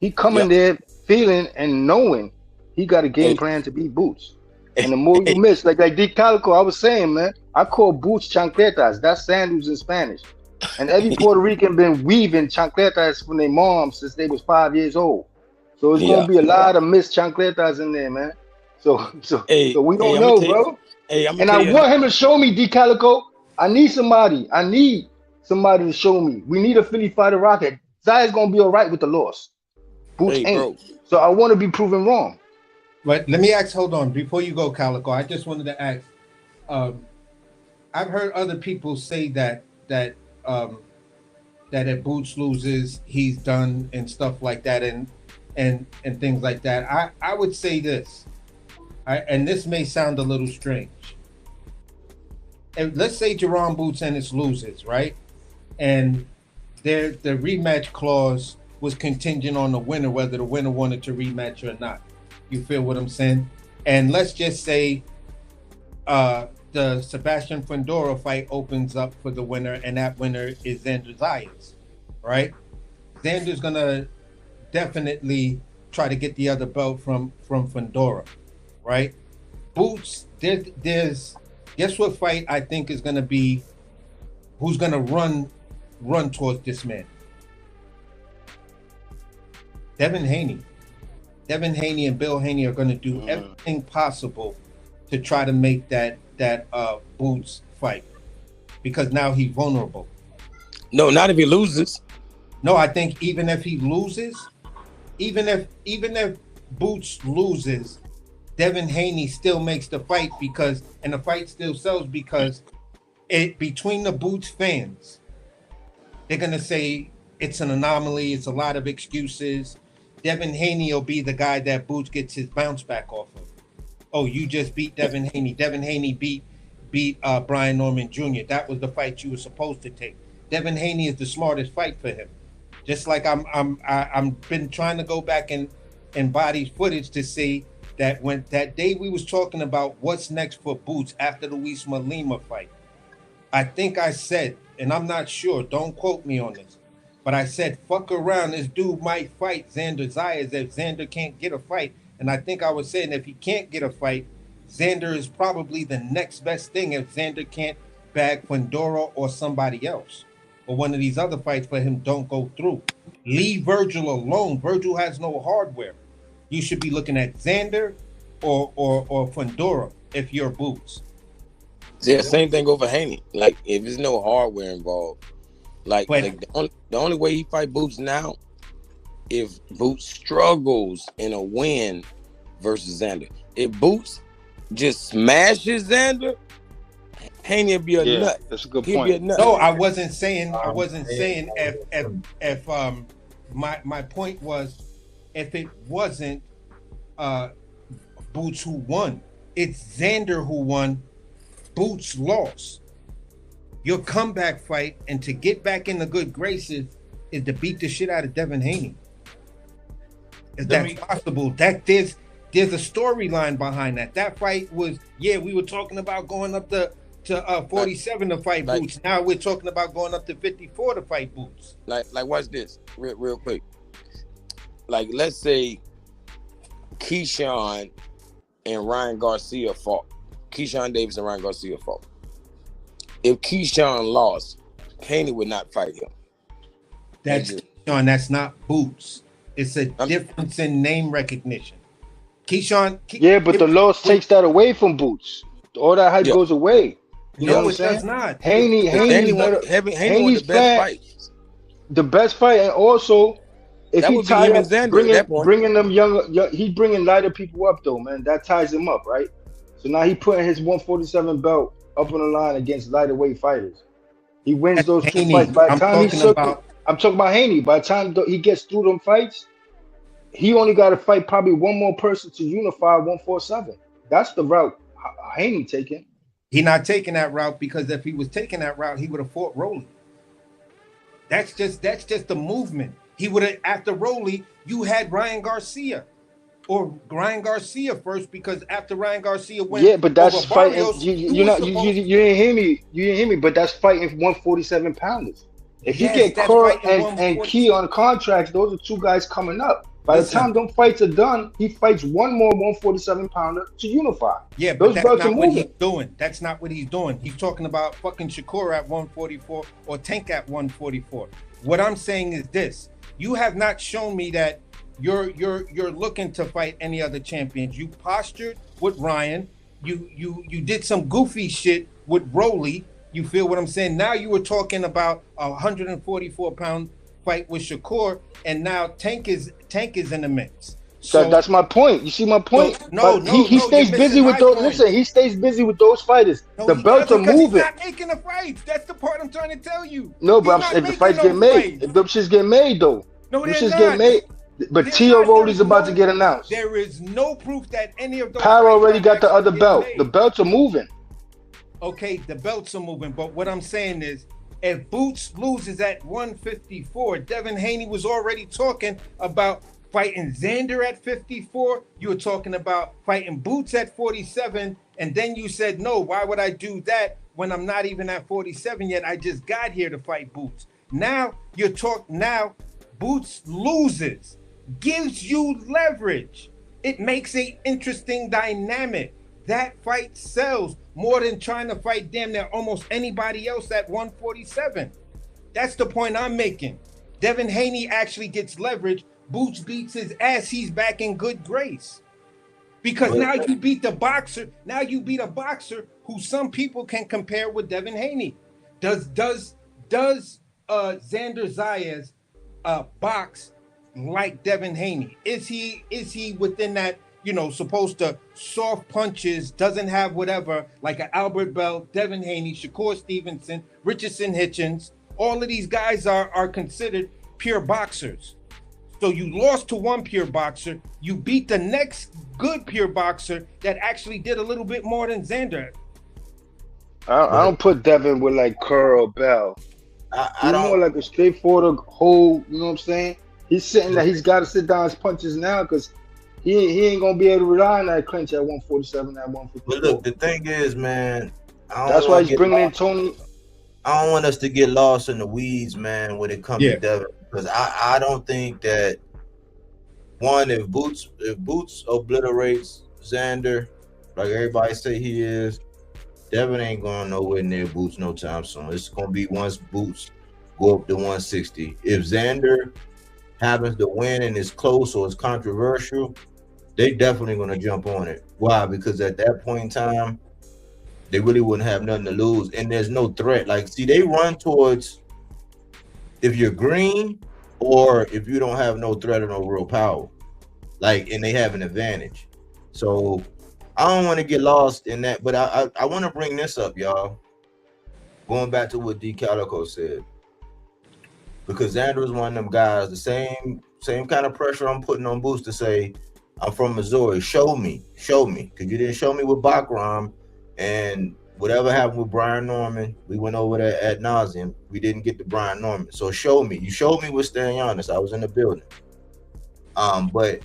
He coming there feeling and knowing he got a game plan to beat Boots. And the more you miss, like D. Calico, I was saying, man, I call Boots chancletas. That's sandals in Spanish. And every Puerto Rican been weaving chancletas from their mom since they was 5 years old. So it's gonna be a lot of missed chancletas in there, man. So we don't know, bro. And I want him to show me D. Calico. I need somebody to show me. We need a Philly fighter rocket. Zaya's gonna be all right with the loss. Boots ain't. Bro. So I want to be proven wrong. But let me ask, hold on, before you go, Calico, I just wanted to ask, I've heard other people say that if Boots loses, he's done and stuff like that and things like that. I would say this, and this may sound a little strange. Let's say Jerome Boots Ennis loses, right? And the rematch clause was contingent on the winner, whether the winner wanted to rematch or not. You feel what I'm saying? And let's just say the Sebastian Fundora fight opens up for the winner, and that winner is Xander Zayas, right? Xander's gonna definitely try to get the other belt from Fundora, right? Boots, there's guess what fight I think is gonna be who's gonna run towards this man? Devin Haney and Bill Haney are going to do everything possible to try to make that Boots fight, because now he's vulnerable. No, not if he loses. No, I think even if he loses, even if Boots loses, Devin Haney still makes the fight and the fight still sells because between the Boots fans, they're gonna say it's an anomaly. It's a lot of excuses. Devin Haney will be the guy that Boots gets his bounce back off of. Oh, you just beat Devin Haney. Devin Haney beat Brian Norman Jr. That was the fight you were supposed to take. Devin Haney is the smartest fight for him. Just like I'm been trying to go back and body footage to see that when that day we was talking about what's next for Boots after the Wisma Lima fight. I think I said, and I'm not sure, don't quote me on this, but I said, fuck around, this dude might fight Xander Zayas if Xander can't get a fight. And I think I was saying if he can't get a fight, Xander is probably the next best thing if Xander can't bag Fundora or somebody else. Or one of these other fights for him don't go through. Leave Virgil alone. Virgil has no hardware. You should be looking at Xander or Fundora if you're Boots. Yeah, same thing over Haney. Like if there's no hardware involved, like the only way he fight Boots now, if Boots struggles in a win versus Xander. If Boots just smashes Xander, Haney will be a nut. That's a good He'll point. be a nut. No, I wasn't saying if my point was if it wasn't Boots who won, it's Xander who won. Boots lost. Your comeback fight and to get back in the good graces is to beat the shit out of Devin Haney. Is that possible? That there's a storyline behind that. That fight was, we were talking about going up to 47 to fight Boots. Now we're talking about going up to 54 to fight Boots. Like watch this real quick. Like let's say Keyshawn and Ryan Garcia fought. Keyshawn Davis and Ryan Garcia fought. If Keyshawn lost, Haney would not fight him. That's Keyshawn. That's not Boots. It's a difference in name recognition. Keyshawn. But the loss takes that away from Boots. All that hype goes away. You know what I'm does not. Haney's one of the best fights. The best fight, and also if he tied up bringing them younger, he's bringing lighter people up though, man. That ties him up, right? So now he putting his 147 belt up on the line against lighter weight fighters. He wins those two fights. By the time I'm talking about Haney. By the time he gets through them fights, he only got to fight probably one more person to unify 147. That's the route Haney taking. He not taking that route because if he was taking that route, he would have fought Rolly. That's just the movement. He would have after Rolly, you had Ryan Garcia. Or Ryan Garcia first because after Ryan Garcia went, but that's fighting. You didn't hear me. You didn't hear me. But that's fighting 147 pounders. If you get Cora and Key on contracts, those are two guys coming up. By the time them fights are done, he fights one more 147 pounder to unify. Yeah, but that's not what he's doing. That's not what he's doing. He's talking about fucking Shakur at 144 or Tank at 144. What I'm saying is this: you have not shown me that you're looking to fight any other champions. You postured with Ryan. You did some goofy shit with Rolly. You feel what I'm saying? Now you were talking about a 144-pound fight with Shakur, and now Tank is in the mix. So that's my point. You see my point? He stays busy with those. Listen, he stays busy with those fighters. The belts are moving. He's not making the fights. That's the part I'm trying to tell you. No, but if the fights get made, if them shits get made though, no, them shits get made. But Tio Rolly's about to get announced. There is no proof that any of those. Power already got the other belt. The belts are moving. Okay, the belts are moving, but what I'm saying is, if Boots loses at 154, Devin Haney was already talking about fighting Xander at 54. You were talking about fighting Boots at 47, and then you said, no, why would I do that when I'm not even at 47 yet? I just got here to fight Boots. Now Boots loses, gives you leverage. It makes an interesting dynamic. That fight sells more than trying to fight damn near almost anybody else at 147. That's the point I'm making. Devin Haney actually gets leverage. Boots beats his ass. He's back in good grace. Because now you beat the boxer. Now you beat a boxer who some people can compare with Devin Haney. Does Xander Zayas box like Devin Haney? Is he within that, supposed to soft punches, doesn't have whatever, like an Albert Bell, Devin Haney, Shakur Stevenson, Richardson Hitchens? All of these guys are considered pure boxers. So you lost to one pure boxer, you beat the next good pure boxer that actually did a little bit more than Xander. I don't put Devin with like Kerr or Bell. I He's don't. more like a straightforward whole. You know what I'm saying? He's sitting there. He's got to sit down his punches now because he ain't gonna be able to rely on that clinch at 147, at 154. But look, the thing is, man, That's why he's bringing in Tony. I don't want us to get lost in the weeds, man, when it comes to Devin, because I don't think that one, if Boots obliterates Xander, like everybody say he is, Devin ain't going nowhere near Boots no time soon. It's gonna be once Boots go up to 160. If Xander happens to win and it's close or it's controversial, they definitely gonna jump on it. Why? Because at that point in time, they really wouldn't have nothing to lose, and there's no threat. Like, see, they run towards if you're green or if you don't have no threat or no real power, like, and they have an advantage. So I don't want to get lost in that, but I want to bring this up, y'all. Going back to what D Calico said, because Xander is one of them guys. The same kind of pressure I'm putting on Boots to say, I'm from Missouri. Show me, because you didn't show me with Bachram. And whatever happened with Brian Norman, we went over there ad nauseum. We didn't get to Brian Norman. So show me. You showed me with Stanionis. I was in the building. But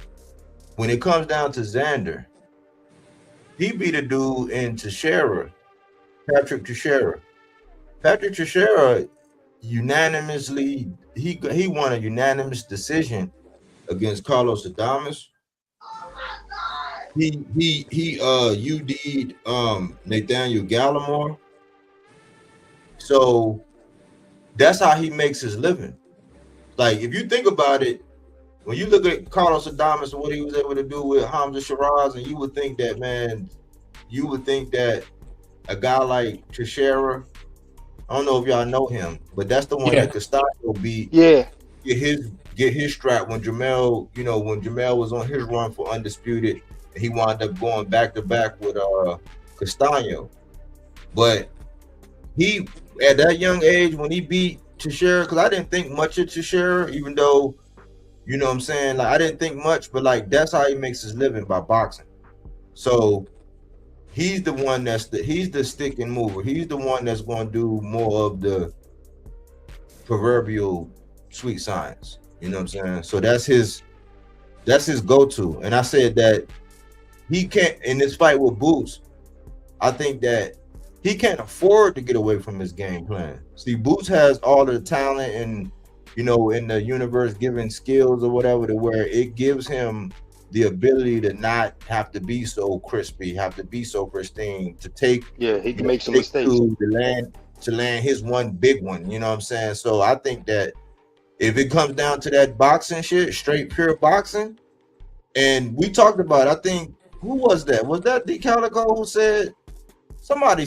when it comes down to Xander, he beat a dude in Teixeira, Patrick Teixeira. Patrick Teixeira unanimously, he won a unanimous decision against Carlos Adames. He UD'd Nathaniel Gallimore. So that's how he makes his living. Like, if you think about it, when you look at Carlos Adames and what he was able to do with Hamza Shiraz, and you would think that a guy like Teixeira, I don't know if y'all know him, but that's the one that Castaño beat. Yeah. Get his strap when Jamel was on his run for undisputed. He wound up going back to back with Castaño. But he, at that young age, when he beat Teixeira, because I didn't think much of Teixeira, even though, you know what I'm saying, like, I didn't think much, but like, that's how he makes his living, by boxing. So he's the one he's the stick and mover. He's the one that's going to do more of the proverbial sweet science. You know what I'm saying? So that's his go-to. And I said that he can't, in this fight with Boots, I think that he can't afford to get away from his game plan. See, Boots has all the talent and, in the universe, given skills or whatever, to where it gives him the ability to not have to be so crispy, have to be so pristine, to take. Yeah, he can make some mistakes. To land his one big one, you know what I'm saying? So I think that if it comes down to that boxing shit, straight pure boxing, and we talked about, I think, who was that? Was that D Calico who said? Somebody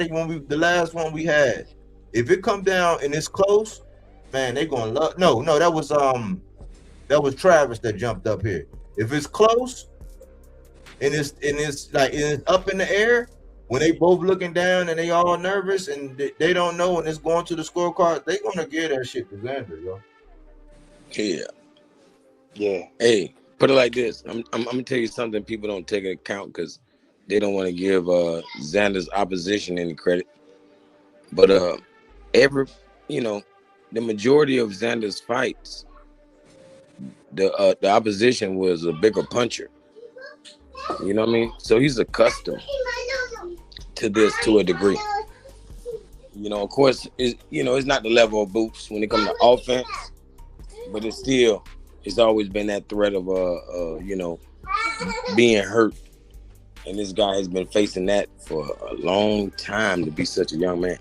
when the last one we had, if it come down and it's close, man, they gonna love. No, that was Travis that jumped up here. If it's close and it's up in the air, when they both looking down and they all nervous and they don't know and it's going to the scorecard, they gonna give that shit to Xander, yo. Yeah. Hey, put it like this. I'm gonna tell you something people don't take into account because they don't want to give Xander's opposition any credit. But the majority of Xander's fights, the opposition was a bigger puncher. You know what I mean? So he's accustomed to this to a degree. Of course, it's not the level of Boots when it comes to offense, but it's always been that threat of being hurt. And this guy has been facing that for a long time to be such a young man.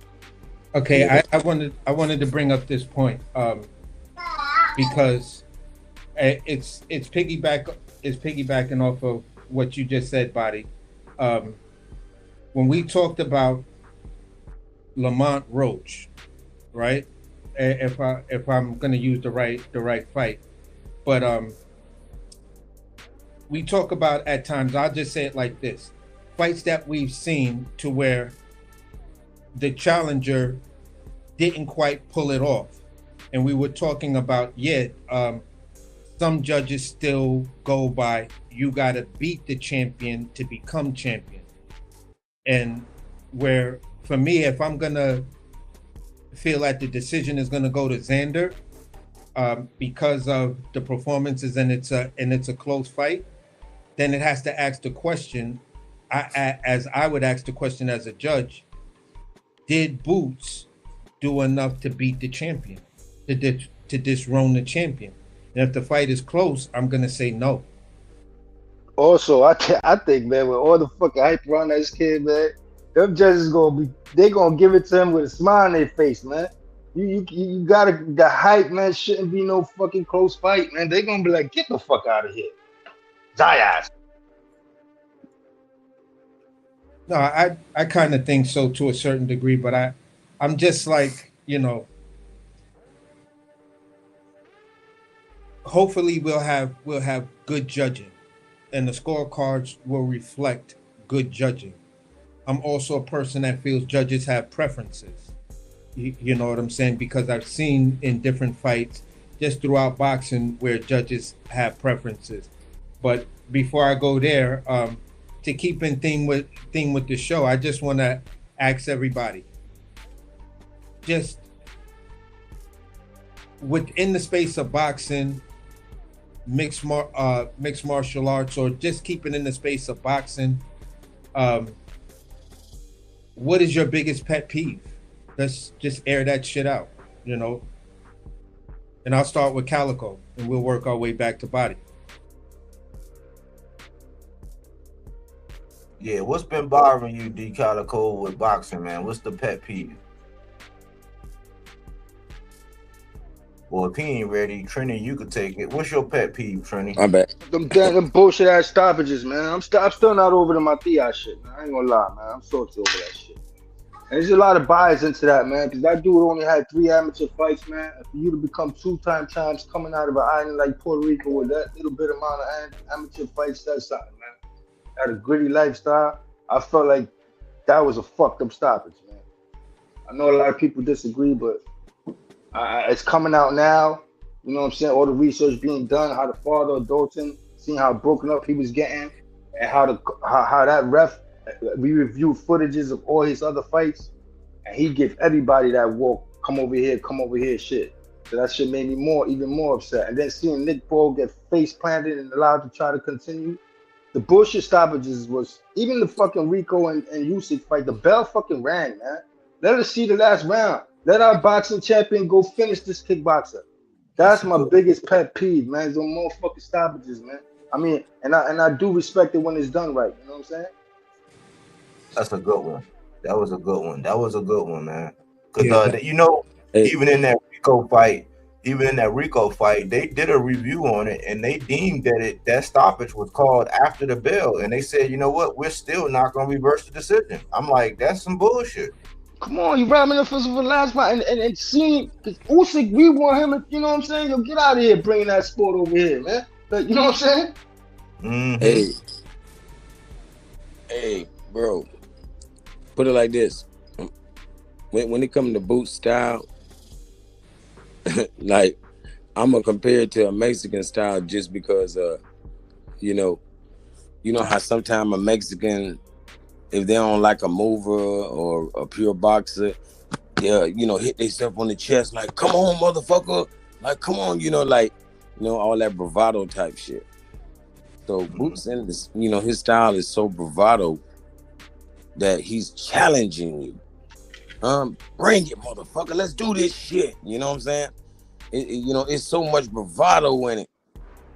Okay, I wanted to bring up this point because it's piggybacking off of what you just said, Body. When we talked about Lamont Roach, right? if I'm gonna use the right fight. But we talk about at times. I'll just say it like this: fights that we've seen to where the challenger didn't quite pull it off, and we were talking about some judges still go by you got to beat the champion to become champion, and where for me, if I'm gonna feel that the decision is gonna go to Xander because of the performances and it's a close fight, then it has to ask the question. As I would ask the question as a judge: did Boots do enough to beat the champion, to dethrone the champion? And if the fight is close, I'm gonna say no. Also, I think, man, with all the fucking hype around this kid, man, them judges they gonna give it to him with a smile on their face, man. You gotta, the hype, man, shouldn't be no fucking close fight, man. They gonna be like, get the fuck out of here, Zayas. No, I kind of think so to a certain degree, but I'm just like, hopefully we'll have good judging, and the scorecards will reflect good judging. I'm also a person that feels judges have preferences. You know what I'm saying? Because I've seen in different fights, just throughout boxing, where judges have preferences. But before I go there, to keep in theme with the show, I just want to ask everybody, just within the space of boxing, mixed martial arts, or just keeping in the space of boxing, what is your biggest pet peeve? Let's just air that shit out, And I'll start with Calico, and we'll work our way back to Body. Yeah, what's been bothering you, D Calico, with boxing, man? What's the pet peeve? Well, if he ain't ready, Trini, you could take it. What's your pet peeve, Trini? I bet. Them bullshit ass stoppages, man. I'm still not over the Matthias shit, man. I ain't gonna lie, man. I'm salty over that shit. And there's a lot of bias into that, man, because that dude only had 3 amateur fights, man. And for you to become 2-time champs coming out of an island like Puerto Rico with that little bit amount of amateur fights, that's something, man. Had a gritty lifestyle. I felt like that was a fucked up stoppage, man. I know a lot of people disagree, but it's coming out now. You know what I'm saying? All the research being done, how the father of Dalton, seeing how broken up he was getting, and how that ref, we reviewed footages of all his other fights, and he gave everybody that walk, come over here shit. So that shit made me even more upset. And then seeing Nick Paul get face planted and allowed to try to continue. The bullshit stoppages was, even the fucking Rico and Usyk fight, the bell fucking rang, man. Let us see the last round. Let our boxing champion go finish this kickboxer. That's my biggest pet peeve, man. There's no more fucking stoppages, man. I mean, and I do respect it when it's done right. You know what I'm saying? That's a good one. That was a good one, man. Because even in that Rico fight, they did a review on it, and they deemed that stoppage was called after the bell, and they said, you know what, we're still not gonna reverse the decision. I'm like, that's some bullshit. Come on, you ramming up for the last fight, and seeing, because Usyk, we want him, you know what I'm saying? Yo, get out of here, bringing that sport over here, man. Like, you know what I'm saying? Mm-hmm. Hey, bro. Put it like this: when it comes to boot style, like, I'm gonna compare it to a Mexican style just because, you know how sometimes a Mexican, if they don't like a mover or a pure boxer, hit themselves on the chest like, come on, motherfucker, like, come on, all that bravado type shit. So Boots in this, his style is so bravado that he's challenging you. Bring it, motherfucker. Let's do this shit. You know what I'm saying? It's so much bravado in it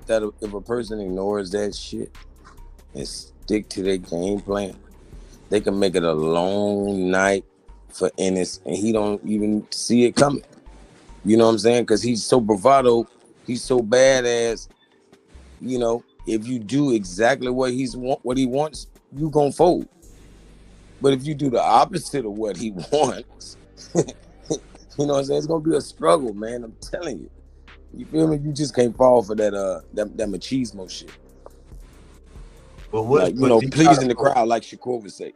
that if a person ignores that shit and stick to their game plan, they can make it a long night for Ennis, and he don't even see it coming. You know what I'm saying? Because he's so bravado, he's so badass. If you do exactly what he wants, you gonna fold. But if you do the opposite of what he wants, You know what I'm saying? It's gonna be a struggle, man. I'm telling you. You feel me? You just can't fall for that that machismo shit. But Like, you know, pleasing the crowd, like Shakur would say.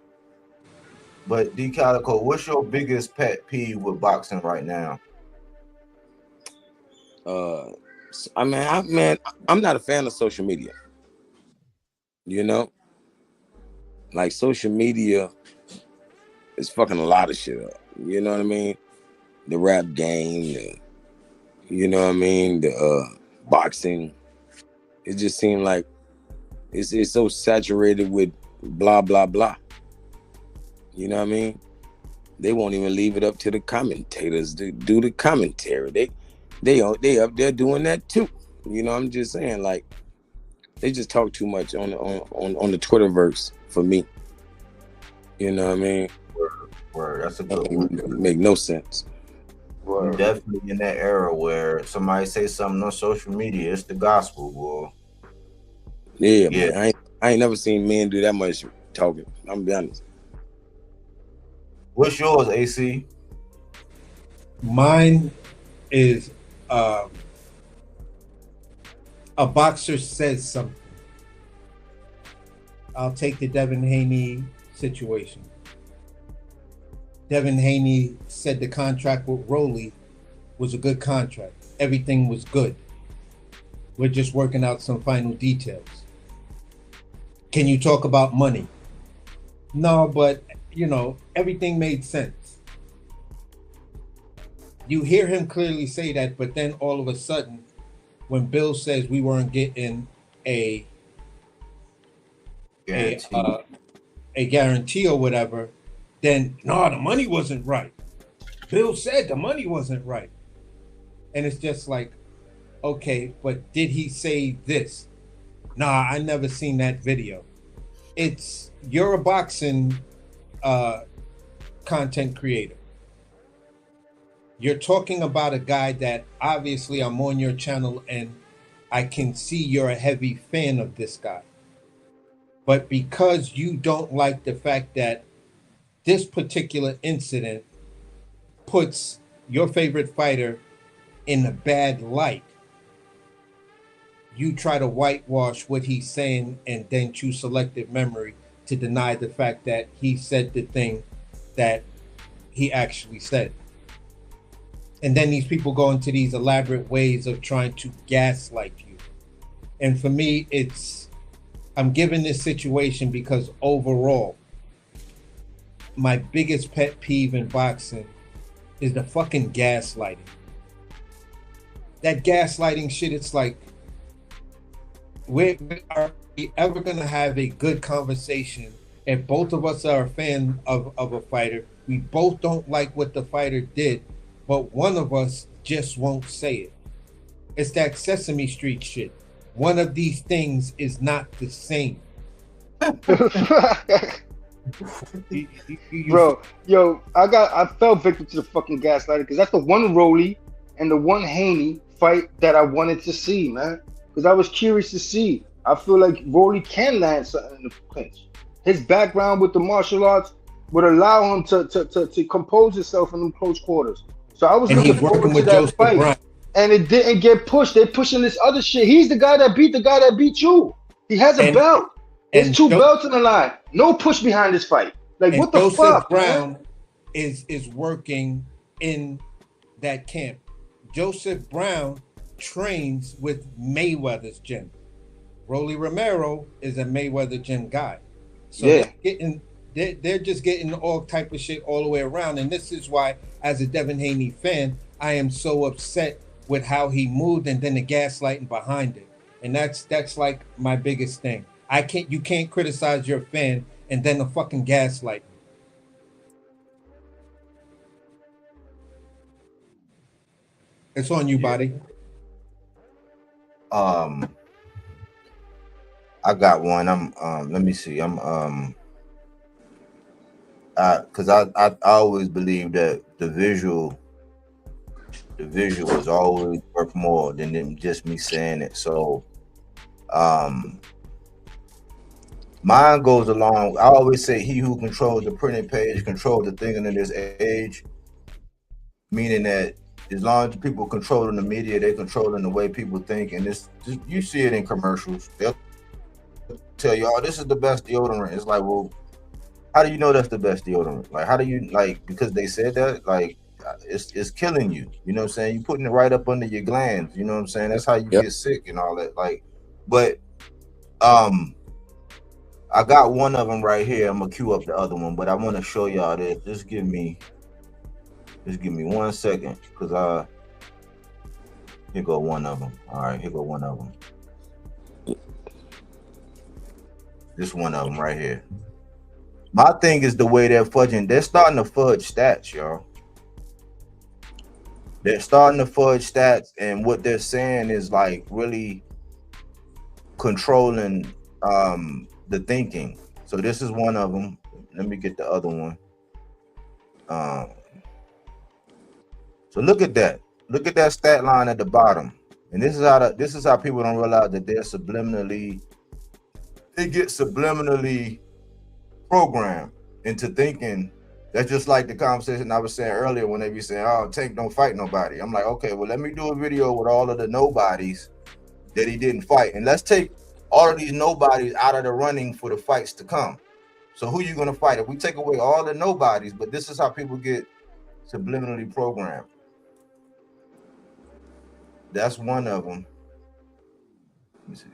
But D Calico, what's your biggest pet peeve with boxing right now? I'm not a fan of social media. You know, like social media is fucking a lot of shit up. You know what I mean? The rap game, you know what I mean? The boxing. It just seemed like it's so saturated with blah blah blah. You know what I mean? They won't even leave it up to the commentators to do the commentary. They up there doing that too. You know, I'm just saying, like, they just talk too much on the Twitterverse for me. You know what I mean? Word. That's a good one. Make no sense. We're definitely in that era where somebody say something on social media, it's the gospel, boy. Yeah. Man. I ain't never seen men do that much talking. I'm gonna be honest. What's yours, AC? Mine is a boxer says something. I'll take the Devin Haney situation. Devin Haney said the contract with Rolly was a good contract. Everything was good. We're just working out some final details. Can you talk about money? No, but, you know, everything made sense. You hear him clearly say that, but then all of a sudden, when Bill says we weren't getting a guarantee or whatever, then no, the money wasn't right. Bill said the money wasn't right. And it's just like, okay, but did he say this? Nah, I never seen that video. You're a boxing content creator. You're talking about a guy that obviously I'm on your channel and I can see you're a heavy fan of this guy. But because you don't like the fact that this particular incident puts your favorite fighter in a bad light, you try to whitewash what he's saying and then choose selective memory to deny the fact that he said the thing that he actually said. And then these people go into these elaborate ways of trying to gaslight you. And for me, I'm given this situation because overall, my biggest pet peeve in boxing is the fucking gaslighting. That gaslighting shit, it's like, are we ever gonna have a good conversation if both of us are a fan of a fighter? We both don't like what the fighter did, but one of us just won't say it. It's that Sesame Street shit. One of these things is not the same. Bro, yo, I fell victim to the fucking gaslighting because that's the one Rolly and the one Haney fight that I wanted to see, man. Because I was curious to see. I feel like Rolly can land something in the clinch. His background with the martial arts would allow him to compose himself in them close quarters. So I was looking forward to that fight. Brown. And it didn't get pushed. They're pushing this other shit. He's the guy that beat you. He has a belt. There's two belts in the line. No push behind this fight. Like, what the fuck, Brown, man? is working in that camp. Joseph Brown trains with Mayweather's gym. Rolly Romero is a Mayweather gym guy. So they're just getting all type of shit all the way around. And this is why, as a Devin Haney fan, I am so upset with how he moved and then the gaslighting behind it. And that's like my biggest thing. You can't criticize your fan and then the fucking gaslight. It's on you, Body. I got one. Let me see. Because I always believe that the visual is always worth more than just me saying it. So mine goes along. I always say he who controls the printing page controls the thinking of this age. meaning that as long as people controlling the media, they're controlling the way people think, and this you see it in commercials. They'll tell you, "Oh, this is the best deodorant." It's like, well, how do you know that's the best deodorant? Like, how do you like because they said that? Like, it's killing you. You know what I'm saying? You're putting it right up under your glands. You know what I'm saying? That's how you Yep. get sick and all that. Like, but I got one of them right here. I'm gonna queue up the other one, but I want to show y'all this. Just give me 1 second, cause here go one of them. All right, here go one of them. This one of them right here. My thing is the way they're fudging. They're starting to fudge stats, y'all. They're starting to fudge stats, and what they're saying is like really controlling the thinking. So this is one of them. Let me get the other one. So look at that. Look at that stat line at the bottom. And this is how people don't realize that they're they get subliminally programmed into thinking. That's just like the conversation I was saying earlier when they be saying, "Oh, Tank don't fight nobody." I'm like, okay, well, let me do a video with all of the nobodies that he didn't fight, and let's take all of these nobodies out of the running for the fights to come. So who you gonna fight? If we take away all the nobodies, but this is how people get subliminally programmed. That's one of them. Let me see.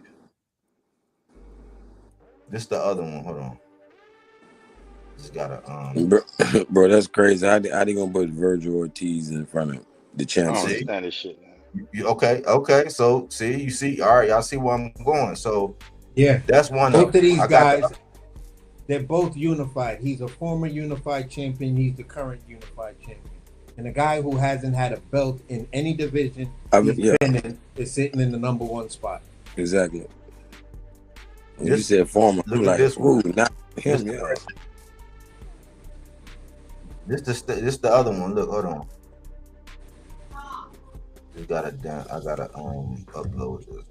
This is the other one. Hold on. Just gotta Bro, that's crazy. How they gonna put Virgil Ortiz in front of the I champ? don't understand this shit, man. Okay. So you see, all right, y'all see where I'm going. So Yeah, that's one both of these I got guys, they're both unified. He's a former unified champion. He's the current unified champion. And the guy who hasn't had a belt in any division he's been in is sitting in the number one spot. Exactly. When you said former, look I'm at like, this ooh, one. not him, yeah. This the other one. Look, hold on. Just gotta down. I gotta upload this.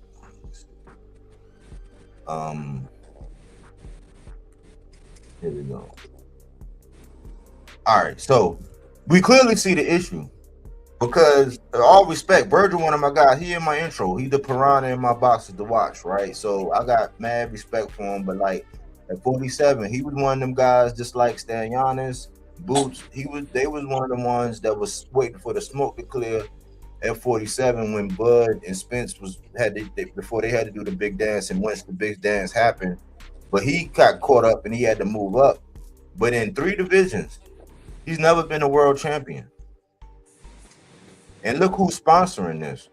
Here we go. All right, so we clearly see the issue because, all respect, Virgil, one of my guys, he in my intro. He the piranha in my boxes to watch, right? So I got mad respect for him, but like at 47, he was one of them guys just like Stan Giannis, Boots. They was one of the ones that was waiting for the smoke to clear at 47 when Bud and Spence before they had to do the big dance, and once the big dance happened, but he got caught up and he had to move up. But in 3 divisions, he's never been a world champion. And look who's sponsoring this.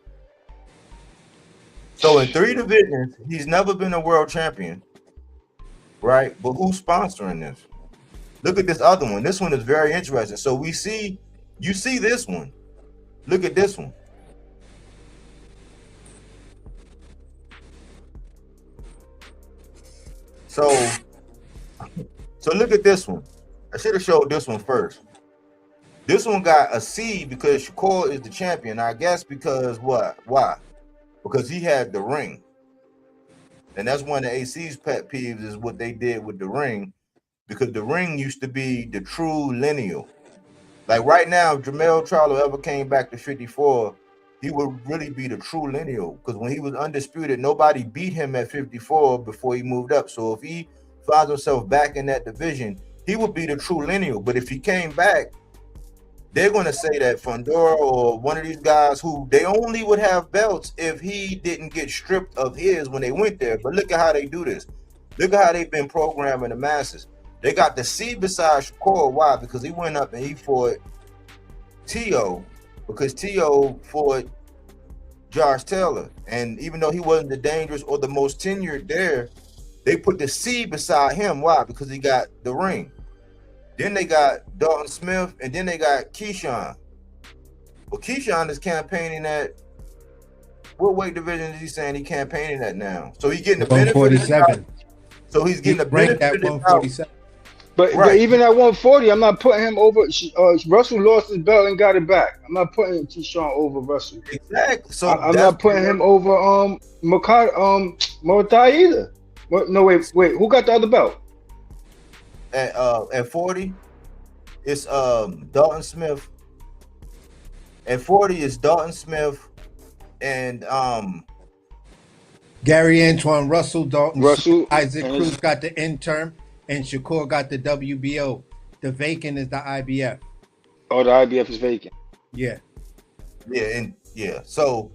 So in 3 divisions, he's never been a world champion, right? But who's sponsoring this? Look at this other one. This one is very interesting. So you see this one. Look at this one. So look at this one. I should have showed this one first. This one got a C because Shakur is the champion. I guess because what? Why? Because he had the ring. And that's one of AC's pet peeves is what they did with the ring, because the ring used to be the true lineal. Like right now, if Jamel Charlo ever came back to 54, he would really be the true lineal, because when he was undisputed, nobody beat him at 54 before he moved up. So if he finds himself back in that division, he would be the true lineal. But if he came back, they're going to say that Fundora or one of these guys who they only would have belts if he didn't get stripped of his when they went there. But look at how they do this. Look at how they've been programming the masses. They got the C beside Shakur. Why? Because he went up and he fought T.O. because T.O. fought Josh Taylor. And even though he wasn't the dangerous or the most tenured there, they put the C beside him. Why? Because he got the ring. Then they got Dalton Smith, and then they got Keyshawn. Well, Keyshawn is campaigning at what weight division is he saying he campaigning at now? So he's getting the benefit. 147. So he's getting the benefit at 147. But even at 140, I'm not putting him over. Russell lost his belt and got it back. I'm not putting Keyshawn over Russell. Exactly. So I'm not putting him over Motai either. No, wait. Who got the other belt? At 40, it's Dalton Smith At 40 is Dalton Smith and Gary Antoine Russell, Dalton Smith, Russell Isaac and Cruz got the interim, and Shakur got the WBO. The vacant is the IBF. the IBF is vacant. Yeah. So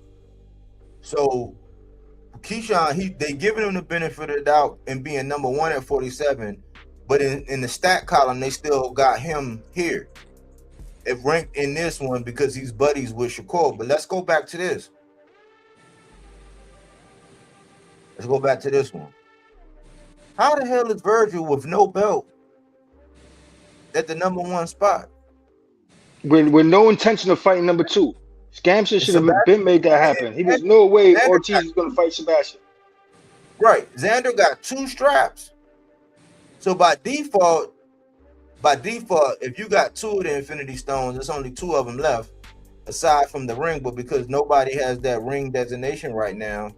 Keyshawn, they giving him the benefit of the doubt and being number 1 at 47, but in the stat column they still got him here. It ranked in this one because he's buddies with Shakur. But let's go back to this. Let's go back to this one. How the hell is Virgil with no belt at the number 1 spot? With no intention of fighting number 2. Scamson should have been made that happen. He was no way Ortiz was going to fight Sebastian. Right. Xander got 2 straps. So by default, if you got 2 of the Infinity Stones, there's only 2 of them left, aside from the ring. But because nobody has that ring designation right now,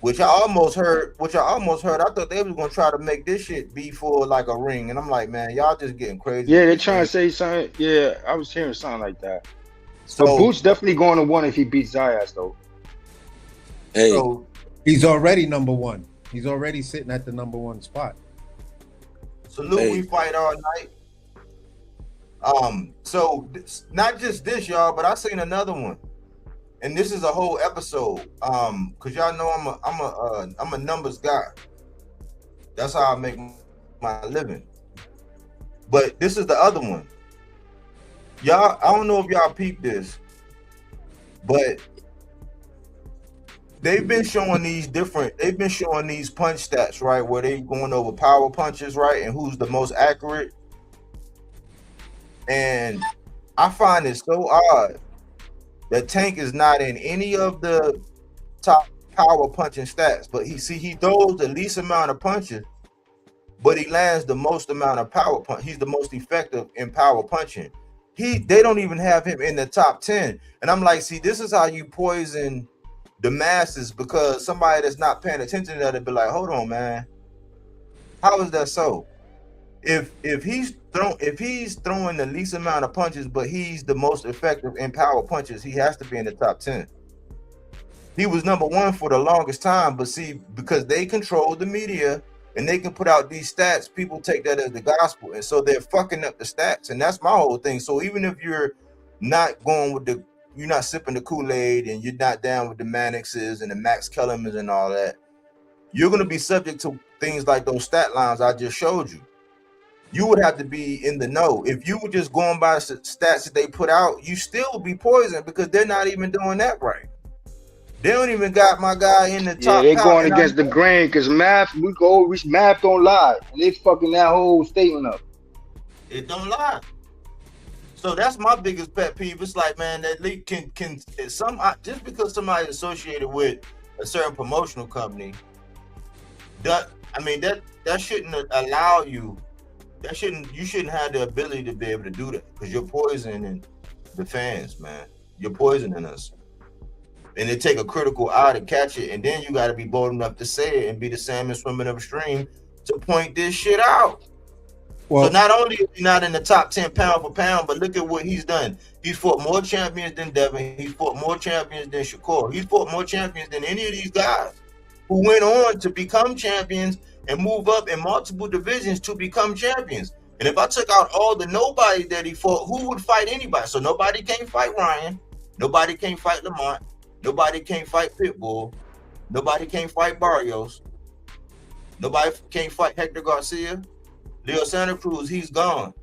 which I almost heard, I thought they was gonna try to make this shit be for like a ring, and I'm like, man, y'all just getting crazy. Yeah, they're trying to say something. Yeah, I was hearing something like that. So Boots definitely going to 1 if he beats Zayas though. Hey, So He's already number 1. He's already sitting at the number 1 spot. salute, we fight all night. So not just this, y'all, but I seen another one, and this is a whole episode. Cause y'all know I'm a numbers guy. That's how I make my living. But this is the other one. Y'all, I don't know if y'all peeped this, but they've been showing these punch stats, right? Where they going over power punches, right? And who's the most accurate. And I find it so odd that Tank is not in any of the top power punching stats, but he throws the least amount of punches, but he lands the most amount of power punch. He's the most effective in power punching. They don't even have him in the top 10. And I'm like, see, this is how you poison the masses, because somebody that's not paying attention to that would be like, hold on, man. How is that so? If he's throwing the least amount of punches, but he's the most effective in power punches, he has to be in the top 10. He was number 1 for the longest time, but see, because they control the media and they can put out these stats, people take that as the gospel, and so they're fucking up the stats. And that's my whole thing. So even if you're not going with you're not sipping the Kool-Aid and you're not down with the Mannixes and the Max Kellermans and all that, you're going to be subject to things like those stat lines I just showed you. You would have to be in the know. If you were just going by stats that they put out, you still would be poisoned, because they're not even doing that right. They don't even got my guy in the top. Yeah, they going against the grain, because math don't lie. And they fucking that whole statement up. It don't lie. So that's my biggest pet peeve. It's like, man, that league can just because somebody's associated with a certain promotional company, that shouldn't allow you. You shouldn't have the ability to be able to do that, because you're poisoning the fans, man. You're poisoning us. And it take a critical eye to catch it, and then you got to be bold enough to say it and be the salmon swimming upstream to point this shit out. Well, so not only is he not in the top 10 pound for pound, but look at what he's done. He's fought more champions than Devin. He's fought more champions than Shakur. He's fought more champions than any of these guys who went on to become champions and move up in multiple divisions to become champions. And if I took out all the nobody that he fought, who would fight anybody? So nobody can't fight Ryan. Nobody can't fight Lamont. Nobody can't fight Pitbull. Nobody can't fight Barrios. Nobody can't fight Hector Garcia. Leo Santa Cruz, he's gone.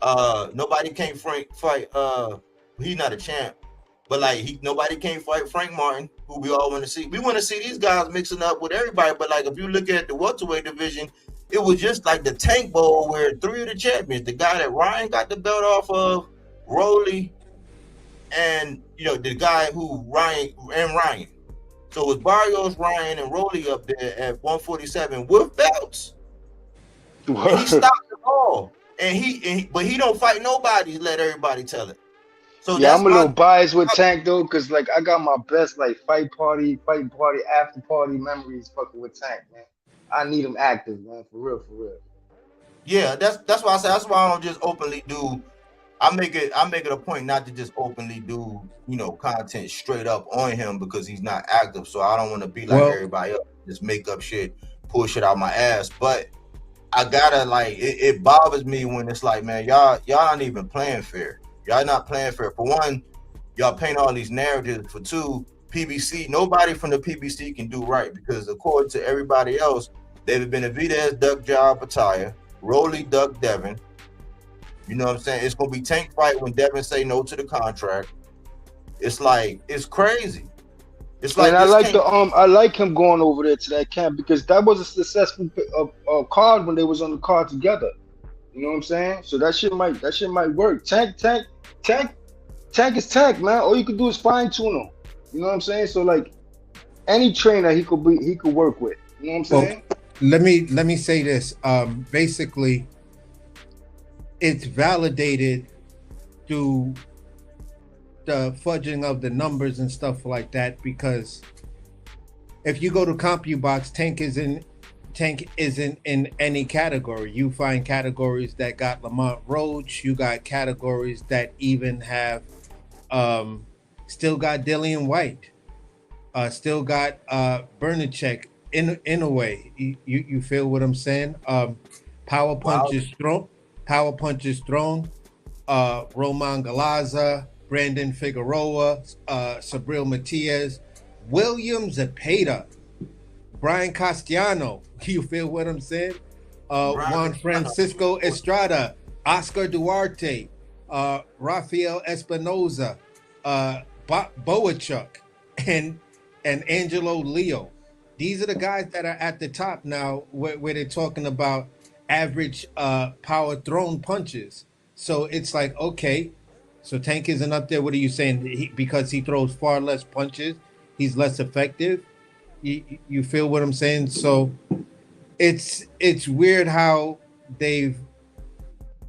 Nobody can't fight. He's not a champ, but nobody can't fight Frank Martin, who we all want to see. We want to see these guys mixing up with everybody. But if you look at the welterweight division, it was just like the Tank Bowl, where 3 of the champions, the guy that Ryan got the belt off of, Rolly, and the guy who Ryan. So it was Barrios, Ryan, and Rolly up there at 147 with belts. And he stopped them all, but he don't fight nobody. Let everybody tell it. So yeah, I'm a little biased with Tank though, because I got my best fighting party, after party memories fucking with Tank, man. I need him active, man, for real. Yeah, that's why I say that's why I don't just openly do I make it a point not to just openly do, content straight up on him because he's not active. So I don't want to be like Well, everybody else, just make up shit, pull shit out my ass. But I gotta it bothers me when it's like, man, y'all not even playing fair. Y'all not playing fair. For one, y'all paint all these narratives. For two, PBC, nobody from the PBC can do right because according to everybody else, David Benavidez duck Job Pataya, Rolly duck Devin. You know what I'm saying? It's gonna be tank fight when Devin say no to the contract. It's like it's crazy. It's like And I this like can't. I like him going over there to that camp because that was a successful card when they was on the card together. You know what I'm saying? So that shit might work. Tank is tank, man. All you could do is fine tune him. You know what I'm saying? So like any trainer he could work with. You know what I'm well, saying? let me say this. Basically, it's validated through the fudging of the numbers and stuff like that, because if you go to CompuBox, Tank isn't in any category. You find categories that got Lamont Roach, you got categories that even have still got Dillian White, still got Bernacek in a way. You feel what I'm saying? Power Punch is strong. Power Punch is strong. Roman Galaza, Brandon Figueroa, Sabril Matias, William Zepeda, Brian Castellano. You feel what I'm saying? Juan Francisco Estrada, Oscar Duarte, Rafael Espinoza, Boachuk, and Angelo Leo. These are the guys that are at the top now, where they're talking about average power thrown punches. So it's like, okay, so Tank isn't up there. What are you saying? Because he throws far less punches, he's less effective. You feel what I'm saying? So it's weird how they've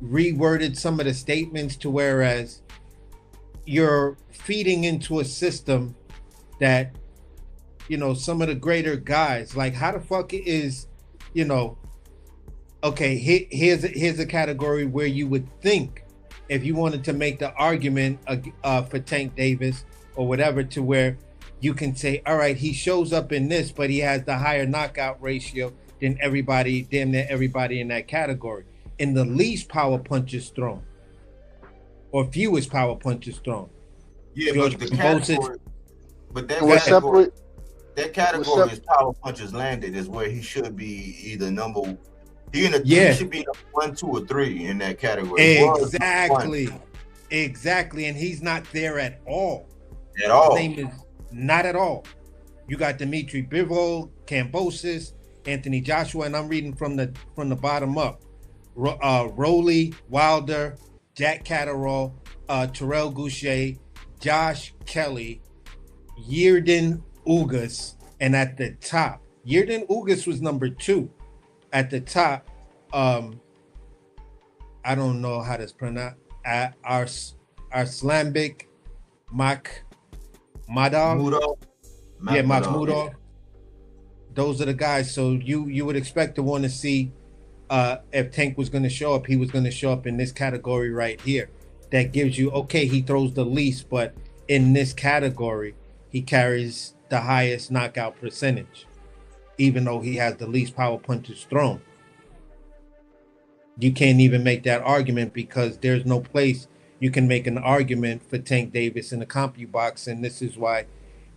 reworded some of the statements to whereas you're feeding into a system that, some of the greater guys, like how the fuck is, okay, here's a category where you would think if you wanted to make the argument for Tank Davis or whatever, to where you can say, all right, he shows up in this, but he has the higher knockout ratio than damn near everybody in that category. In the least power punches thrown, or fewest power punches thrown. Yeah, George but that category is power punches landed is where he should be either number. He should be number 1, 2, or 3 in that category. Exactly, and he's not there at all. At all. His name is not at all. You got Dimitri Bivol, Kambosos, Anthony Joshua, and I'm reading from the bottom up. Rolly Wilder, Jack Catterall, Terrell Goucher, Josh Kelly, Yearden Ugas, and at the top, Yearden Ugas was number 2. At the top, I don't know how to pronounce Arslanbek Makhmudov. Yeah, Makhmudov. Those are the guys. So you would expect to want to see if Tank was going to show up, he was going to show up in this category right here. That gives you, okay, he throws the least, but in this category, he carries the highest knockout percentage, even though he has the least power punches thrown. You can't even make that argument because there's no place you can make an argument for Tank Davis in the CompuBox, and this is why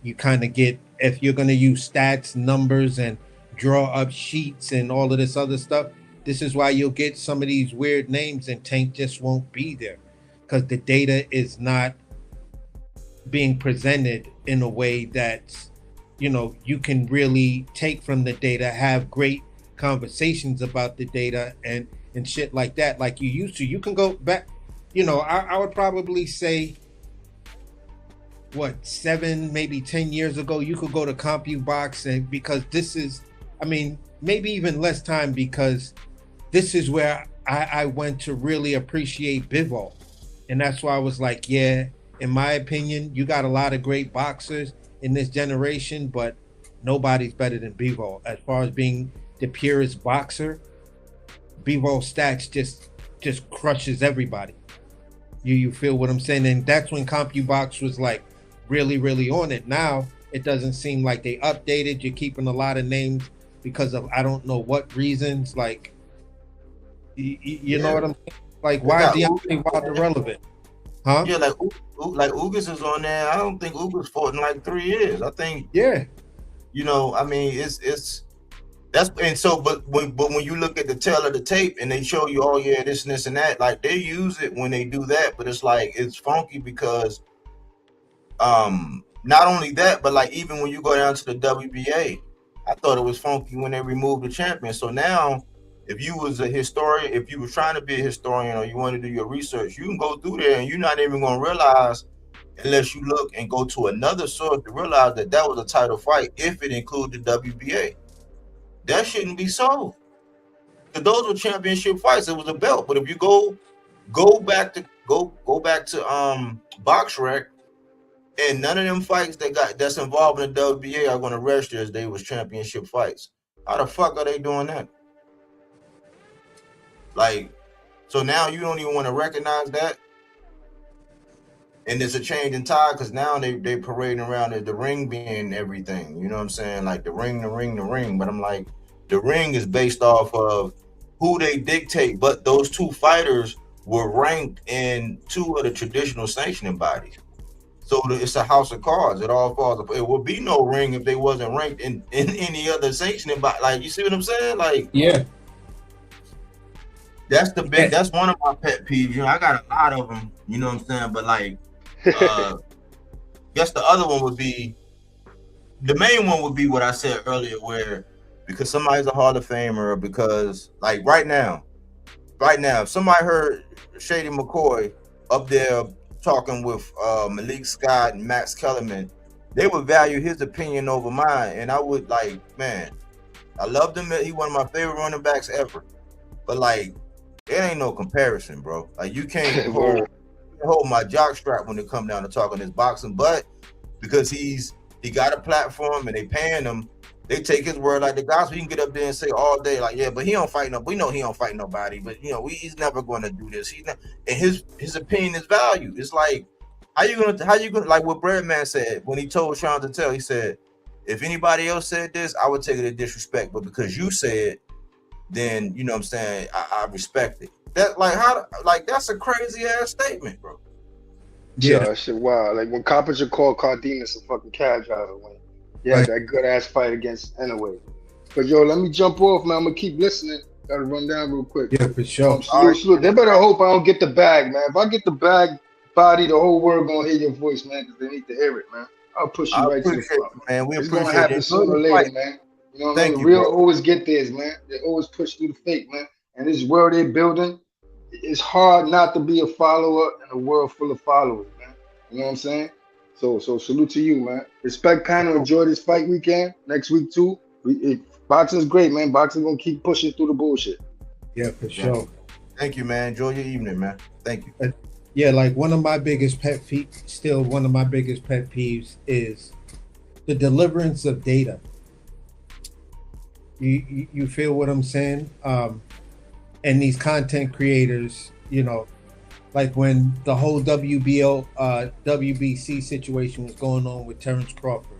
you kind of get, if you're going to use stats, numbers, and draw up sheets and all of this other stuff, this is why you'll get some of these weird names and Tank just won't be there because the data is not being presented in a way that, you can really take from the data, have great conversations about the data and shit like that, like you used to. You can go back, I would probably say, 7, maybe 10 years ago, you could go to CompuBox, and because this is, maybe even less time, because this is where I went to really appreciate Bivol. And that's why I was like, yeah, in my opinion, you got a lot of great boxers in this generation, but nobody's better than Bivol. As far as being the purest boxer, Bivol stats just crushes everybody. You feel what I'm saying? And that's when CompuBox was like really, really on it. Now it doesn't seem like they updated. You're keeping a lot of names because of I don't know what reasons. Like, you know what I'm saying? Like, They why got Deontay Wilder relevant? Huh? Yeah, like Ugas is on there. I don't think Ugas fought in like 3 years. I think, Yeah. you know, I mean, it's that's and so, but when you look at the tail of the tape and they show you, oh yeah, this and this and that, like they use it when they do that, but it's like it's funky because not only that, but like even when you go down to the WBA, I thought it was funky when they removed the champion. So now, if you was a historian, if you were trying to be a historian or you want to do your research, you can go through there and you're not even gonna realize unless you look and go to another source to realize that that was a title fight if it included the WBA. That shouldn't be so. Because those were championship fights. It was a belt. But if you go back to BoxRec, and none of them fights that's involved in the WBA are going to register as they was championship fights. How the fuck are they doing that? Like, so now you don't even want to recognize that. And there's a change in tide because now they parading around the ring being everything. You know what I'm saying? Like the ring. But I'm like, the ring is based off of who they dictate. But those two fighters were ranked in two of the traditional sanctioning bodies. So it's a house of cards. It all falls apart. It would be no ring if they wasn't ranked in any other sanctioning body. Like, you see what I'm saying? Like, yeah. That's the big. That's one of my pet peeves. You know, I got a lot of them. You know what I'm saying? But like, guess the other one would be, the main one would be what I said earlier, where because somebody's a Hall of Famer, or because like right now, if somebody heard Shady McCoy up there talking with Malik Scott and Max Kellerman, they would value his opinion over mine. And I would like, man, I loved him. He one of my favorite running backs ever. But like, it ain't no comparison, bro. Like you can't hold my jock strap when it come down to talking this boxing. But because he got a platform and they paying him, they take his word like the gospel. He can get up there and say all day, like, yeah, but he don't fight no. We know he don't fight nobody, but you know, he's never going to do this. He's not, and his opinion is valued. It's like, how you gonna like what Breadman said when he told Sean to tell. He said, if anybody else said this, I would take it as disrespect, but because you said, then you know what I'm saying, I respect it. That like how like that's a crazy ass statement, bro. Yeah, shit, wow. Like when Coppinger called Cardenas a fucking cab driver when he had that good ass fight against Anyway. But yo, let me jump off, man. I'm gonna keep listening. Gotta run down real quick. Yeah, for sure. Salute. They better hope I don't get the bag, man. If I get the bag, body, the whole world gonna hear your voice, man, because they need to hear it, man. I'll push you right to the front, man. We it's appreciate gonna happen it. sooner or later, man. You know what I mean? The real always get theirs, man. They always push through the fake, man. And this world they're building, it's hard not to be a follower in a world full of followers, man. You know what I'm saying? So salute to you, man. Respect panel. Enjoy this fight weekend. Next week too. Boxing's great, man. Boxing gonna keep pushing through the bullshit. Yeah, for sure. Thank you, man. Enjoy your evening, man. Thank you. Yeah, like one of my biggest pet peeves is the deliverance of data. You feel what I'm saying? And these content creators, you know, like when the whole WBC situation was going on with Terrence Crawford.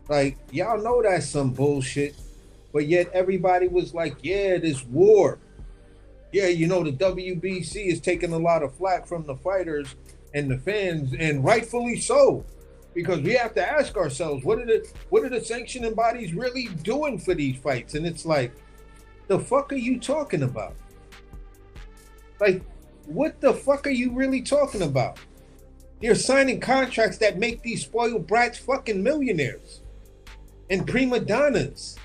Like, y'all know that's some bullshit, but yet everybody was like, yeah, this war. Yeah, you know, the WBC is taking a lot of flack from the fighters and the fans, and rightfully so, because we have to ask ourselves, what are the sanctioning bodies really doing for these fights? And it's like, the fuck are you talking about? Like, what the fuck are you really talking about? They're signing contracts that make these spoiled brats fucking millionaires and prima donnas.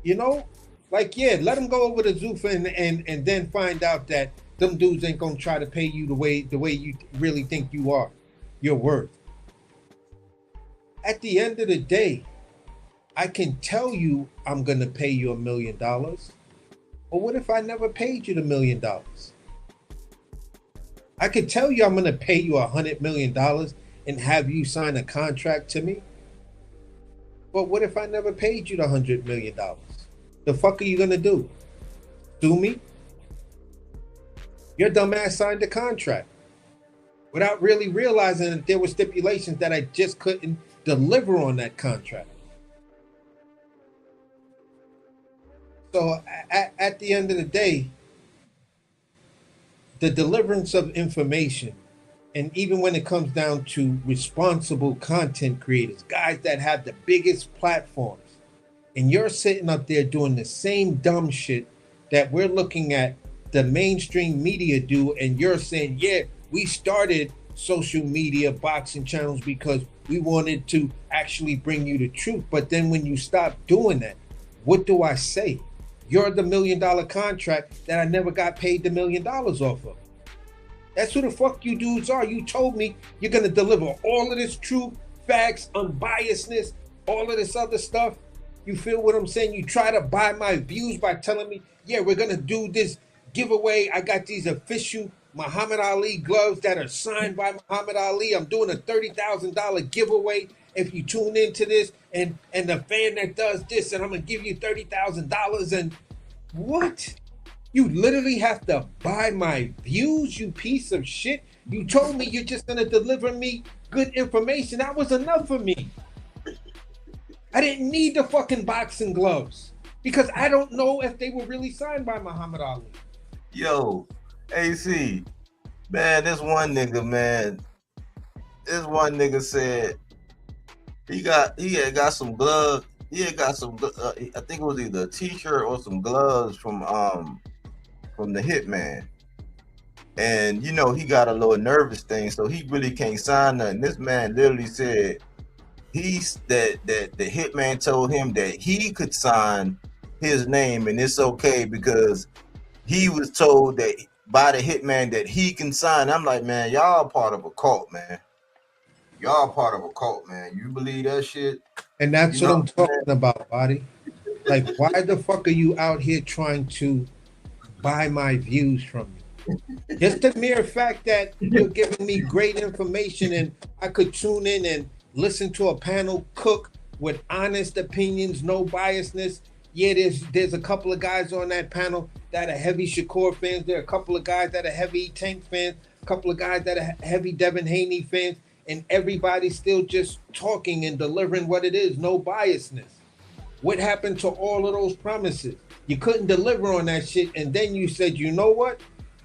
You know? Like, yeah, let them go over to Zuffa and then find out that them dudes ain't gonna try to pay you the way you really think you're worth. At the end of the day, I can tell you I'm gonna pay you $1 million. But what if I never paid you the $1 million? I could tell you I'm gonna pay you $100 million and have you sign a contract to me. But what if I never paid you the $100 million? The fuck are you gonna do? Sue me? Your dumb ass signed the contract without really realizing that there were stipulations that I just couldn't deliver on that contract. So at the end of the day, the deliverance of information, and even when it comes down to responsible content creators, guys that have the biggest platforms, and you're sitting up there doing the same dumb shit that we're looking at the mainstream media do, and you're saying, yeah, we started social media boxing channels because we wanted to actually bring you the truth. But then when you stop doing that, what do I say? You're the $1 million contract that I never got paid the $1 million off of. That's who the fuck you dudes are. You told me you're gonna deliver all of this truth, facts, unbiasedness, all of this other stuff. You feel what I'm saying? You try to buy my views by telling me, yeah, we're gonna do this giveaway. I got these official Muhammad Ali gloves that are signed by Muhammad Ali. I'm doing a $30,000 giveaway if you tune into this, and the fan that does this, and I'm gonna give you $30,000. And what? You literally have to buy my views, you piece of shit. You told me you're just gonna deliver me good information. That was enough for me. I didn't need the fucking boxing gloves because I don't know if they were really signed by Muhammad Ali. Yo, AC, man, this one nigga, man. This one nigga said he had got some gloves. He had got some. I think it was either a t-shirt or some gloves from the Hitman. And you know he got a little nervous thing, so he really can't sign nothing. This man literally said that the Hitman told him that he could sign his name and it's okay because he was told that by the Hitman that he can sign. I'm like, man, y'all part of a cult, man. Y'all part of a cult, man. You believe that shit? And that's what I'm talking about, Body. Like, why the fuck are you out here trying to buy my views from me? Just the mere fact that you're giving me great information and I could tune in and listen to a panel cook with honest opinions, no biasness. Yeah, there's a couple of guys on that panel that are heavy Shakur fans. There are a couple of guys that are heavy Tank fans, a couple of guys that are heavy Devin Haney fans, and everybody's still just talking and delivering what it is, no biasness. What happened to all of those promises? You couldn't deliver on that shit, and then you said, you know what?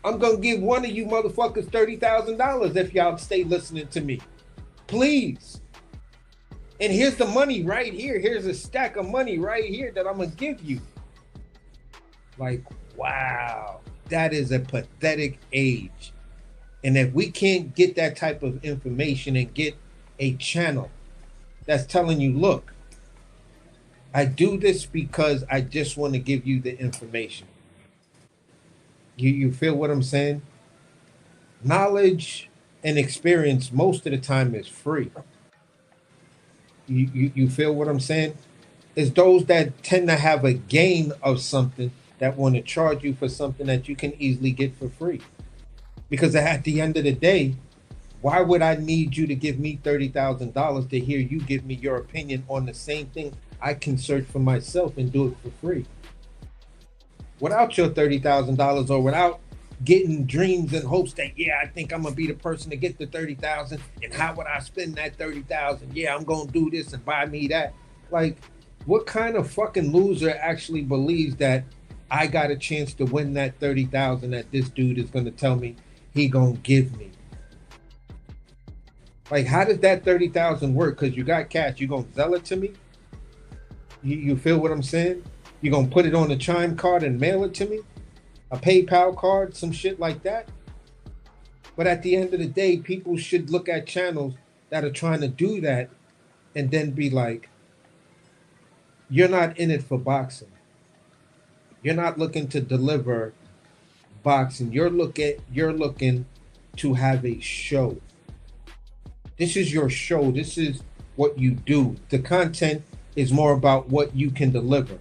I'm gonna give one of you motherfuckers $30,000 if y'all stay listening to me. Please. And here's the money right here. Here's a stack of money right here that I'm gonna give you. Like, wow, that is a pathetic age. And if we can't get that type of information and get a channel that's telling you, look, I do this because I just want to give you the information. You feel what I'm saying? Knowledge and experience most of the time is free. You feel what I'm saying? It's those that tend to have a gain of something that want to charge you for something that you can easily get for free. Because at the end of the day, why would I need you to give me $30,000 to hear you give me your opinion on the same thing I can search for myself and do it for free? Without your $30,000 or without getting dreams and hopes that, yeah, I think I'm gonna be the person to get the 30,000, and how would I spend that 30,000? Yeah, I'm gonna do this and buy me that. Like, what kind of fucking loser actually believes that I got a chance to win that 30,000 that this dude is gonna tell me he gonna give me? Like, how does that 30,000 work? Because you got cash, you gonna sell it to me? You feel what I'm saying? You gonna put it on a Chime card and mail it to me? A PayPal card, some shit like that? But at the end of the day, people should look at channels that are trying to do that and then be like, you're not in it for boxing. You're not looking to deliver boxing. You're looking to have a show. This is your show. This is what you do. The content is more about what you can deliver.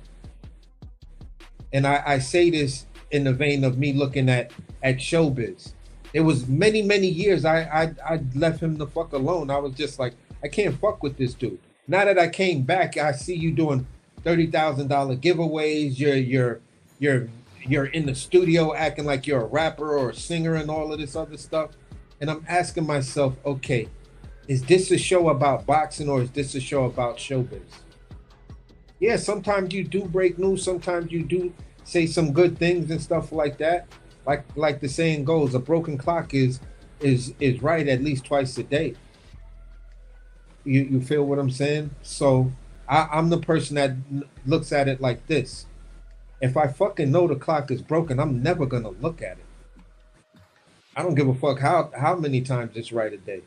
And I say this in the vein of me looking at showbiz. It was many, many years I left him the fuck alone. I was just like, I can't fuck with this dude. Now that I came back, I see you doing $30,000 giveaways. You're you're in the studio acting like you're a rapper or a singer and all of this other stuff. And I'm asking myself, okay, is this a show about boxing or is this a show about showbiz? Yeah, sometimes you do break news, sometimes you do say some good things and stuff like that. Like the saying goes, a broken clock is right at least twice a day. You feel what I'm saying? So I'm the person that looks at it like this. If I fucking know the clock is broken, I'm never gonna look at it. I don't give a fuck how many times it's right a day.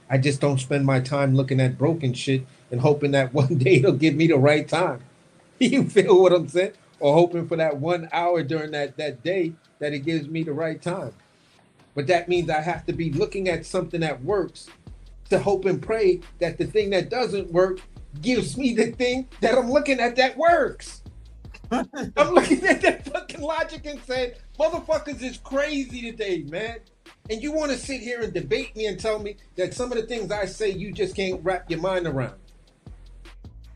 I just don't spend my time looking at broken shit and hoping that one day it'll give me the right time. You feel what I'm saying? Or hoping for that 1 hour during that day that it gives me the right time. But that means I have to be looking at something that works to hope and pray that the thing that doesn't work gives me the thing that I'm looking at that works. I'm looking at that fucking logic and saying, motherfuckers is crazy today, man. And you want to sit here and debate me and tell me that some of the things I say you just can't wrap your mind around.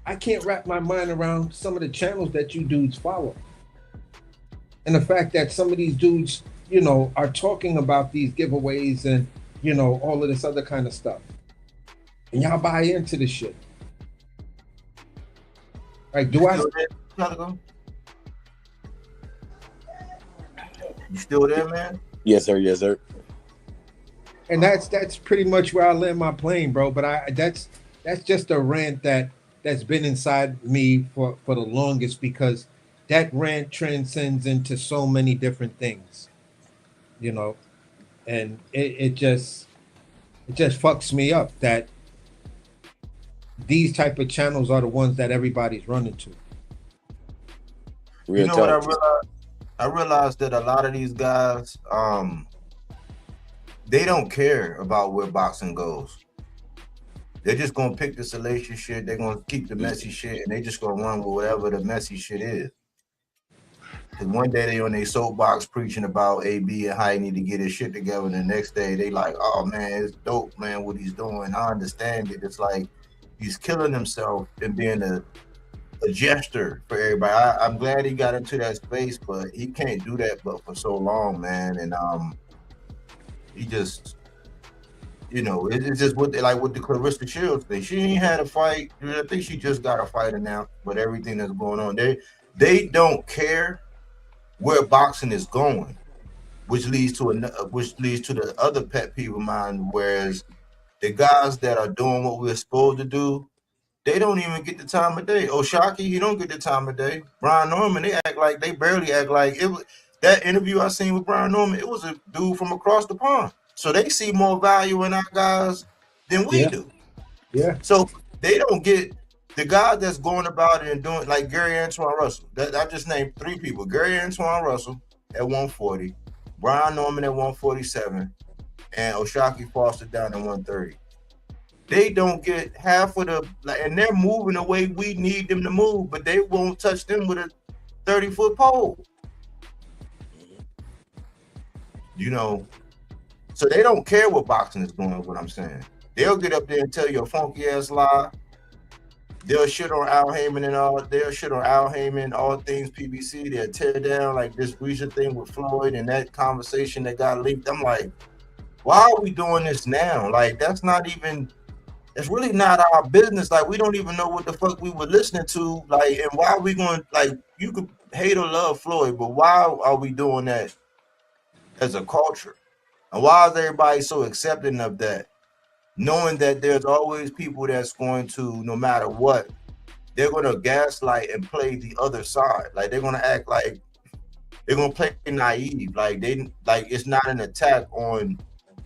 I can't wrap my mind around some of the channels that you dudes follow. And the fact that some of these dudes, are talking about these giveaways and, all of this other kind of stuff. And y'all buy into this shit. Like, do I... You still there, man? Yes, sir. Yes, sir. And that's pretty much where I land my plane, bro. But that's just a rant that's been inside me for the longest, because that rant transcends into so many different things, and it just fucks me up that these type of channels are the ones that everybody's running to. Real what I realized? I realized that a lot of these guys, they don't care about where boxing goes. They're just gonna pick the salacious shit. They're gonna keep the messy shit, and they just gonna run with whatever the messy shit is. Cause one day they on their soapbox preaching about AB and how he need to get his shit together, and the next day they like, oh man, it's dope, man, what he's doing. I understand it. It's like he's killing himself and being a gesture for everybody. I'm glad he got into that space, but he can't do that but for so long, man. And he just, it's just what they like with the Clarissa Shields thing. She ain't had a fight. I think she just got a fight announced. But everything that's going on, they don't care where boxing is going, which leads to the other pet peeve of mine. Whereas the guys that are doing what we're supposed to do, they don't even get the time of day. O'Shaquie, he don't get the time of day. Brian Norman, they barely act like it was. That interview I seen with Brian Norman, it was a dude from across the pond. So they see more value in our guys than we do. Yeah. So they don't get the guy that's going about it and doing, like Gary Antoine Russell. I just named 3 people: Gary Antoine Russell at 140, Brian Norman at 147, and O'Shaquie Foster down at 130. They don't get half of and they're moving the way we need them to move, but they won't touch them with a 30-foot pole. So they don't care what boxing is going, what I'm saying. They'll get up there and tell you a funky ass lie. They'll shit on Al Heyman all things PBC. They'll tear down like this recent thing with Floyd and that conversation that got leaked. I'm like, why are we doing this now? Like, it's really not our business. Like, we don't even know what the fuck we were listening to. Like, and why are we going, like, you could hate or love Floyd, but why are we doing that as a culture? And why is everybody so accepting of that? Knowing that there's always people that's going to, no matter what, they're going to gaslight and play the other side. Like, they're going to act like they're going to play naive. Like, it's not an attack on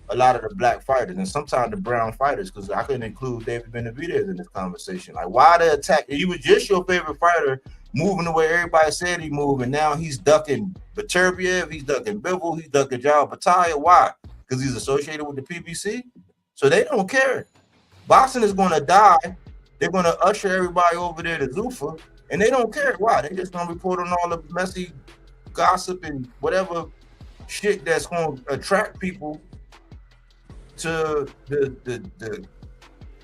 a lot of the black fighters and sometimes the brown fighters, because I couldn't include David Benavidez in this conversation. Like, why the attack? He was just your favorite fighter, moving the way everybody said he moved, and now he's ducking Beterbiev, he's ducking Bivol, he's ducking John Battaglia. Why? Because he's associated with the PBC? So they don't care. Boxing is going to die. They're going to usher everybody over there to Zuffa, and they don't care. Why? They just going to report on all the messy gossip and whatever shit that's going to attract people to the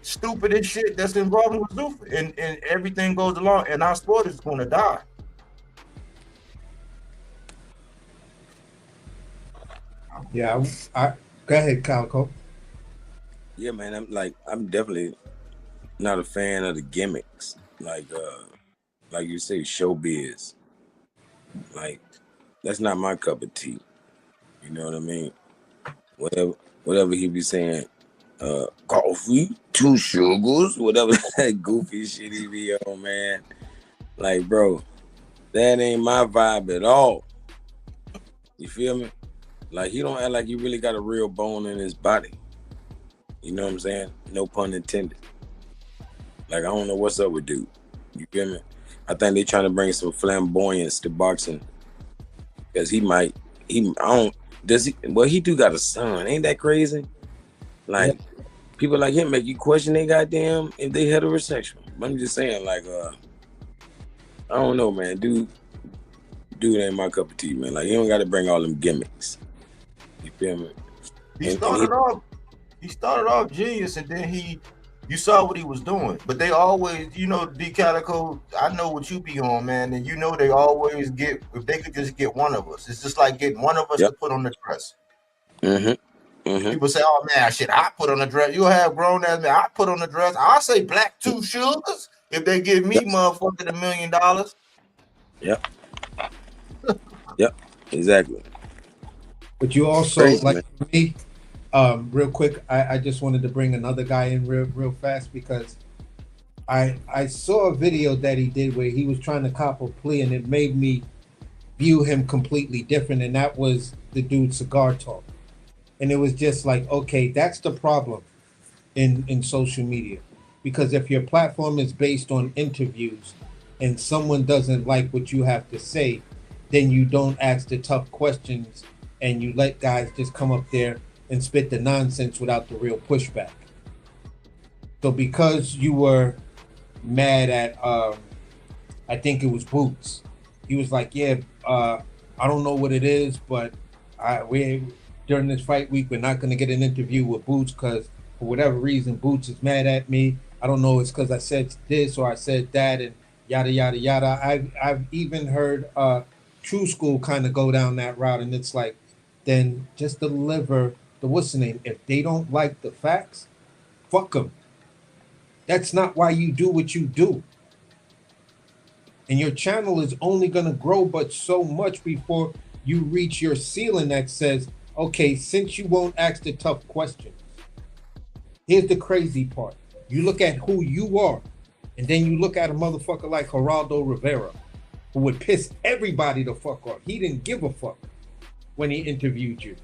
stupidest shit that's involved with Zuffa, and everything goes along, and our sport is going to die. Yeah, I go ahead, Calico. Yeah, man. I'm definitely not a fan of the gimmicks. Like you say, showbiz. Like that's not my cup of tea. You know what I mean? Whatever he be saying, coffee, 2 sugars, whatever that goofy shit he be on, man. Like, bro, that ain't my vibe at all. You feel me? Like he don't act like he really got a real bone in his body. You know what I'm saying? No pun intended. Like I don't know what's up with dude. You feel me? I think they trying to bring some flamboyance to boxing because I don't does he well he do got a son. Ain't that crazy? Like people like him make you question they goddamn if they heterosexual. I'm just saying, like I don't know, man. Dude ain't my cup of tea, man. Like he don't gotta bring all them gimmicks. You feel me? He started off genius, and then you saw what he was doing. But they always, D Calico, I know what you be on, man, and they always get, if they could just get one of us. It's just like getting one of us to put on the dress. People say, oh man, shit, I put on the dress. You'll have grown ass man, I put on the dress. I'll say black 2 sugars if they give me motherfucking $1 million. Yep. Yep, exactly. But you also Crazy, like man. for me, real quick, I just wanted to bring another guy in real fast because I saw a video that he did where he was trying to cop a plea and it made me view him completely different, and that was the dude Cigar Talk. And it was just like, okay, that's the problem in social media. Because if your platform is based on interviews and someone doesn't like what you have to say, then you don't ask the tough questions and you let guys just come up there and spit the nonsense without the real pushback. So because you were mad at I think it was Boots, he was like, yeah, I don't know what it is, but we during this fight week we're not going to get an interview with Boots because for whatever reason Boots is mad at me. I don't know, it's because I said this or I said that and yada yada yada. I've even heard True School kind of go down that route, and it's like, then just deliver the what's the name. If they don't like the facts, fuck them. That's not why you do what you do. And your channel is only going to grow but so much before you reach your ceiling that says, okay, since you won't ask the tough questions, here's the crazy part. You look at who you are, and then you look at a motherfucker like Geraldo Rivera, who would piss everybody the fuck off. He didn't give a fuck when he interviewed you.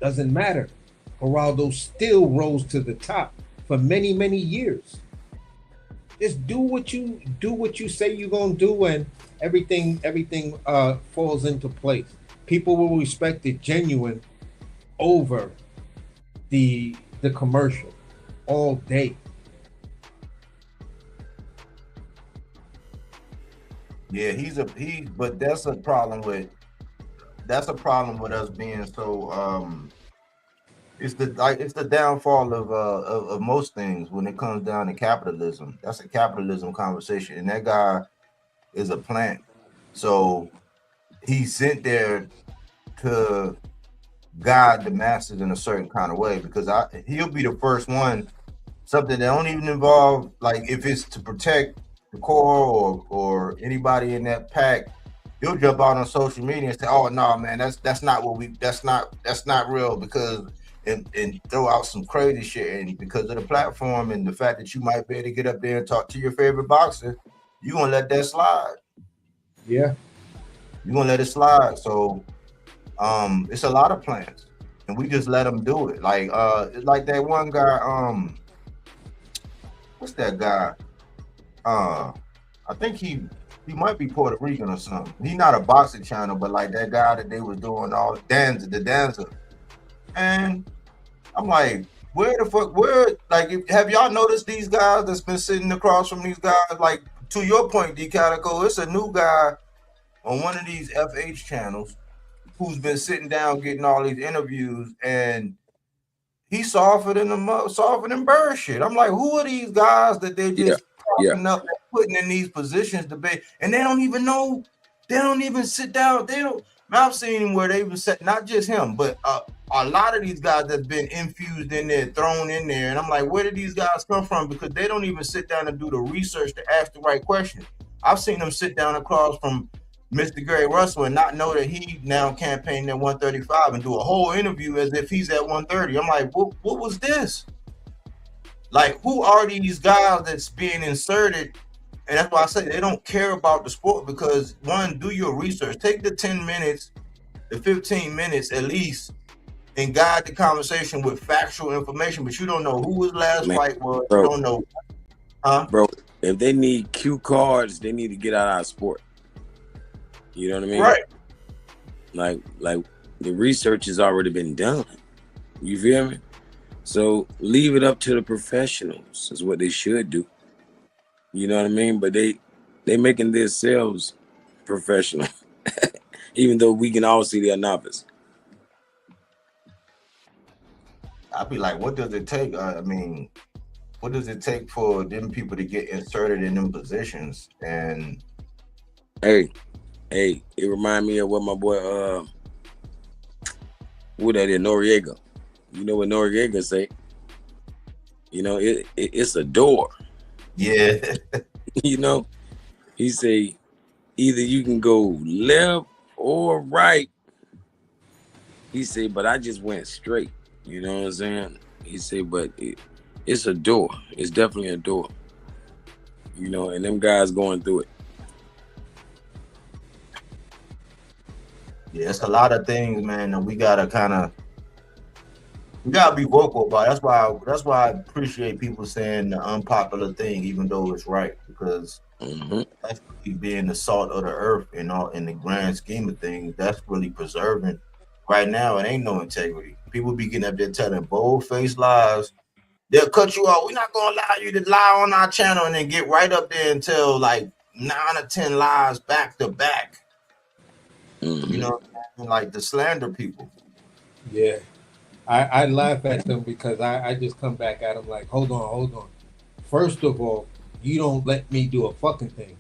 Doesn't matter. Geraldo still rose to the top for many, many years. Just do what you say you're gonna do, and everything falls into place. People will respect the genuine over the commercial all day. Yeah, but that's a problem with us being so it's the downfall of most things when it comes down to capitalism. That's a capitalism conversation, and that guy is a plant. So he's sent there to guide the masses in a certain kind of way because he'll be the first one, something that don't even involve, like if it's to protect the core or anybody in that pack, he'll jump out on social media and say, oh no man, that's not real, because and throw out some crazy shit, and because of the platform and the fact that you might be able to get up there and talk to your favorite boxer, you're gonna let that slide. Yeah, you're gonna let it slide. So it's a lot of plans, and we just let them do it. Like that one guy, what's that guy? I think he might be Puerto Rican or something. He's not a boxing channel, but like that guy that they was doing all the dancer. And I'm like, have y'all noticed these guys that's been sitting across from these guys? Like, to your point, D Calico, it's a new guy on one of these FH channels who's been sitting down getting all these interviews, and he's softer than bird shit. I'm like, who are these guys that they're just popping up and putting in these positions to be, and they don't even know, they don't even sit down, Man, I've seen where they even said not just him, but a lot of these guys that's been infused in there, thrown in there, and I'm like, where did these guys come from? Because they don't even sit down and do the research to ask the right questions. I've seen them sit down across from Mr. Gary Russell and not know that he now campaigned at 135 and do a whole interview as if he's at 130. I'm like, what was this? Like, who are these guys that's being inserted? And that's why I say they don't care about the sport because, one, do your research. Take the 10 minutes, the 15 minutes at least, and guide the conversation with factual information. But you don't know who his last fight was. Bro, you don't know. Bro, if they need cue cards, they need to get out of our sport. You know what I mean? Right. Like the research has already been done. You feel me? So leave it up to the professionals is what they should do. You know what I mean? But they making themselves professional, even though we can all see they're novice. I'd be like, what does it take? I mean, what does it take for them people to get inserted in them positions? And hey, it remind me of what my boy what that is, Noriega. You know what Noriega say? You know, it's a door. Yeah. You know, he say either you can go left or right. He say, but I just went straight. You know what I'm saying? He say, but it's a door. It's definitely a door. You know, and them guys going through it. Yeah, it's a lot of things, man, that we gotta be vocal about. That's why I appreciate people saying the unpopular thing, even though it's right, because that's really being the salt of the earth in the grand scheme of things. That's really preserving. Right now, it ain't no integrity. People be getting up there telling bold-faced lies. They'll cut you off. We're not gonna allow you to lie on our channel, and then get right up there and tell like 9 or 10 lies back to back. You know, like the slander people. Yeah. I laugh at them because I just come back at them like, hold on. First of all, you don't let me do a fucking thing.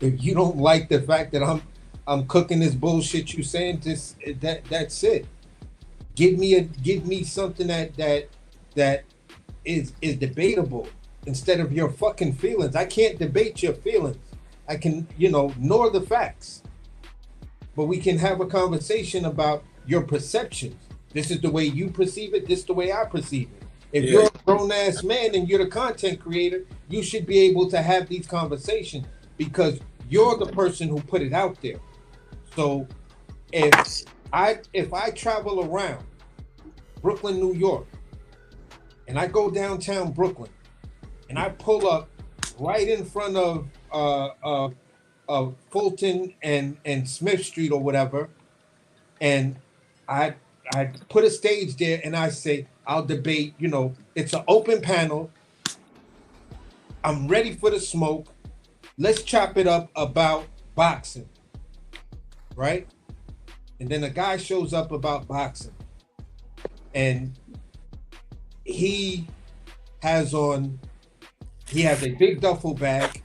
If you don't like the fact that I'm cooking this bullshit you saying, just that's it. Give me something that is debatable instead of your fucking feelings. I can't debate your feelings. I can, nor the facts. But we can have a conversation about your perceptions. This is the way you perceive it. This is the way I perceive it. If you're a grown-ass man and you're the content creator, you should be able to have these conversations because you're the person who put it out there. So if I travel around Brooklyn, New York, and I go downtown Brooklyn, and I pull up right in front of Fulton and Smith Street or whatever, and I put a stage there and I say, I'll debate, it's an open panel. I'm ready for the smoke. Let's chop it up about boxing, right? And then a guy shows up about boxing and he has a big duffel bag.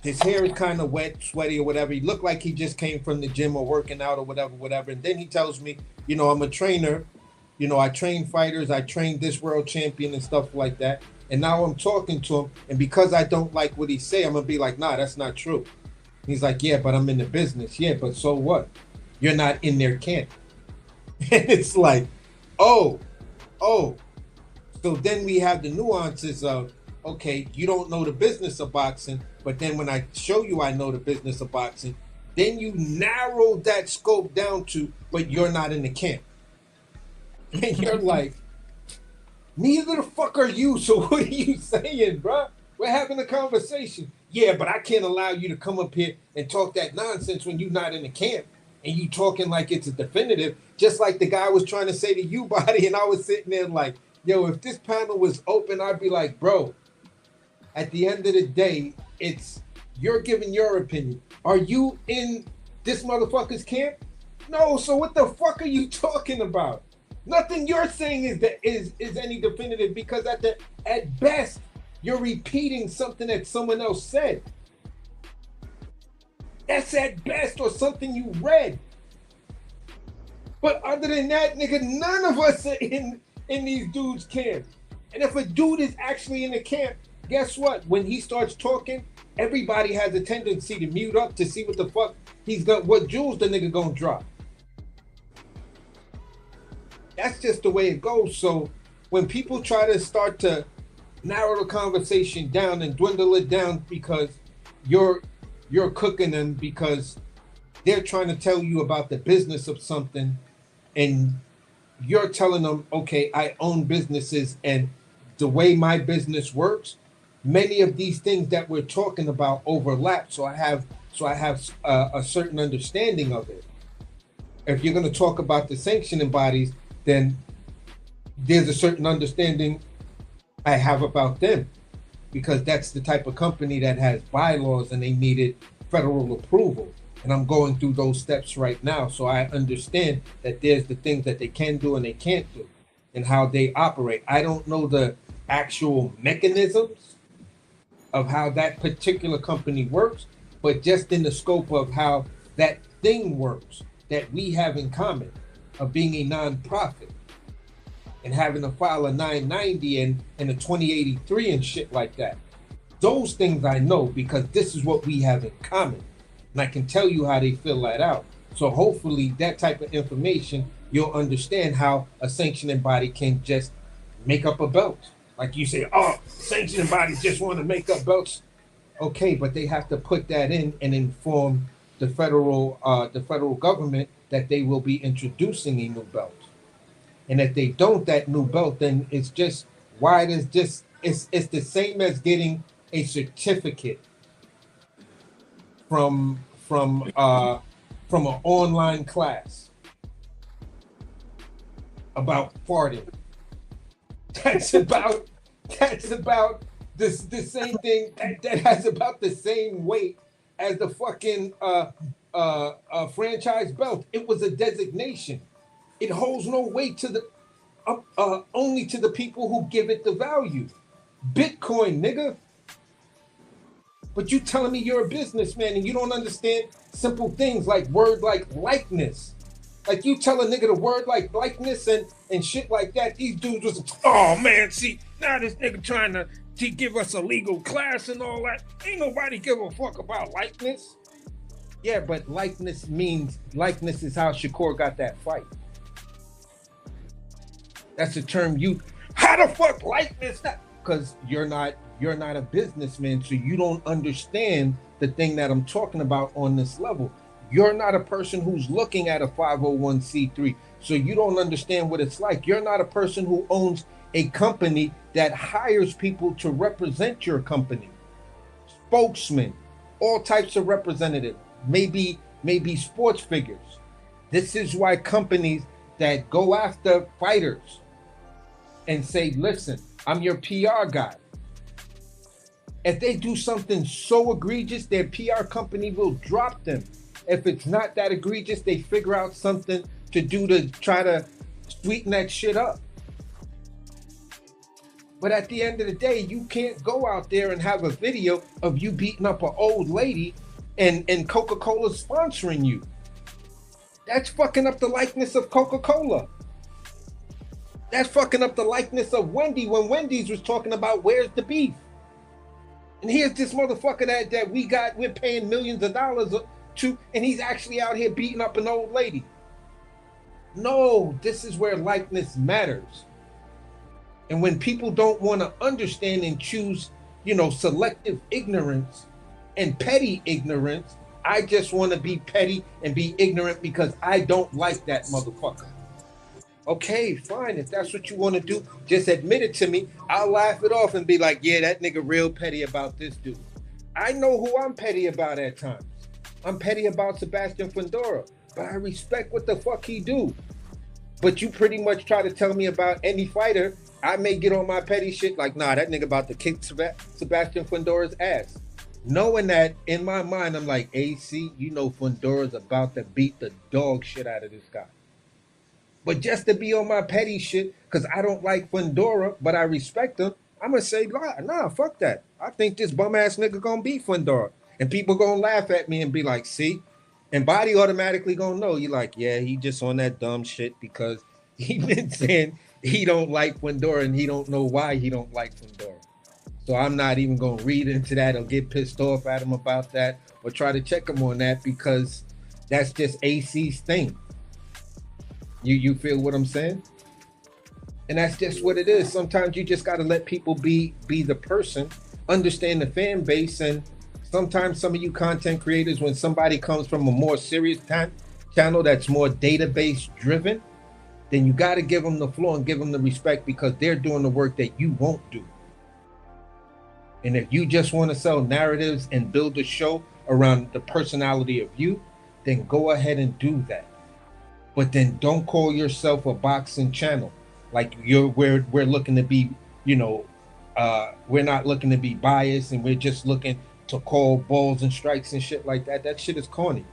His hair is kind of wet, sweaty or whatever. He looked like he just came from the gym or working out or whatever. And then he tells me, I'm a trainer. I train fighters. I train this world champion and stuff like that. And now I'm talking to him. And because I don't like what he say, I'm going to be like, nah, that's not true. He's like, yeah, but I'm in the business. Yeah, but so what? You're not in their camp. And it's like, oh. So then we have the nuances of, okay, you don't know the business of boxing, but then when I show you I know the business of boxing, then you narrow that scope down to, but you're not in the camp. And you're like, neither the fuck are you, so what are you saying, bro? We're having a conversation. Yeah, but I can't allow you to come up here and talk that nonsense when you're not in the camp, and you talking like it's a definitive, just like the guy was trying to say to you, Body, and I was sitting there like, yo, if this panel was open, I'd be like, bro, at the end of the day, you're giving your opinion. Are you in this motherfucker's camp? No, so what the fuck are you talking about? Nothing you're saying is any definitive because at best, you're repeating something that someone else said. That's at best or something you read. But other than that, nigga, none of us are in these dudes' camp. And if a dude is actually in the camp, guess what? When he starts talking, everybody has a tendency to mute up to see what the fuck he's got, what jewels the nigga gonna drop. That's just the way it goes. So when people try to start to narrow the conversation down and dwindle it down because you're cooking them because they're trying to tell you about the business of something, and you're telling them, okay, I own businesses and the way my business works, many of these things that we're talking about overlap. So I have a certain understanding of it. If you're going to talk about the sanctioning bodies, then there's a certain understanding I have about them, because that's the type of company that has bylaws and they needed federal approval. And I'm going through those steps right now. So I understand that there's the things that they can do and they can't do and how they operate. I don't know the actual mechanisms of how that particular company works, but just in the scope of how that thing works that we have in common of being a nonprofit and having to file a 990 and a 2083 and shit like that. Those things I know because this is what we have in common. And I can tell you how they fill that out. So hopefully that type of information, you'll understand how a sanctioning body can just make up a belt. Like you say, oh, sanctioning bodies just want to make up belts. Okay, but they have to put that in and inform the federal government that they will be introducing a new belt. And if they don't, that new belt, then it's just it's the same as getting a certificate from an online class about farting. That's about the same thing that has about the same weight as the fucking franchise belt. It was a designation. It holds no weight to the only to the people who give it the value. Bitcoin, nigga. But you telling me you're a businessman and you don't understand simple things like word like likeness. Like you tell a nigga the word like likeness and shit like that. These dudes was, oh man, see, now this nigga trying to give us a legal class and all that. Ain't nobody give a fuck about likeness. Yeah, but likeness is how Shakur got that fight. That's a term how the fuck likeness? Because you're not a businessman, so you don't understand the thing that I'm talking about on this level. You're not a person who's looking at a 501c3, so you don't understand what it's like. You're not a person who owns a company that hires people to represent your company. Spokesmen, all types of representatives, maybe sports figures. This is why companies that go after fighters and say, listen, I'm your PR guy. If they do something so egregious, their PR company will drop them. If it's not that egregious, they figure out something to do to try to sweeten that shit up. But at the end of the day, you can't go out there and have a video of you beating up an old lady and Coca-Cola's sponsoring you. That's fucking up the likeness of Coca-Cola. That's fucking up the likeness of Wendy when Wendy's was talking about where's the beef. And here's this motherfucker that we're paying millions of dollars to, and he's actually out here beating up an old lady. No, this is where likeness matters. And when people don't want to understand and choose, selective ignorance and petty ignorance, I just want to be petty and be ignorant because I don't like that motherfucker. Okay, fine. If that's what you want to do, just admit it to me. I'll laugh it off and be like, yeah, that nigga real petty about this dude. I know who I'm petty about at times. I'm petty about Sebastian Fundora, but I respect what the fuck he do. But you pretty much try to tell me about any fighter, I may get on my petty shit like, nah, that nigga about to kick Sebastian Fundora's ass. Knowing that in my mind, I'm like, AC, Fundora's about to beat the dog shit out of this guy. But just to be on my petty shit, because I don't like Fundora, but I respect him, I'm going to say, nah, fuck that. I think this bum ass nigga going to beat Fundora. And people going to laugh at me and be like, see, And Body automatically gonna know. You like, yeah, he just on that dumb shit because he been saying he don't like Fundora and he don't know why he don't like Fundora. So I'm not even gonna read into that or get pissed off at him about that or try to check him on that because that's just AC's thing. You feel what I'm saying? And that's just what it is. Sometimes you just gotta let people be the person, understand the fan base, and sometimes some of you content creators, when somebody comes from a more serious channel that's more database driven, then you got to give them the floor and give them the respect because they're doing the work that you won't do. And if you just want to sell narratives and build a show around the personality of you, then go ahead and do that. But then don't call yourself a boxing channel. Like we're looking to be, we're not looking to be biased and we're just looking to call balls and strikes and shit like that. That shit is corny.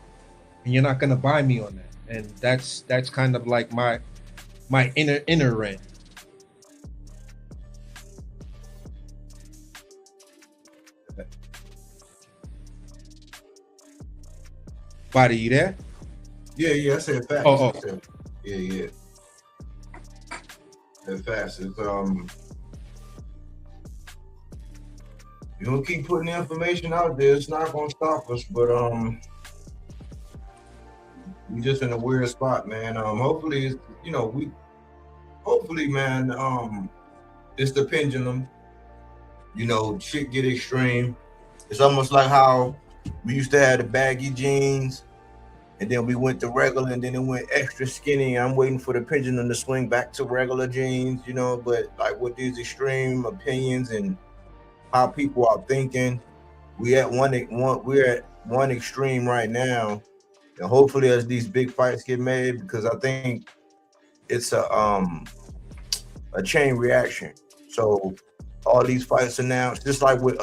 And you're not gonna buy me on that. And that's kind of like my inner rant. Body, you there? Yeah, I said facts. Oh. Yeah. That facts. It's you gonna keep putting the information out there. It's not gonna stop us, but we just in a weird spot, man. Hopefully, hopefully, man. It's the pendulum. Shit get extreme. It's almost like how we used to have the baggy jeans, and then we went to regular, and then it went extra skinny. I'm waiting for the pendulum to swing back to regular jeans, But like with these extreme opinions and how people are thinking, we're at one extreme right now, and hopefully as these big fights get made, because I think it's a chain reaction. So all these fights announced, just like with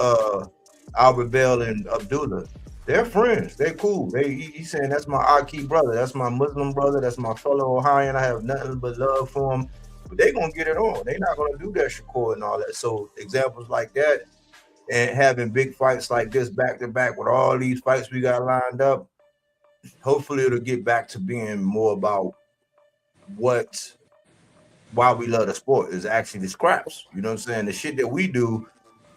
Albert Bell and Abdullah, they're friends, they're cool. He's saying that's my Aki brother, that's my Muslim brother, that's my fellow Ohioan. I have nothing but love for him. But they're gonna get it on. They're not gonna do that Shakur and all that. So examples like that, and having big fights like this back to back with all these fights we got lined up, hopefully it'll get back to being more about why we love the sport is actually the scraps. You know what I'm saying? The shit that we do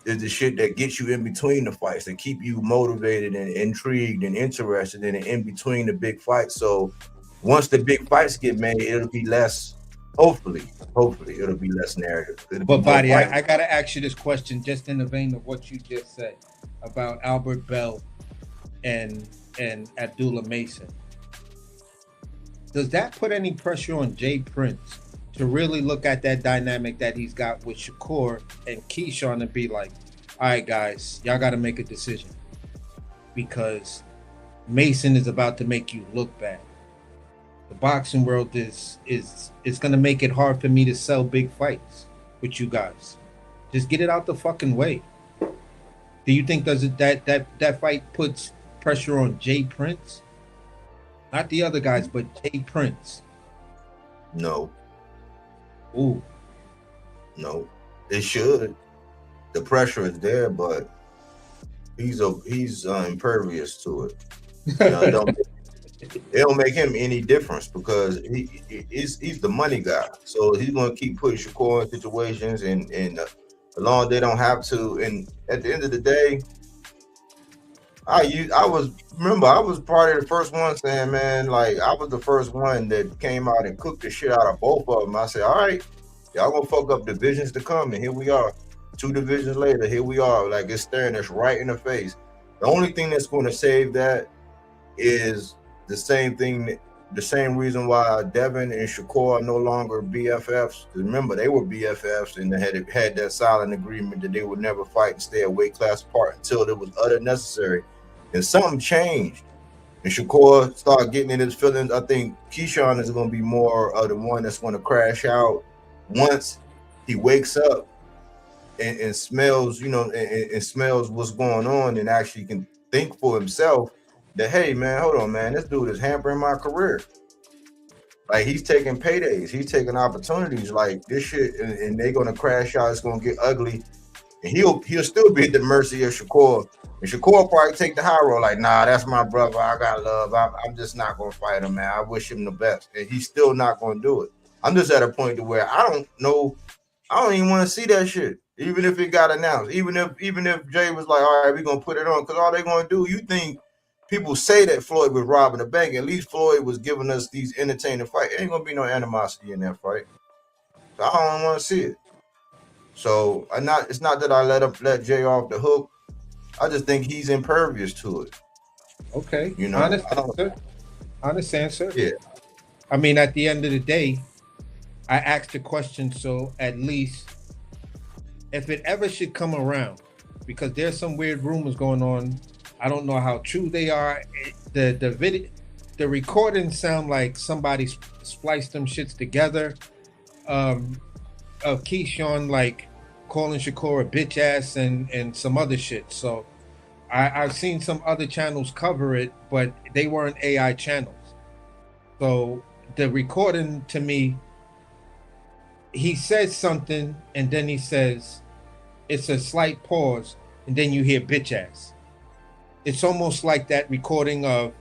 is the shit that gets you in between the fights, that keep you motivated and intrigued and interested in between the big fights. So once the big fights get made, it'll be less, hopefully it'll be less narrative. But Body, I gotta ask you this question just in the vein of what you just said about Albert Bell and Abdullah Mason. Does that put any pressure on Jay Prince to really look at that dynamic that he's got with Shakur and Keyshawn and be like, all right, guys, y'all got to make a decision because Mason is about to make you look bad. The boxing world is going to make it hard for me to sell big fights with you guys. Just get it out the fucking way. Do you think that fight puts pressure on Jay Prince? Not the other guys, but Jay Prince. No. Ooh. No, it should. The pressure is there, but he's impervious to it. It don't make him any difference because he's the money guy. So he's gonna keep putting Shakur in situations, and as long as they don't have to. And at the end of the day, I was probably the first one saying, man, like I was the first one that came out and cooked the shit out of both of them. I said, all right, y'all gonna fuck up divisions to come, and here we are. 2 divisions later, here we are. Like it's staring us right in the face. The only thing that's going to save that is the same reason why Devin and Shakur are no longer BFFs. Remember, they were BFFs and they had that silent agreement that they would never fight and stay a weight class apart until it was utterly necessary. And something changed. And Shakur started getting in his feelings. I think Keyshawn is going to be more of the one that's going to crash out once he wakes up and smells, and smells what's going on and actually can think for himself that, hey, man, hold on, man, this dude is hampering my career. Like, he's taking paydays. He's taking opportunities like this shit, and they're going to crash out. It's going to get ugly. And he'll still be at the mercy of Shakur And Shakur probably take the high road, like, nah, that's my brother. I got love. I'm just not gonna fight him, man. I wish him the best, and he's still not gonna do it. I'm just at a point to where I don't know. I don't even want to see that shit, even if it got announced. Even if Jay was like, all right, we're gonna put it on, because all they're gonna do. You think people say that Floyd was robbing the bank? At least Floyd was giving us these entertaining fights. Ain't gonna be no animosity in that fight. So I don't want to see it. So it's not that I let Jay off the hook. I just think he's impervious to it. Okay. You know, Honest answer. Yeah. I mean, at the end of the day, I asked the question so at least if it ever should come around, because there's some weird rumors going on. I don't know how true they are. The video, the recordings sound like somebody spliced them shits together. Of Keyshawn like calling Shakur a bitch ass and some other shit. So I've seen some other channels cover it, but they weren't AI channels. So the recording, to me, he says something and then he says it's a slight pause and then you hear bitch ass. It's almost like that recording of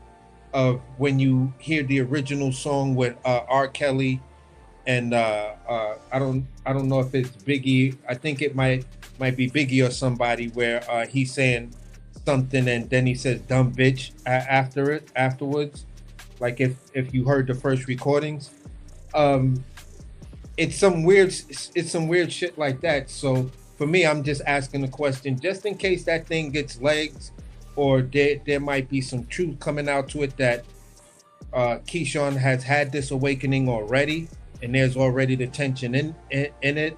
when you hear the original song with R. Kelly and I don't know if it's Biggie. I think it might be Biggie or somebody where he's saying something and then he says dumb bitch afterwards. Like if you heard the first recordings, it's some weird shit like that. So for me, I'm just asking the question just in case that thing gets legs, or there might be some truth coming out to it that Keyshawn has had this awakening already, and there's already the tension in it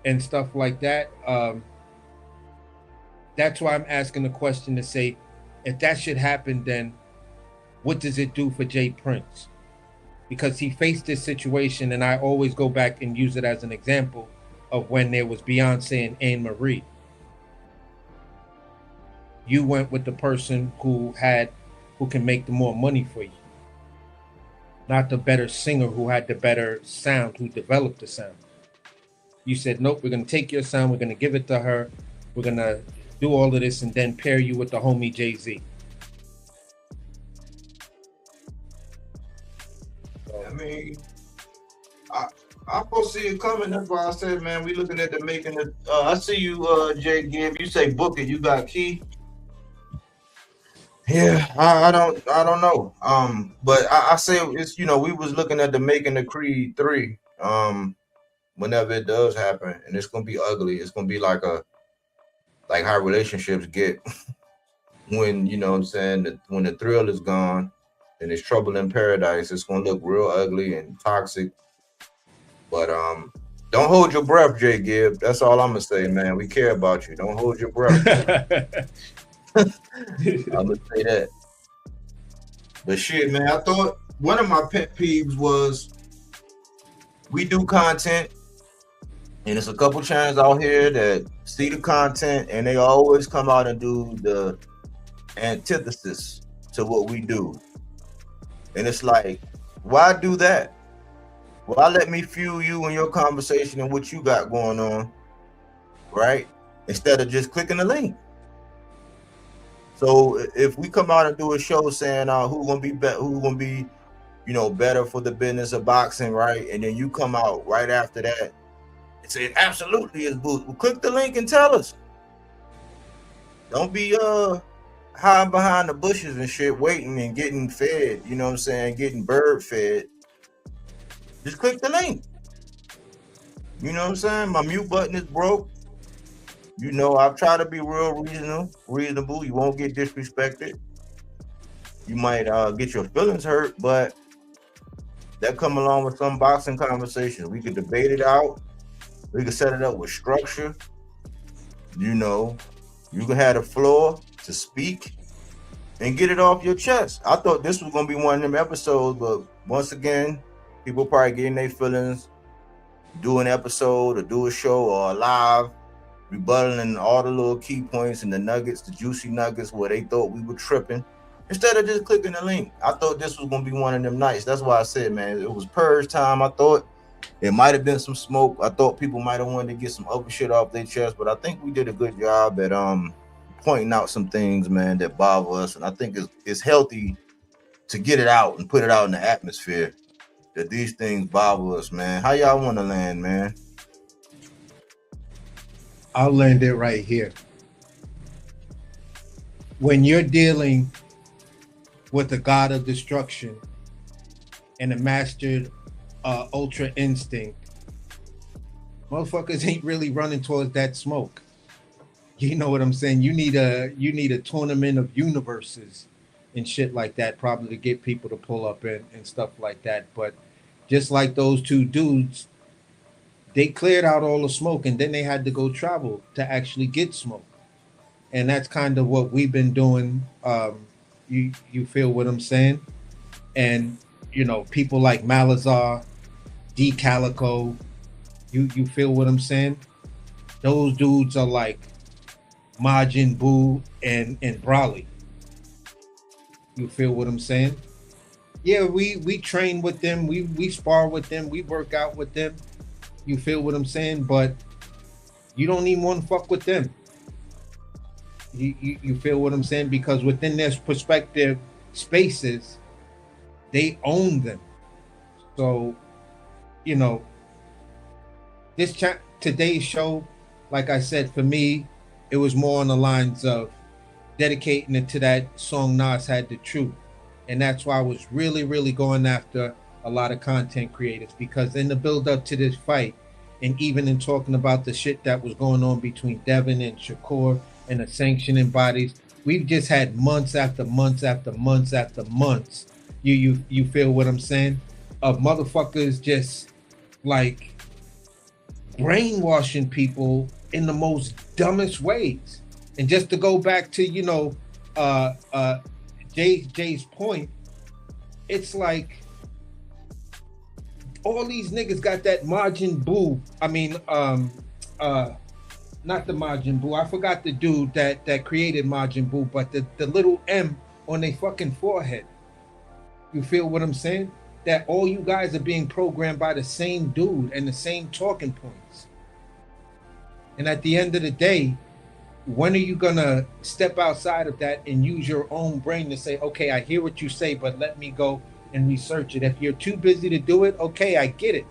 and stuff like that. That's why I'm asking the question to say, if that should happen, then what does it do for Jay Prince? Because he faced this situation, and I always go back and use it as an example of when there was Beyonce and Anne Marie. You went with the person who can make the more money for you, not the better singer who had the better sound, who developed the sound. You said, nope, we're going to take your sound, we're going to give it to her, we're going to do all of this and then pair you with the homie Jay-Z. I mean, I foresee it coming. That's why I said, man, we looking at the making it. I see you, Jay Gibb. You say book it. You got Key. Yeah, I don't know. But I say it's, we was looking at the making of Creed 3. Whenever it does happen, and it's gonna be ugly. It's gonna be like how relationships get when, you know what I'm saying, when the thrill is gone and it's trouble in paradise. It's gonna look real ugly and toxic. But don't hold your breath, Jay Gibb. That's all I'm gonna say, man. We care about you. Don't hold your breath. I'm gonna say that. But shit, man, I thought one of my pet peeves was we do content, and there's a couple channels out here that see the content and they always come out and do the antithesis to what we do. And it's like, why do that? Why let me fuel you in your conversation and what you got going on, right? Instead of just clicking the link. So if we come out and do a show saying who's gonna be better for the business of boxing, right? And then you come out right after that and say absolutely is boost. Well, click the link and tell us. Don't be hiding behind the bushes and shit, waiting and getting fed. You know what I'm saying? Getting bird fed. Just click the link. You know what I'm saying? My mute button is broke. You know, I've tried to be real reasonable. You won't get disrespected. You might get your feelings hurt, but that come along with some boxing conversations. We could debate it out. We could set it up with structure. You know, you can have the floor to speak and get it off your chest. I thought this was going to be one of them episodes, but once again, people probably getting their feelings, do an episode or do a show or a live, rebuttaling all the little key points and the nuggets, the juicy nuggets where they thought we were tripping, instead of just clicking the link. I thought this was going to be one of them nights. That's why I said, man, it was Purge time. I thought it might have been some smoke. I thought people might have wanted to get some other shit off their chest, but I think we did a good job at pointing out some things, man, that bother us, and I think it's healthy to get it out and put it out in the atmosphere that these things bother us, man. How y'all want to land, man? I'll land it right here. When you're dealing with a god of destruction and a mastered ultra instinct, motherfuckers ain't really running towards that smoke. You know what I'm saying? You need a tournament of universes and shit like that, probably to get people to pull up and stuff like that. But just like those two dudes, they cleared out all the smoke and then they had to go travel to actually get smoke. And that's kind of what we've been doing. You feel what I'm saying? And you know, people like Malazar, D Calico, you feel what I'm saying? Those dudes are like Majin Buu and Broly. You feel what I'm saying? Yeah, we train with them, we spar with them, we work out with them. You feel what I'm saying? But you don't even want to fuck with them. You feel what I'm saying? Because within their perspective spaces, they own them. So, you know, today's show, like I said, for me, it was more on the lines of dedicating it to that song Nas had, The Truth. And that's why I was really, really going after a lot of content creators, because in the build up to this fight, and even in talking about the shit that was going on between Devin and Shakur and the sanctioning bodies, we've just had months after months after months after months. You feel what I'm saying? Of motherfuckers just like brainwashing people in the most dumbest ways. And just to go back to, you know, Jay's point, it's like all these niggas got that Majin Buu. I mean, not the Majin Buu. I forgot the dude that created Majin Buu, but the little M on their fucking forehead. You feel what I'm saying? That all you guys are being programmed by the same dude and the same talking points. And at the end of the day, when are you gonna step outside of that and use your own brain to say, okay, I hear what you say, but let me go and research it. If you're too busy to do it, okay, I get it.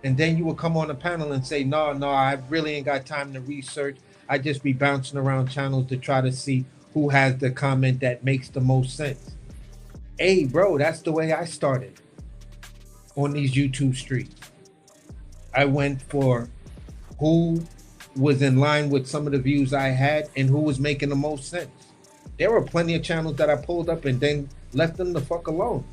And then you will come on a panel and say, no, I really ain't got time to research. I just be bouncing around channels to try to see who has the comment that makes the most sense. Hey, bro, that's the way I started on these YouTube streets. I went for who was in line with some of the views I had and who was making the most sense. There were plenty of channels that I pulled up and then left them the fuck alone.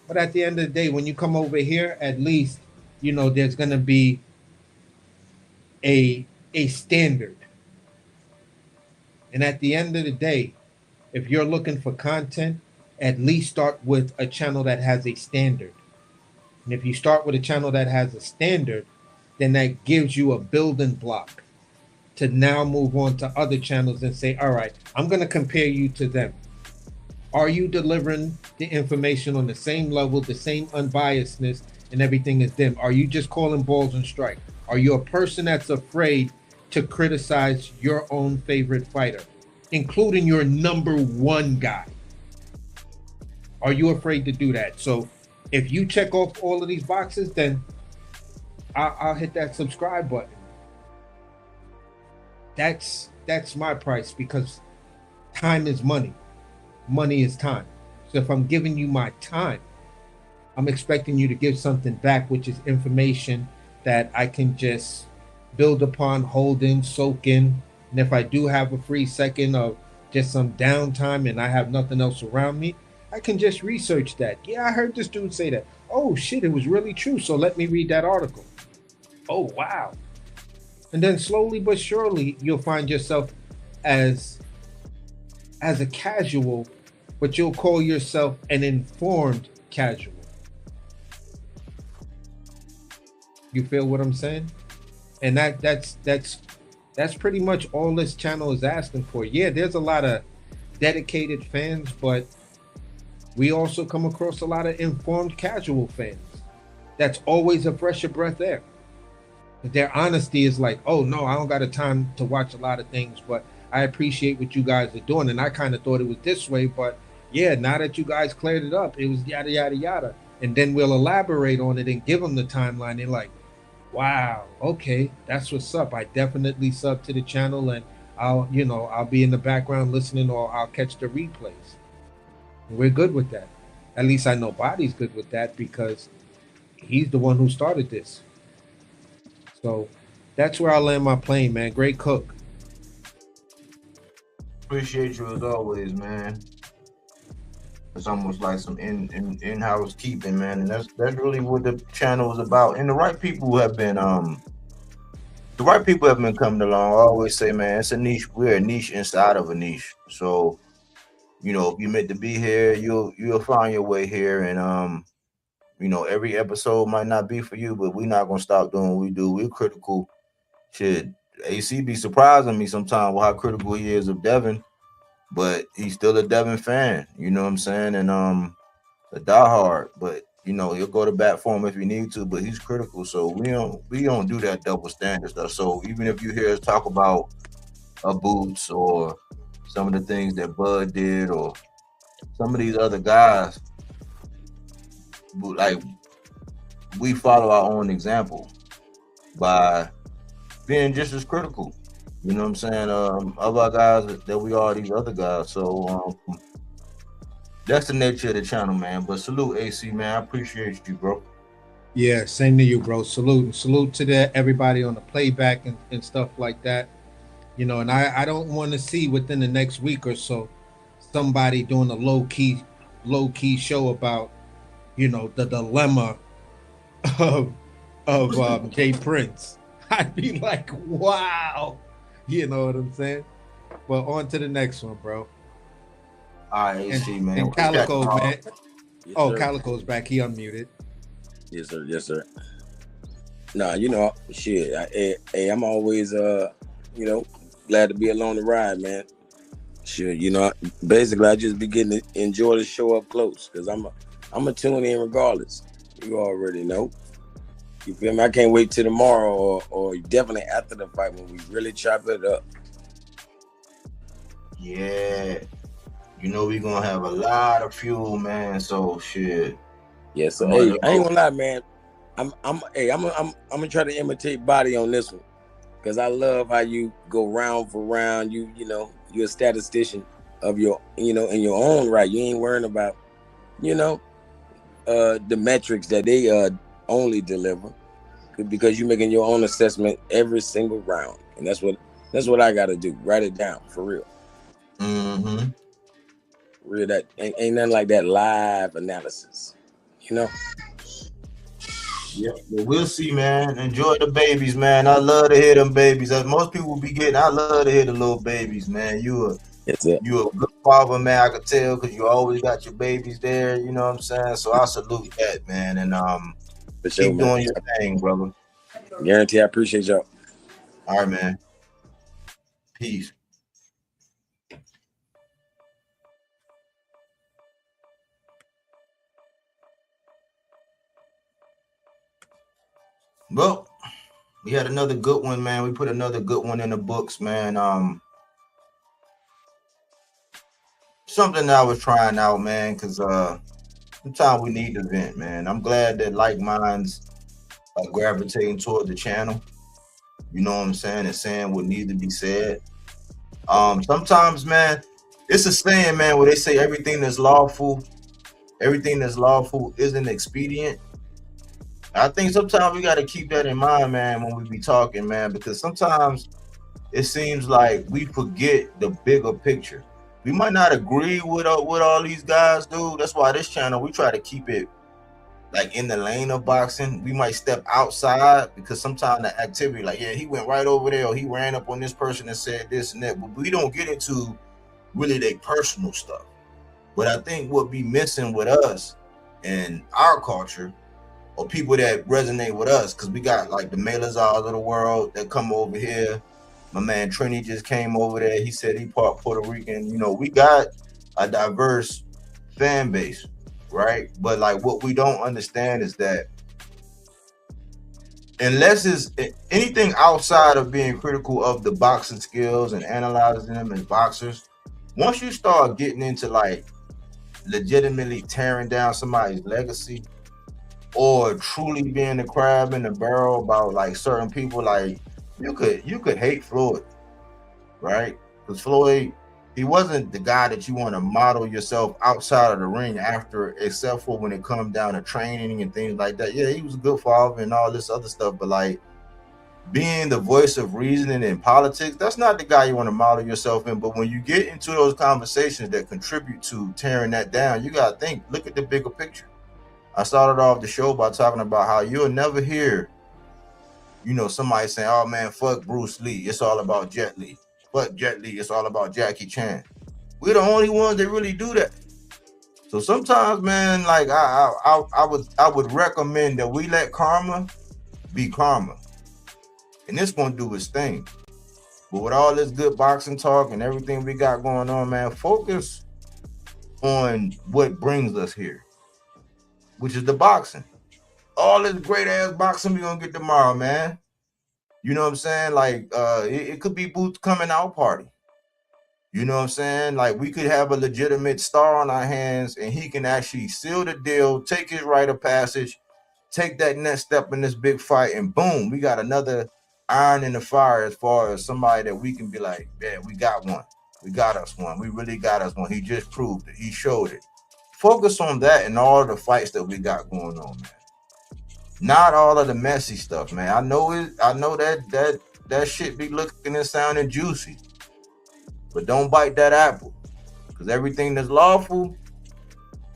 But at the end of the day, when you come over here, at least, you know, there's going to be a standard. And at the end of the day, if you're looking for content, at least start with a channel that has a standard. And if you start with a channel that has a standard, then that gives you a building block to now move on to other channels and say, all right, I'm going to compare you to them. Are you delivering the information on the same level, the same unbiasedness and everything as them? Are you just calling balls and strike? Are you a person that's afraid to criticize your own favorite fighter, including your number one guy? Are you afraid to do that? So if you check off all of these boxes, then I'll hit that subscribe button. That's my price, because time is money. Money is time. So if I'm giving you my time, I'm expecting you to give something back, which is information that I can just build upon, hold in, soak in. And if I do have a free second of just some downtime and I have nothing else around me, I can just research that. Yeah, I heard this dude say that. Oh shit, it was really true. So let me read that article. Oh, wow. And then slowly but surely, you'll find yourself as a casual, but you'll call yourself an informed casual. You feel what I'm saying? And that's pretty much all this channel is asking for. Yeah, there's a lot of dedicated fans, but we also come across a lot of informed casual fans. That's always a fresher breath air. Their honesty is like, oh no, I don't got the time to watch a lot of things, but I appreciate what you guys are doing, and I kind of thought it was this way, but yeah, now that you guys cleared it up, it was yada yada yada, and then we'll elaborate on it and give them the timeline. They're like, wow, okay, that's what's up. I definitely sub to the channel, and I'll be in the background listening, or I'll catch the replays. We're good with that. At least I know Body's good with that because he's the one who started this. So that's where I land my plane, man. Great cook. Appreciate you as always, man. It's almost like some in-house keeping, man, and that's really what the channel is about. And the right people have been coming along. I always say, man, it's a niche. We're a niche inside of a niche. So, if you're meant to be here, you'll find your way here. And every episode might not be for you, but we're not gonna stop doing what we do. We're critical. Shit, AC be surprising me sometimes with how critical he is of Devin, but he's still a Devin fan. You know what I'm saying? And a diehard, but he'll go to bat for him if he need to, but he's critical. So we don't do that double standard stuff. So even if you hear us talk about Boots or some of the things that Bud did or some of these other guys, like, we follow our own example by being just as critical, you know what I'm saying, of our guys that we are these other guys. So that's the nature of the channel, man. But salute, AC, man. I appreciate you, bro. Yeah, same to you, bro. Salute to everybody on the playback and stuff like that. And I don't want to see within the next week or so somebody doing a low key show about the dilemma of Jay Prince. I'd be like, wow, you know what I'm saying? But on to the next one, bro. All right, AC, man. And Calico, man. Yes, Oh, sir. Calico's back. He unmuted. Yes, sir. Yes, sir. Nah, shit. Hey, I'm always glad to be along the ride, man. Shit, basically I just be getting to enjoy the show up close because I'm a tune in regardless. You already know. You feel me? I can't wait till tomorrow or definitely after the fight when we really chop it up. Yeah. We're gonna have a lot of fuel, man. So shit. Yes, sir. Hey, I ain't gonna lie, man. I'm gonna try to imitate Body on this one. Cause I love how you go round for round. You're a statistician of your, in your own right. You ain't worrying about, the metrics that they only deliver, because you're making your own assessment every single round, and that's what I got to do. Write it down for real. Mm-hmm. Real, that ain't nothing like that live analysis. Yeah, but we'll see, man. Enjoy the babies, man. I love to hear them babies. As most people be getting, I love to hear the little babies, man. You a good father, man. I could tell because you always got your babies there. You know what I'm saying? So I salute that, man. And keep doing your thing, brother. Guarantee. I appreciate y'all. All right, man. Peace. Well, we had another good one, man. We put another good one in the books, man. Something that I was trying out, man, because sometimes we need to vent, man. I'm glad that like minds are gravitating toward the channel. You know what I'm saying? And saying what needs to be said. Sometimes, man, it's a saying, man, where they say everything that's lawful isn't expedient. I think sometimes we got to keep that in mind, man, when we be talking, man, because sometimes it seems like we forget the bigger picture. We might not agree with all these guys do. That's why this channel, we try to keep it like in the lane of boxing. We might step outside because sometimes the activity, like, yeah, he went right over there or he ran up on this person and said this and that, but we don't get into really their personal stuff. But I think what be missing with us and our culture, or people that resonate with us, because we got like the Melazars of the world that come over here. My man Trini just came over there. He said he part Puerto Rican. We got a diverse fan base, right? But like what we don't understand is that unless it's anything outside of being critical of the boxing skills and analyzing them as boxers, once you start getting into like legitimately tearing down somebody's legacy or truly being the crab in the barrel about like certain people, like you could hate Floyd, right? Because Floyd, he wasn't the guy that you want to model yourself outside of the ring after, except for when it comes down to training and things like that. Yeah, he was a good father and all this other stuff, but like being the voice of reasoning in politics, that's not the guy you want to model yourself in. But when you get into those conversations that contribute to tearing that down, you got to think, look at the bigger picture. I started off the show by talking about how you'll never hear, you know, somebody saying, oh man, fuck Bruce Lee, it's all about Jet Li. Fuck Jet Li, it's all about Jackie Chan. We're the only ones that really do that. So sometimes, man, like I would recommend that we let karma be karma. And it's gonna do its thing. But with all this good boxing talk and everything we got going on, man, focus on what brings us here, which is the boxing. All this great ass boxing we gonna get tomorrow, man. You know what I'm saying? Like it could be Boots coming out party. You know what I'm saying? Like we could have a legitimate star on our hands and he can actually seal the deal, take his rite of passage, take that next step in this big fight, and boom, we got another iron in the fire as far as somebody that we can be like, yeah, we got one. We got us one. We really got us one. He just proved it. He showed it. Focus on that and all the fights that we got going on, man. Not all of the messy stuff, man. I know that shit be looking and sounding juicy. But don't bite that apple. Because everything that's lawful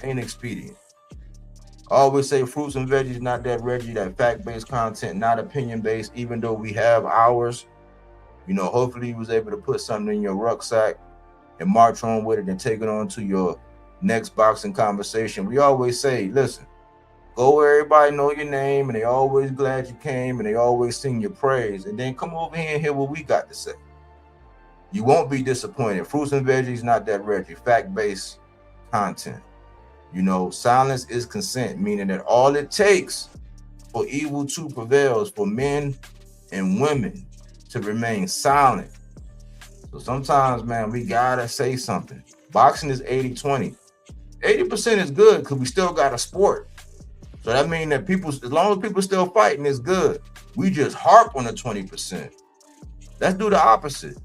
ain't expedient. I always say fruits and veggies, not that Reggie, that fact-based content, not opinion-based, even though we have ours. You know, hopefully you was able to put something in your rucksack and march on with it and take it on to your next boxing conversation. We always say, listen, go where everybody know your name and they always glad you came and they always sing your praise. And then come over here and hear what we got to say. You won't be disappointed. Fruits and veggies, not that Reggie, fact-based content. You know, silence is consent, meaning that all it takes for evil to prevail is for men and women to remain silent. So sometimes, man, we gotta say something. Boxing is 80-20. 80% is good because we still got a sport. So that means that people, as long as people still fighting, it's good. We just harp on the 20%. Let's do the opposite.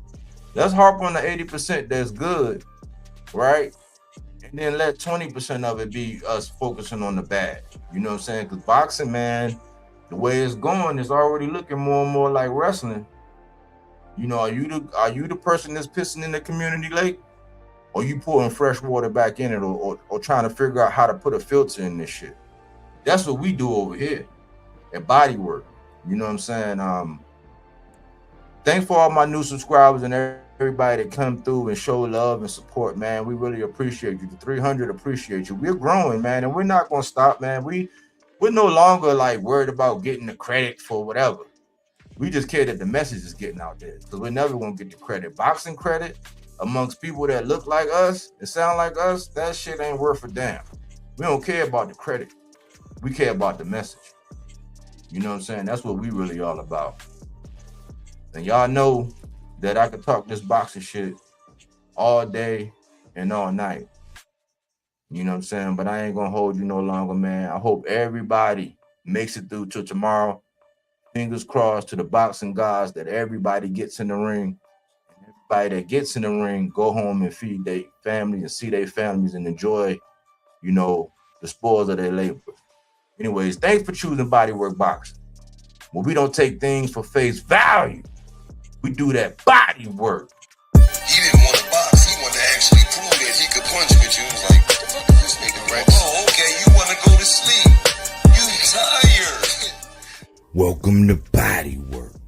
Let's harp on the 80% that's good, right? And then let 20% of it be us focusing on the bad. You know what I'm saying? Because boxing, man, the way it's going is already looking more and more like wrestling. You know, are you the person that's pissing in the community lake? Or you pouring fresh water back in it or trying to figure out how to put a filter in this shit? That's what we do over here at Bodywork. You know what I'm saying? Thanks for all my new subscribers and everybody that come through and show love and support, man. We really appreciate you. The 300 appreciate you. We're growing, man, and we're not going to stop, man. We're no longer like worried about getting the credit for whatever. We just care that the message is getting out there because we're never going to get the credit. Boxing credit amongst people that look like us and sound like us, that shit ain't worth a damn. We don't care about the credit. We care about the message. You know what I'm saying? That's what we really all about. And y'all know that I could talk this boxing shit all day and all night. You know what I'm saying? But I ain't gonna hold you no longer, man. I hope everybody makes it through till tomorrow. Fingers crossed to the boxing gods that everybody gets in the ring. Everybody that gets in the ring, go home and feed their family and see their families and enjoy, you know, the spoils of their labor. Anyways, thanks for choosing Bodywork Boxing. Well, we don't take things for face value. We do that body work. He didn't want to box. He wanted to actually prove that he could punch with you. He was like, what the fuck is this nigga, right? Oh, okay, you want to go to sleep. You tired. Welcome to Bodywork.